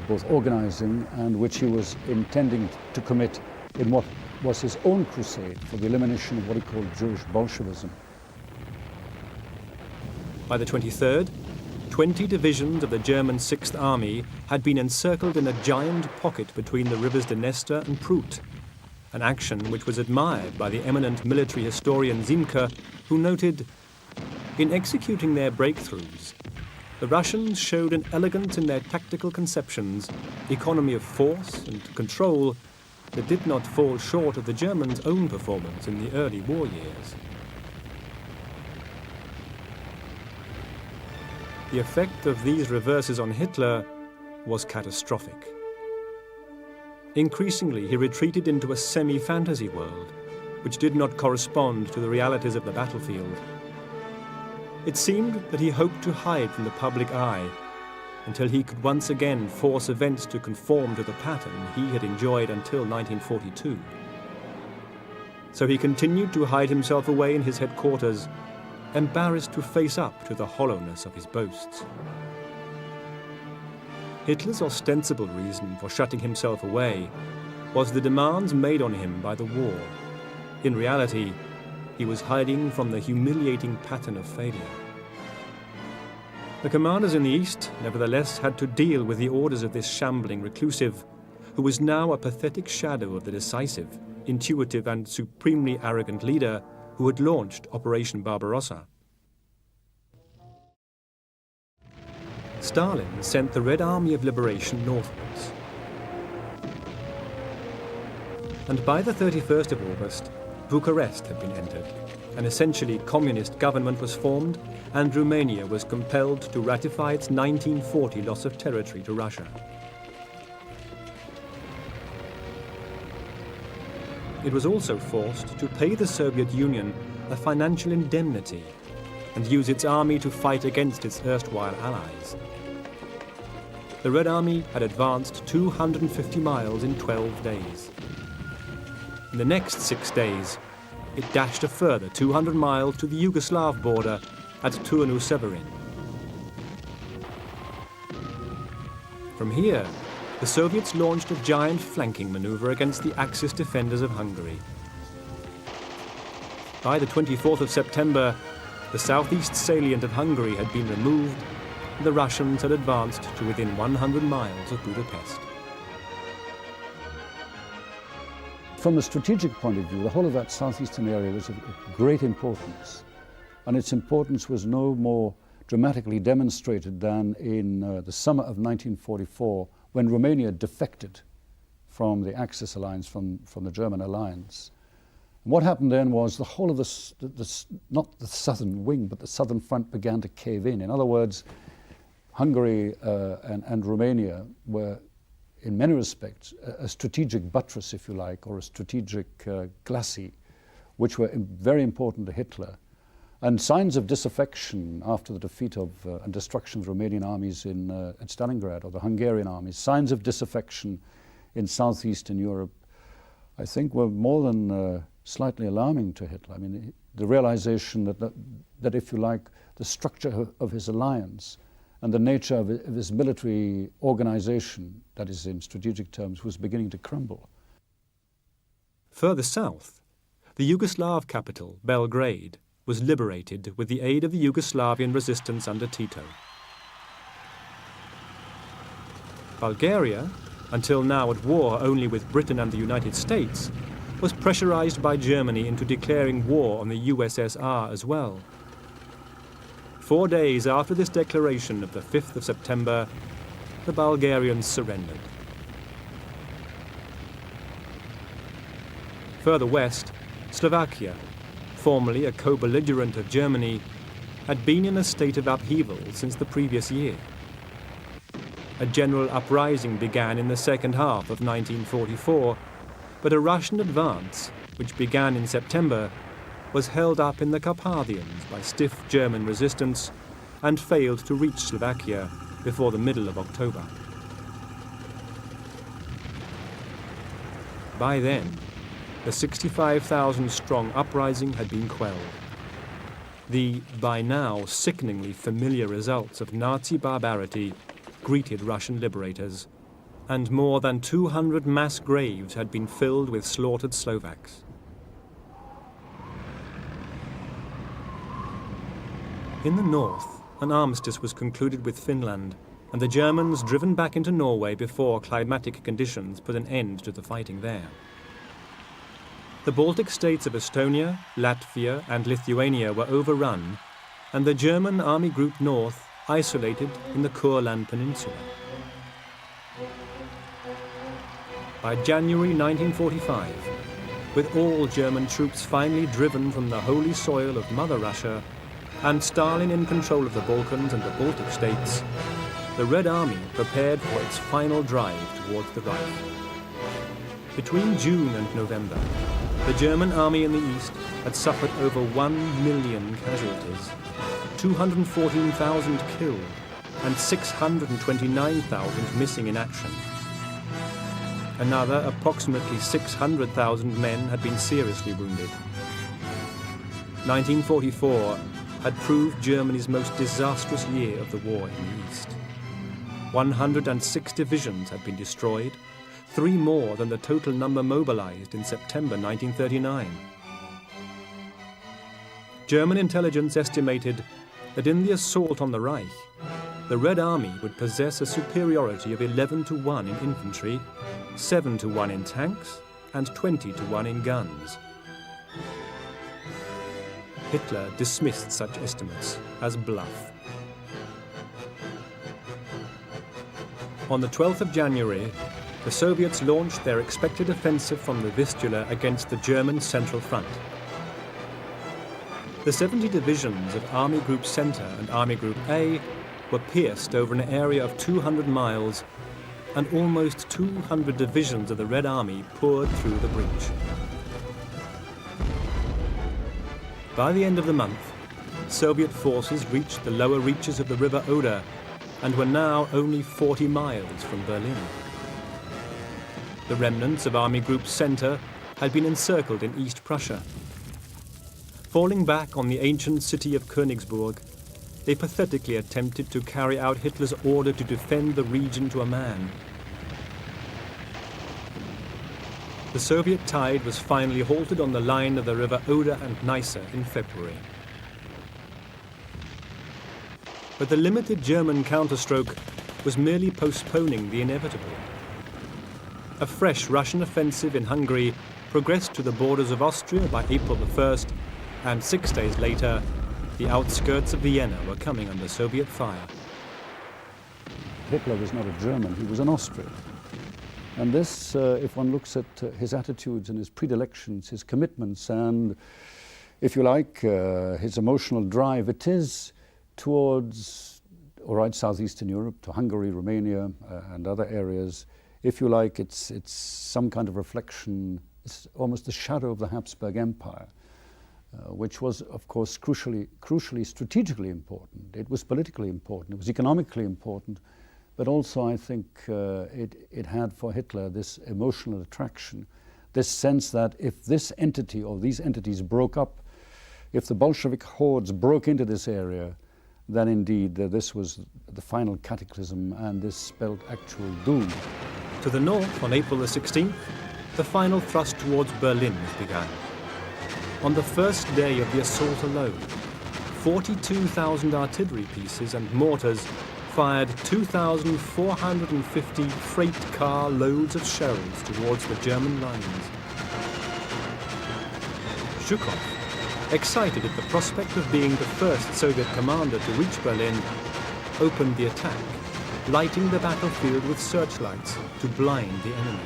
both organizing and which he was intending to commit in what was his own crusade for the elimination of what he called Jewish Bolshevism. By the 23rd, 20 divisions of the German 6th Army had been encircled in a giant pocket between the rivers Dniester and Prut, an action which was admired by the eminent military historian Ziemke, who noted, "In executing their breakthroughs, the Russians showed an elegance in their tactical conceptions, economy of force and control that did not fall short of the Germans' own performance in the early war years. The effect of these reverses on Hitler was catastrophic. Increasingly, he retreated into a semi-fantasy world, which did not correspond to the realities of the battlefield. It seemed that he hoped to hide from the public eye until he could once again force events to conform to the pattern he had enjoyed until 1942. So he continued to hide himself away in his headquarters, embarrassed to face up to the hollowness of his boasts. Hitler's ostensible reason for shutting himself away was the demands made on him by the war. In reality, he was hiding from the humiliating pattern of failure. The commanders in the East, nevertheless, had to deal with the orders of this shambling reclusive, who was now a pathetic shadow of the decisive, intuitive and supremely arrogant leader who had launched Operation Barbarossa. Stalin sent the Red Army of Liberation northwards. And by the 31st of August, Bucharest had been entered. An essentially communist government was formed, and Romania was compelled to ratify its 1940 loss of territory to Russia. It was also forced to pay the Soviet Union a financial indemnity and use its army to fight against its erstwhile allies. The Red Army had advanced 250 miles in 12 days. In the next 6 days, it dashed a further 200 miles to the Yugoslav border at Turnu-Severin. From here, the Soviets launched a giant flanking maneuver against the Axis defenders of Hungary. By the 24th of September, the southeast salient of Hungary had been removed, and the Russians had advanced to within 100 miles of Budapest. From a strategic point of view, the whole of that southeastern area was of great importance, and its importance was no more dramatically demonstrated than in the summer of 1944, when Romania defected from the Axis alliance, from the German alliance. And what happened then was the whole of not the southern wing, but the southern front began to cave in. In other words, Hungary and Romania were, in many respects, a strategic buttress, if you like, or a strategic glacis, which were very important to Hitler. And signs of disaffection after the defeat of and destruction of Romanian armies at Stalingrad, or the Hungarian armies, signs of disaffection in southeastern Europe, I think were more than slightly alarming to Hitler. I mean, the realization that, if you like, the structure of his alliance and the nature of his military organization, that is in strategic terms, was beginning to crumble. Further south, the Yugoslav capital, Belgrade, was liberated with the aid of the Yugoslavian resistance under Tito. Bulgaria, until now at war only with Britain and the United States, was pressurized by Germany into declaring war on the USSR as well. 4 days after this declaration of the 5th of September, the Bulgarians surrendered. Further west, Slovakia, formerly a co-belligerent of Germany, had been in a state of upheaval since the previous year. A general uprising began in the second half of 1944, but a Russian advance, which began in September, was held up in the Carpathians by stiff German resistance and failed to reach Slovakia before the middle of October. By then, the 65,000-strong uprising had been quelled. The, by now, sickeningly familiar results of Nazi barbarity greeted Russian liberators, and more than 200 mass graves had been filled with slaughtered Slovaks. In the north, an armistice was concluded with Finland, and the Germans driven back into Norway before climatic conditions put an end to the fighting there. The Baltic states of Estonia, Latvia and Lithuania were overrun, and the German Army Group North isolated in the Courland Peninsula. By January 1945, with all German troops finally driven from the holy soil of Mother Russia and Stalin in control of the Balkans and the Baltic states, the Red Army prepared for its final drive towards the Reich. Between June and November, the German army in the east had suffered over 1 million casualties, 214,000 killed, and 629,000 missing in action. Another approximately 600,000 men had been seriously wounded. 1944 had proved Germany's most disastrous year of the war in the east. 106 divisions had been destroyed, 3 more than the total number mobilized in September 1939. German intelligence estimated that in the assault on the Reich, the Red Army would possess a superiority of 11 to 1 in infantry, 7 to 1 in tanks, and 20 to 1 in guns. Hitler dismissed such estimates as bluff. On the 12th of January, the Soviets launched their expected offensive from the Vistula against the German Central Front. The 70 divisions of Army Group Center and Army Group A were pierced over an area of 200 miles, and almost 200 divisions of the Red Army poured through the breach. By the end of the month, Soviet forces reached the lower reaches of the River Oder and were now only 40 miles from Berlin. The remnants of Army Group Center had been encircled in East Prussia. Falling back on the ancient city of Königsburg, they pathetically attempted to carry out Hitler's order to defend the region to a man. The Soviet tide was finally halted on the line of the River Oder and Neisse in February. But the limited German counterstroke was merely postponing the inevitable. A fresh Russian offensive in Hungary progressed to the borders of Austria by April the 1st, and 6 days later, the outskirts of Vienna were coming under Soviet fire. Hitler was not a German, he was an Austrian. And this, if one looks at his attitudes and his predilections, his commitments, and, if you like, his emotional drive, it is towards, all right, southeastern Europe, to Hungary, Romania, and other areas. If you like, it's some kind of reflection, it's almost the shadow of the Habsburg Empire. Which was, of course, crucially strategically important. It was politically important, it was economically important, but also I think it had for Hitler this emotional attraction, this sense that if this entity or these entities broke up, if the Bolshevik hordes broke into this area, then indeed this was the final cataclysm and this spelled actual doom. To the north, on April the 16th, the final thrust towards Berlin was begun. On the first day of the assault alone, 42,000 artillery pieces and mortars fired 2,450 freight car loads of shells towards the German lines. Zhukov, excited at the prospect of being the first Soviet commander to reach Berlin, opened the attack, lighting the battlefield with searchlights to blind the enemy.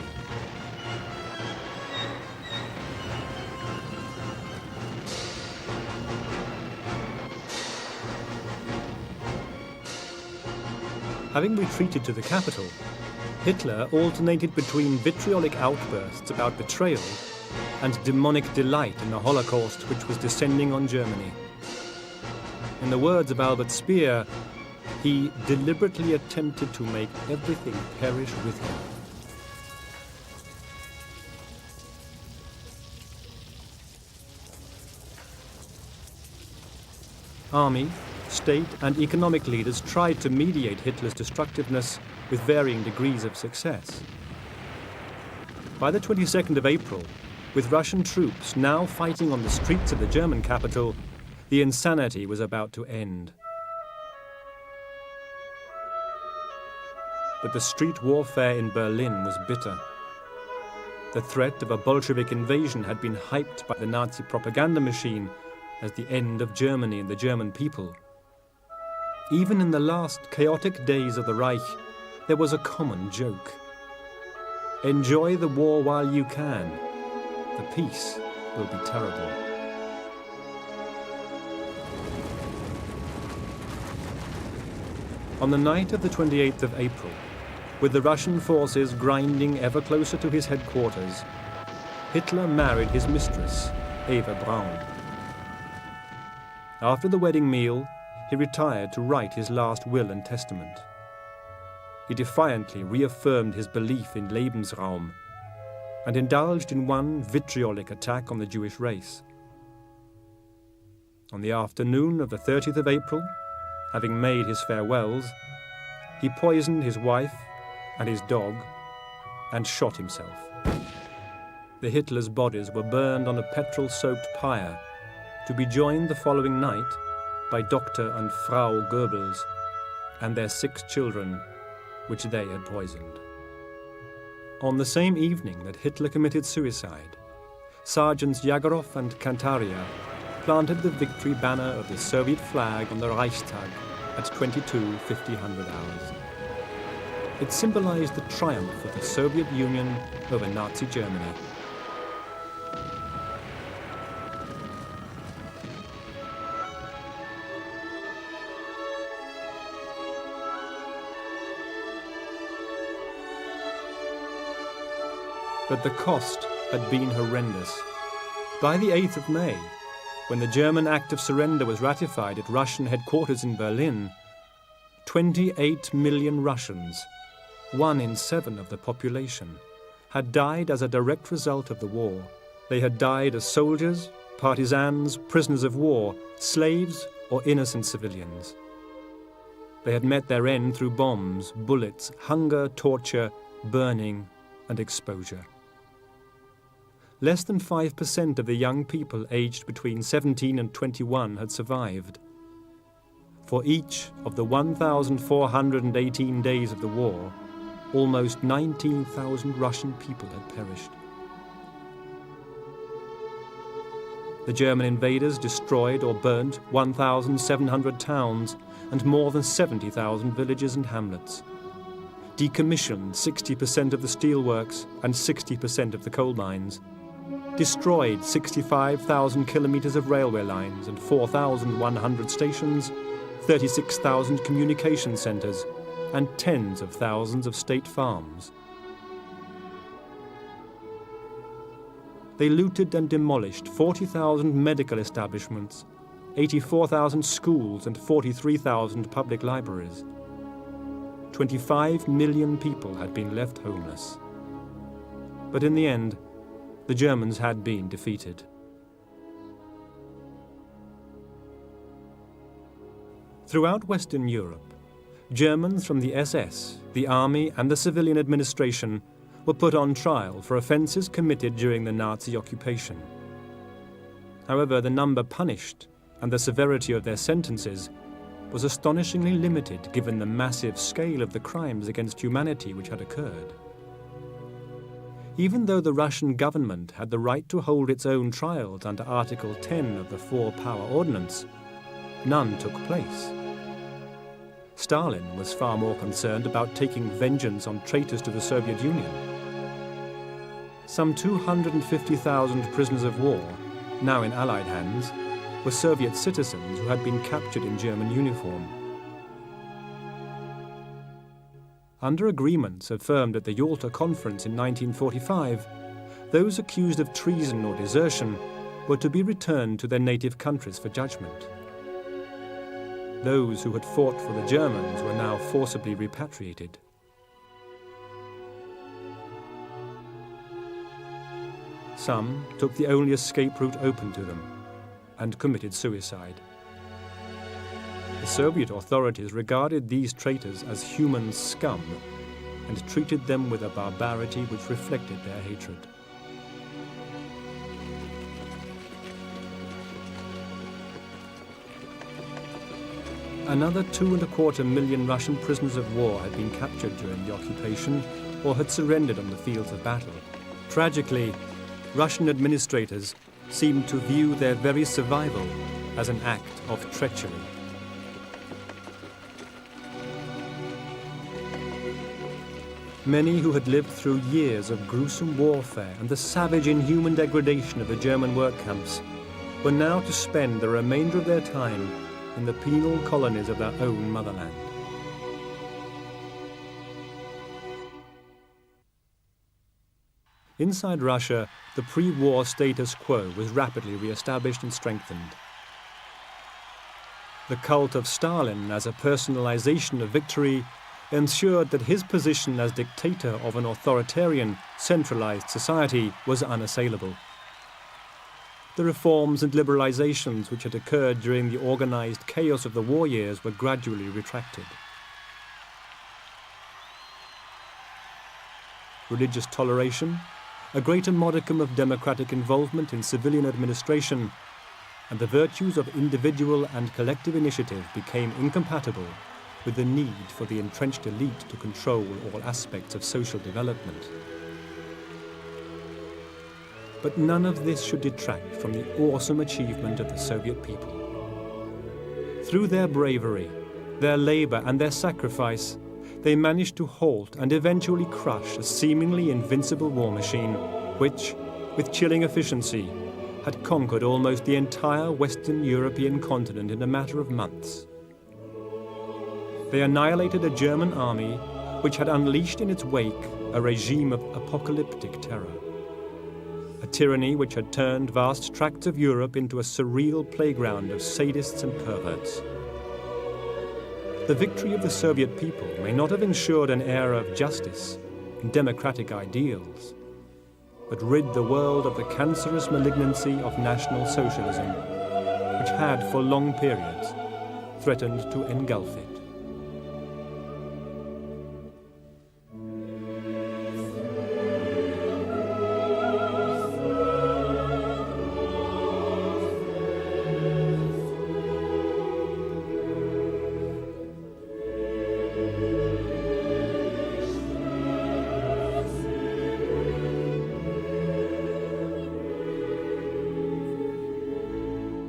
Having retreated to the capital, Hitler alternated between vitriolic outbursts about betrayal and demonic delight in the Holocaust which was descending on Germany. In the words of Albert Speer, he deliberately attempted to make everything perish with him. Army, state and economic leaders tried to mediate Hitler's destructiveness with varying degrees of success. By the 22nd of April, with Russian troops now fighting on the streets of the German capital, the insanity was about to end. But the street warfare in Berlin was bitter. The threat of a Bolshevik invasion had been hyped by the Nazi propaganda machine as the end of Germany and the German people. Even in the last chaotic days of the Reich, there was a common joke. Enjoy the war while you can. The peace will be terrible. On the night of the 28th of April, with the Russian forces grinding ever closer to his headquarters, Hitler married his mistress, Eva Braun. After the wedding meal, he retired to write his last will and testament. He defiantly reaffirmed his belief in Lebensraum and indulged in one vitriolic attack on the Jewish race. On the afternoon of the 30th of April, having made his farewells, he poisoned his wife and his dog and shot himself. The Hitler's bodies were burned on a petrol-soaked pyre, to be joined the following night by Dr. and Frau Goebbels and their 6 children, which they had poisoned. On the same evening that Hitler committed suicide, Sergeants Yagorov and Kantaria planted the victory banner of the Soviet flag on the Reichstag at 22:50 hours. It symbolized the triumph of the Soviet Union over Nazi Germany. But the cost had been horrendous. By the 8th of May, when the German Act of Surrender was ratified at Russian headquarters in Berlin, 28 million Russians, 1 in 7 of the population, had died as a direct result of the war. They had died as soldiers, partisans, prisoners of war, slaves, or innocent civilians. They had met their end through bombs, bullets, hunger, torture, burning, and exposure. Less than 5% of the young people aged between 17 and 21 had survived. For each of the 1,418 days of the war, almost 19,000 Russian people had perished. The German invaders destroyed or burnt 1,700 towns and more than 70,000 villages and hamlets, decommissioned 60% of the steelworks and 60% of the coal mines, destroyed 65,000 kilometers of railway lines and 4,100 stations, 36,000 communication centers, and tens of thousands of state farms. They looted and demolished 40,000 medical establishments, 84,000 schools, and 43,000 public libraries. 25 million people had been left homeless. But in the end, the Germans had been defeated. Throughout Western Europe, Germans from the SS, the army, and the civilian administration were put on trial for offences committed during the Nazi occupation. However, the number punished and the severity of their sentences was astonishingly limited given the massive scale of the crimes against humanity which had occurred. Even though the Russian government had the right to hold its own trials under Article 10 of the Four-Power Ordinance, none took place. Stalin was far more concerned about taking vengeance on traitors to the Soviet Union. Some 250,000 prisoners of war, now in Allied hands, were Soviet citizens who had been captured in German uniform. Under agreements affirmed at the Yalta Conference in 1945, those accused of treason or desertion were to be returned to their native countries for judgment. Those who had fought for the Germans were now forcibly repatriated. Some took the only escape route open to them and committed suicide. The Soviet authorities regarded these traitors as human scum and treated them with a barbarity which reflected their hatred. Another 2.25 million Russian prisoners of war had been captured during the occupation or had surrendered on the fields of battle. Tragically, Russian administrators seemed to view their very survival as an act of treachery. Many who had lived through years of gruesome warfare and the savage, inhuman degradation of the German work camps were now to spend the remainder of their time in the penal colonies of their own motherland. Inside Russia, the pre-war status quo was rapidly re-established and strengthened. The cult of Stalin as a personalization of victory ensured that his position as dictator of an authoritarian, centralized society was unassailable. The reforms and liberalizations which had occurred during the organized chaos of the war years were gradually retracted. Religious toleration, a greater modicum of democratic involvement in civilian administration, and the virtues of individual and collective initiative became incompatible with the need for the entrenched elite to control all aspects of social development. But none of this should detract from the awesome achievement of the Soviet people. Through their bravery, their labor, and their sacrifice, they managed to halt and eventually crush a seemingly invincible war machine which, with chilling efficiency, had conquered almost the entire Western European continent in a matter of months. They annihilated a German army which had unleashed in its wake a regime of apocalyptic terror, a tyranny which had turned vast tracts of Europe into a surreal playground of sadists and perverts. The victory of the Soviet people may not have ensured an era of justice and democratic ideals, but rid the world of the cancerous malignancy of National Socialism, which had for long periods threatened to engulf it.